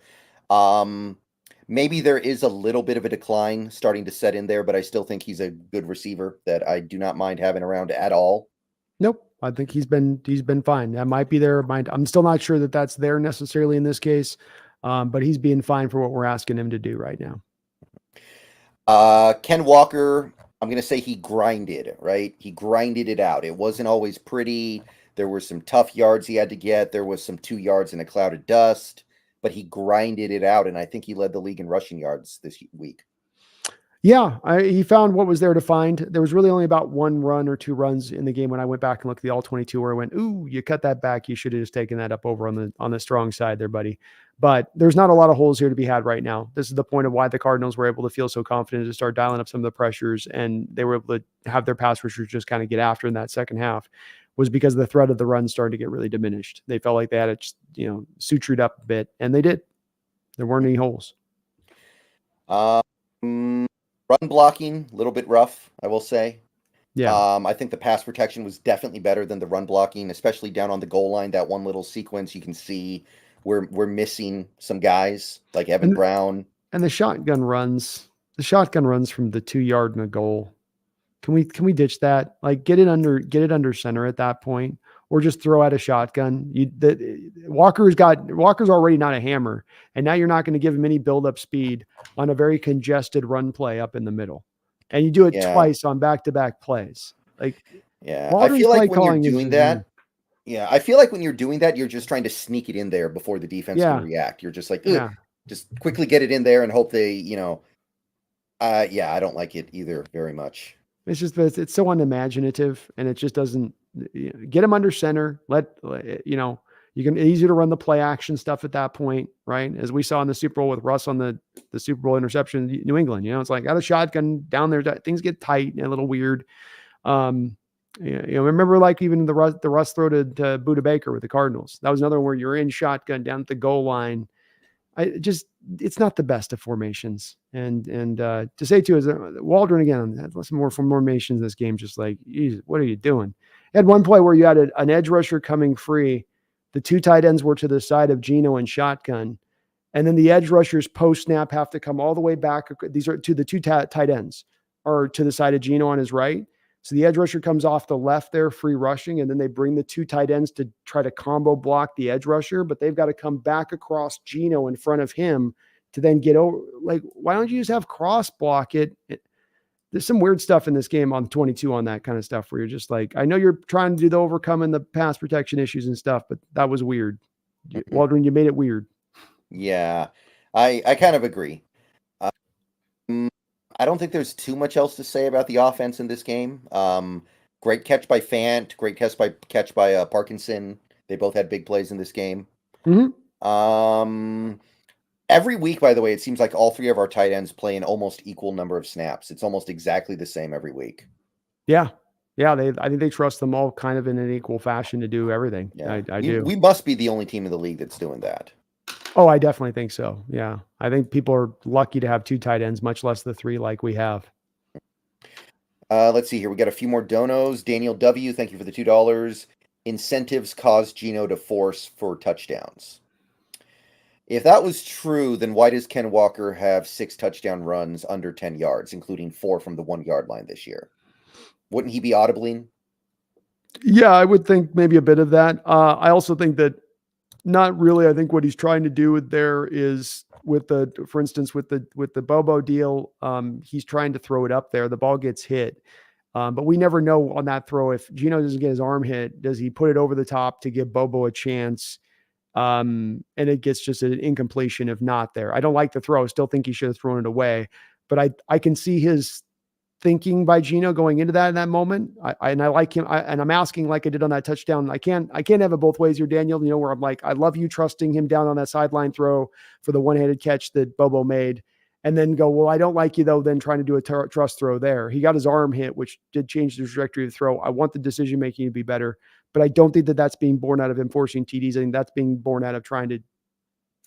Maybe there is a little bit of a decline starting to set in there, but I still think he's a good receiver that I do not mind having around at all. Nope. I think he's been fine. That might be there. I'm still not sure that that's there necessarily in this case, but he's being fine for what we're asking him to do right now. Ken Walker, I'm going to say he grinded, right? He grinded it out. It wasn't always pretty. There were some tough yards he had to get. There was some 2 yards in a cloud of dust. But he grinded it out, and I think he led the league in rushing yards this week. Yeah, he found what was there to find. There was really only about 1 run or 2 runs in the game when I went back and looked at the All-22 where I went, ooh, you cut that back. You should have just taken that up over on the strong side there, buddy. But there's not a lot of holes here to be had right now. This is the point of why the Cardinals were able to feel so confident to start dialing up some of the pressures, and they were able to have their pass rushers just kind of get after in that second half, was because the threat of the run started to get really diminished. They felt like they had it, sutured up a bit, and they did. There weren't any holes. Run blocking, a little bit rough, I will say. Yeah. I think the pass protection was definitely better than the run blocking, especially down on the goal line. That one little sequence, you can see we're missing some guys like Evan Brown. And the shotgun runs from the 2 yard and a goal. Can we ditch that? Like get it under center at that point. or just throw out a shotgun. Walker's already not a hammer, and now you're not going to give him any build-up speed on a very congested run play up in the middle, and you do it Yeah. twice on back-to-back plays. Like Yeah. I Waldron's feel like play when you're calling is doing that, yeah, I feel like when you're doing that, you're just trying to sneak it in there before the defense can yeah, react. You're just like, ugh, yeah. just quickly get it in there and hope they. Yeah, I don't like it either very much. It's just that it's so unimaginative, and it just doesn't get him under center. You can easy to run the play action stuff at that point, right? As we saw in the Super Bowl with Russ on the Super Bowl interception in New England. It's like got a shotgun down there, things get tight and a little weird. Remember like even the Russ throw to Buda Baker with the Cardinals. That was another one where you're in shotgun down at the goal line. It's not the best of formations. And to say too is Waldron again had some more formations in this game. Just like, geez, what are you doing? Had one play where you had an edge rusher coming free. The two tight ends were to the side of Geno and shotgun, and then the edge rushers post snap have to come all the way back. These are to the two tight ends, or to the side of Geno on his right. So the edge rusher comes off the left there, free rushing, and then they bring the two tight ends to try to combo block the edge rusher, but they've got to come back across Geno in front of him to then get over. Like, why don't you just have cross block it? There's some weird stuff in this game on 22 on that kind of stuff where you're just like, I know you're trying to do the overcoming the pass protection issues and stuff, but that was weird. Waldron, you made it weird. Yeah, I kind of agree. I don't think there's too much else to say about the offense in this game. Great catch by Fant, great catch by Parkinson. They both had big plays in this game. Mm-hmm. Every week, by the way, it seems like all three of our tight ends play an almost equal number of snaps. It's almost exactly the same every week. Yeah. I think they trust them all kind of in an equal fashion to do everything. Yeah, I do. We must be the only team in the league that's doing that. Oh, I definitely think so. Yeah. I think people are lucky to have two tight ends, much less the three like we have. Let's see here. We got a few more donos. Daniel W., thank you for the $2. Incentives cause Geno to force for touchdowns. If that was true, then why does Ken Walker have 6 touchdown runs under 10 yards, including 4 from the 1-yard line this year? Wouldn't he be audibling? Yeah, I would think maybe a bit of that. I also think that not really. I think what he's trying to do there is for instance, with the Bobo deal, he's trying to throw it up there. The ball gets hit. But we never know on that throw. If Geno doesn't get his arm hit, does he put it over the top to give Bobo a chance? And it gets just an incompletion if not there. I don't like the throw. I still think he should have thrown it away. But I can see his thinking by Geno going into that in that moment. I like him. And I'm asking like I did on that touchdown. I can't have it both ways here, Daniel. Where I'm like, I love you trusting him down on that sideline throw for the one-handed catch that Bobo made. And then go, well, I don't like you, though, then trying to do a trust throw there. He got his arm hit, which did change the trajectory of the throw. I want the decision-making to be better, but I don't think that that's being born out of him forcing TDs. I think that's being born out of trying to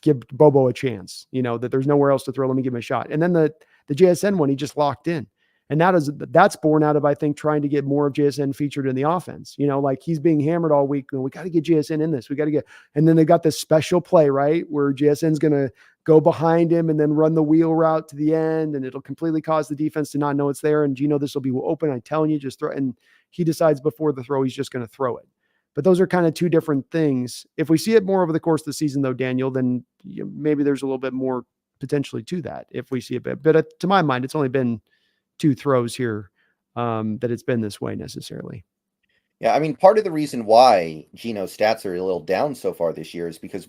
give Bobo a chance, that there's nowhere else to throw. Let me give him a shot. And then the JSN one, he just locked in. And that's born out of, I think, trying to get more of JSN featured in the offense. Like he's being hammered all week. We got to get JSN in this. And then they got this special play, right, where JSN's going to go behind him and then run the wheel route to the end, and it'll completely cause the defense to not know it's there. And Geno, this will be open. I'm telling you, just throw. And he decides before the throw, he's just going to throw it. But those are kind of two different things. If we see it more over the course of the season, though, Daniel, then maybe there's a little bit more potentially to that if we see a bit. But to my mind, it's only been 2 throws here that it's been this way necessarily. Yeah, I mean, part of the reason why Geno's stats are a little down so far this year is because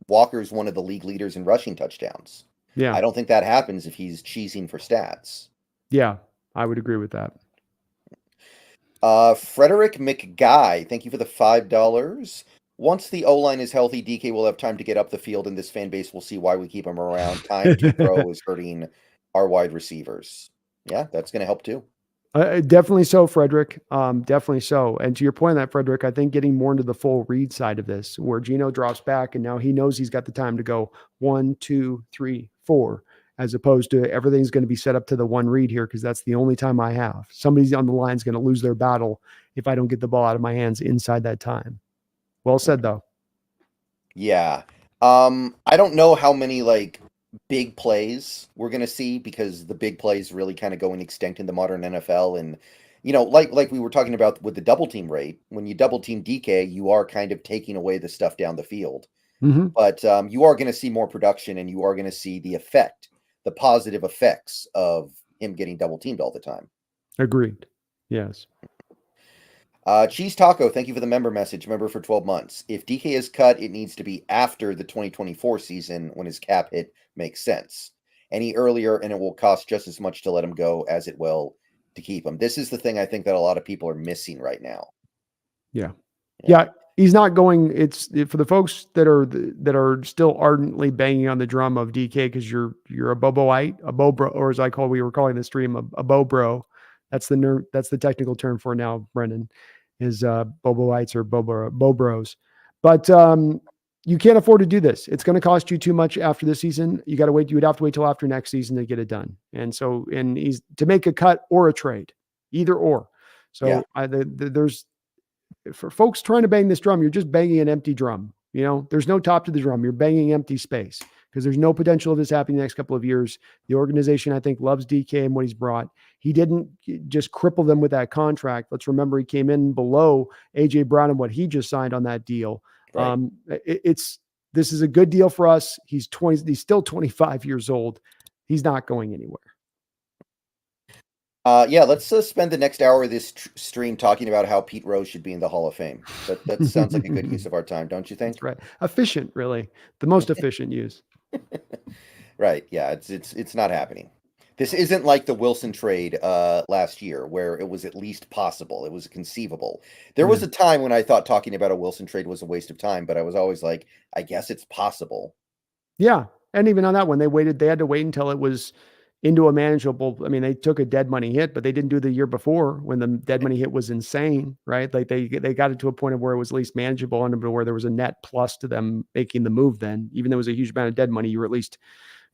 Walker's one of the league leaders in rushing touchdowns. Yeah. I don't think that happens if he's cheesing for stats. Yeah, I would agree with that. Frederick McGuy, thank you for the $5. Once the O-line is healthy, DK will have time to get up the field, and this fan base will see why we keep him around. Time to throw is hurting our wide receivers. Yeah, that's going to help too. Definitely so, Frederick. Definitely so. And to your point on that, Frederick, I think getting more into the full read side of this, where Geno drops back and now he knows he's got the time to go 1, 2, 3, 4, as opposed to everything's going to be set up to the one read here because that's the only time I have. Somebody's on the line is going to lose their battle if I don't get the ball out of my hands inside that time. Well said, though. Yeah. I don't know how many big plays we're going to see because the big plays really kind of going extinct in the modern NFL. And like we were talking about with the double team rate, when you double team DK, you are kind of taking away the stuff down the field. Hmm. But you are going to see more production, and you are going to see the positive effects of him getting double teamed all the time. Agreed. Yes. Cheese Taco, thank you for the member message. Member for 12 months. If DK is cut, it needs to be after the 2024 season when his cap hit makes sense. Any earlier, and it will cost just as much to let him go as it will to keep him. This is the thing I think that a lot of people are missing right now. Yeah. Yeah. Yeah. He's not going. It's for the folks that are still ardently banging on the drum of DK because you're a Boboite, a Bobro, or as we were calling the stream, a Bobro. That's the technical term for now, Brendan, is Boboites or Bobros. But you can't afford to do this. It's going to cost you too much after the season. You got to wait. You would have to wait till after next season to get it done. And he's to make a cut or a trade, either or. Yeah. So there's for folks trying to bang this drum, you're just banging an empty drum. There's no top to the drum. You're banging empty space because there's no potential of this happening the next couple of years. The organization, I think, loves DK and what he's brought. He didn't just cripple them with that contract. Let's remember he came in below AJ Brown and what he just signed on that deal. Right. This is a good deal for us. He's still 25 years old. He's not going anywhere. Yeah, let's spend the next hour of this stream talking about how Pete Rose should be in the Hall of Fame. That sounds like a good use of our time, don't you think? That's right. Efficient, really. The most efficient use. Right. Yeah, it's not happening. This isn't like the Wilson trade last year where it was at least possible. It was conceivable. There was a time when I thought talking about a Wilson trade was a waste of time, but I was always like, I guess it's possible. Yeah. And even on that one, they had to wait until it was into a manageable. I mean, they took a dead money hit, but they didn't do the year before when the dead money hit was insane, right? Like they got it to a point of where it was at least manageable and where there was a net plus to them making the move then. Even though it was a huge amount of dead money, you were at least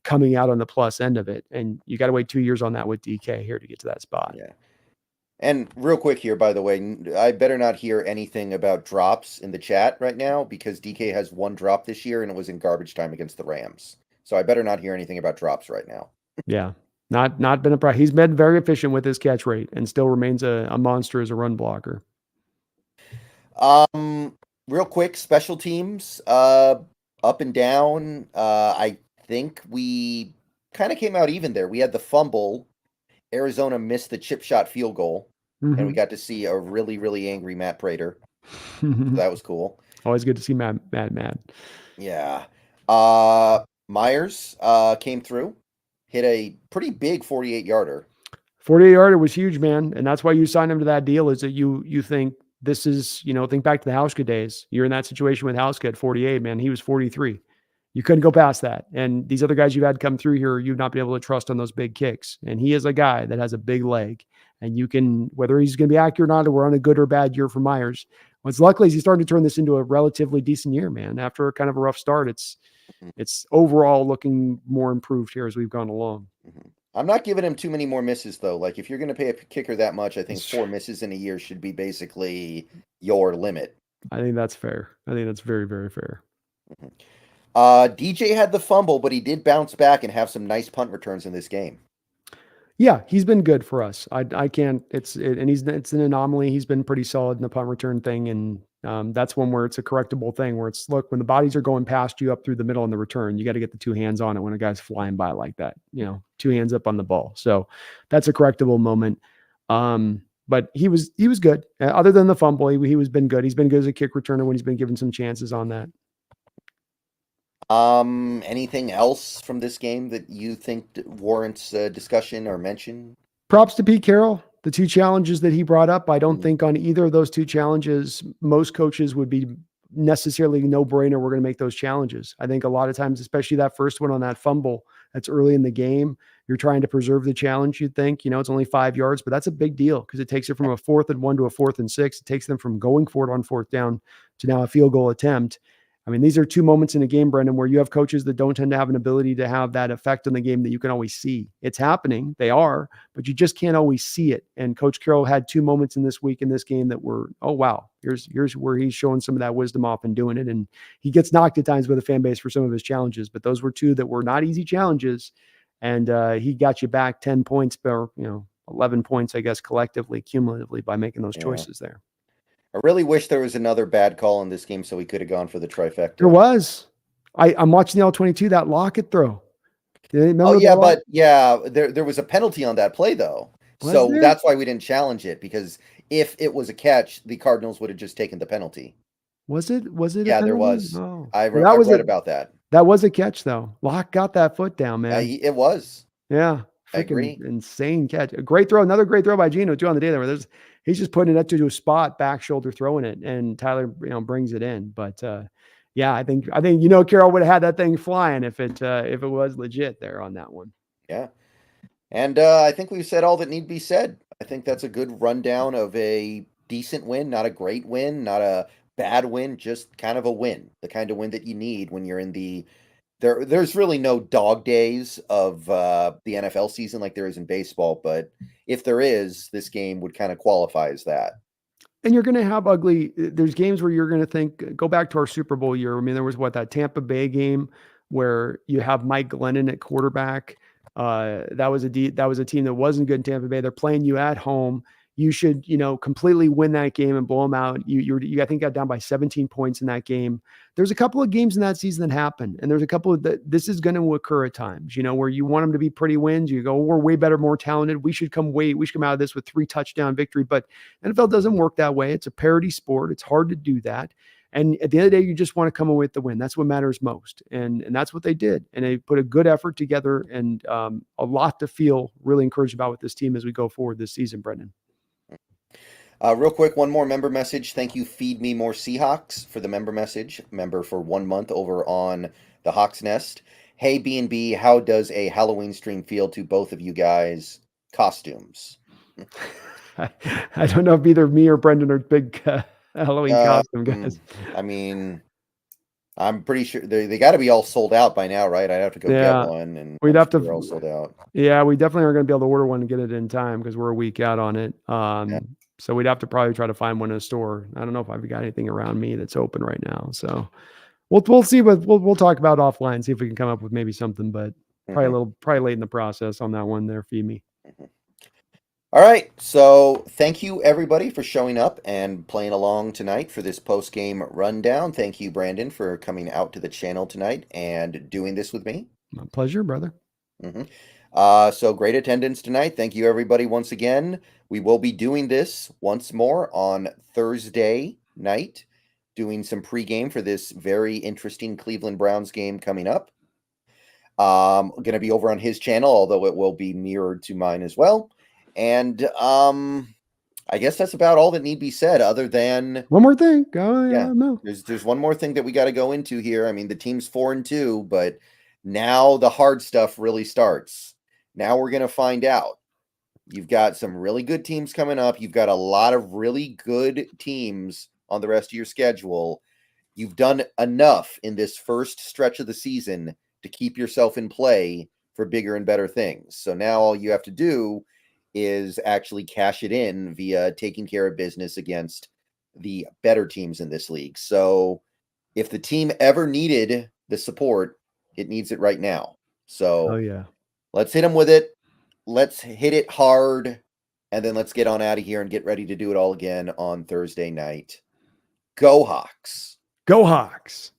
coming out on the plus end of it. And you got to wait 2 years on that with DK here to get to that spot. Yeah. And real quick here, by the way, I better not hear anything about drops in the chat right now because DK has one drop this year and it was in garbage time against the Rams. So I better not hear anything about drops right now. Yeah. Not been a problem. He's been very efficient with his catch rate and still remains a monster as a run blocker. Real quick, special teams, up and down. I think we kind of came out even there. We had the fumble. Arizona missed the chip shot field goal, and we got to see a really, really angry Matt Prater. So that was cool. Always good to see Matt. Yeah. Myers came through, hit a pretty big 48-yarder. 48-yarder was huge, man. And that's why you signed him to that deal is that you think this is, think back to the Hauschka days. You're in that situation with Hauschka at 48, man. He was 43. You couldn't go past that. And these other guys you've had come through here, you've not been able to trust on those big kicks. And he is a guy that has a big leg. And you can, whether he's going to be accurate or not, or we're on a good or bad year for Myers. What's luckily is he's starting to turn this into a relatively decent year, man. After kind of a rough start, it's overall looking more improved here as we've gone along. I'm not giving him too many more misses, though. Like, if you're going to pay a kicker that much, I think 4 misses in a year should be basically your limit. I think that's fair. I think that's very, very fair. DJ had the fumble, but he did bounce back and have some nice punt returns in this game. Yeah, he's been good for us. I can't. It's an anomaly. He's been pretty solid in the punt return thing, and that's one where it's a correctable thing. Where it's look when the bodies are going past you up through the middle in the return, you got to get the 2 hands on it when a guy's flying by like that. 2 hands up on the ball. So that's a correctable moment. But he was good. Other than the fumble, he was been good. He's been good as a kick returner when he's been given some chances on that. Anything else from this game that you think warrants discussion or mention? Props to Pete Carroll. The 2 challenges that he brought up, I don't think on either of those 2 challenges, most coaches would be necessarily no brainer. We're going to make those challenges. I think a lot of times, especially that first one on that fumble, that's early in the game. You're trying to preserve the challenge. You'd think, it's only 5 yards, but that's a big deal because it takes it from a 4th and 1 to a 4th and 6. It takes them from going for it on 4th down to now a field goal attempt. I mean, these are 2 moments in a game, Brendan, where you have coaches that don't tend to have an ability to have that effect on the game that you can always see. It's happening. They are, but you just can't always see it. And Coach Carroll had 2 moments in this week in this game that were, oh, wow, here's where he's showing some of that wisdom off and doing it. And he gets knocked at times by the fan base for some of his challenges, but those were 2 that were not easy challenges. And he got you back 10 points, or, 11 points, I guess, collectively, cumulatively by making those Yeah. choices there. I really wish there was another bad call in this game so we could have gone for the trifecta. There was. I'm watching the L22, that Lockett throw. Oh yeah, but yeah, there was a penalty on that play though. So that's why we didn't challenge it, because if it was a catch, the Cardinals would have just taken the penalty. Was it? Yeah, there was. I read about that. That was a catch though. Locke got that foot down, man. It was. Yeah, freaking insane catch. A great throw. Another great throw by Geno too on the day there. He's just putting it up to a spot, back shoulder throwing it, and Tyler brings it in. But yeah, I think Carroll would have had that thing flying if it was legit there on that one. Yeah. And I think we've said all that need to be said. I think that's a good rundown of a decent win, not a great win, not a bad win, just kind of a win. The kind of win that you need when you're in the there's really no dog days of the NFL season like there is in baseball, but if there is, this game would kind of qualify as that. And you're going to have there's games where you're going to think, go back to our Super Bowl year. I mean, there was that Tampa Bay game where you have Mike Glennon at quarterback. That was a team that wasn't good in Tampa Bay. They're playing you at home. You should, completely win that game and blow them out. You I think got down by 17 points in that game. There's a couple of games in that season that happen, and there's a couple of that. This is going to occur at times, where you want them to be pretty wins. You go, we're way better, more talented. We should come out of this with 3 touchdown victory. But NFL doesn't work that way. It's a parity sport. It's hard to do that. And at the end of the day, you just want to come away with the win. That's what matters most. And that's what they did. And they put a good effort together, and a lot to feel really encouraged about with this team as we go forward this season, Brendan. Real quick, one more member message. Thank you, Feed Me More Seahawks, for the member message. Member for 1 month over on the Hawks Nest. Hey, BNB, how does a Halloween stream feel to both of you guys? Costumes. I don't know if either me or Brendan are big Halloween costume guys. I mean, I'm pretty sure they got to be all sold out by now, right? I'd have to go get one, and we'd have to. They're all sold out. Yeah, we definitely aren't going to be able to order one and get it in time because we're a week out on it. So we'd have to probably try to find one in a store. I don't know if I've got anything around me that's open right now. So we'll see. But we'll talk about offline. See if we can come up with maybe something. But probably late in the process on that one there. Feed me. All right, so thank you everybody for showing up and playing along tonight for this post-game rundown. Thank you, Brandon, for coming out to the channel tonight and doing this with me. My pleasure, brother. So great attendance tonight. Thank you everybody once again. We will be doing this once more on Thursday night, doing some pregame for this very interesting Cleveland Browns game coming up. Going to be over on his channel, although it will be mirrored to mine as well. And I guess that's about all that need be said, other than one more thing. No. There's one more thing that we got to go into here. I mean, the team's 4-2, but now the hard stuff really starts. Now we're going to find out. You've got some really good teams coming up. You've got a lot of really good teams on the rest of your schedule. You've done enough in this first stretch of the season to keep yourself in play for bigger and better things. So now all you have to do is actually cash it in via taking care of business against the better teams in this league. So if the team ever needed the support, it needs it right now. So let's hit them with it. Let's hit it hard, and then let's get on out of here and get ready to do it all again on Thursday night. Go Hawks. Go Hawks.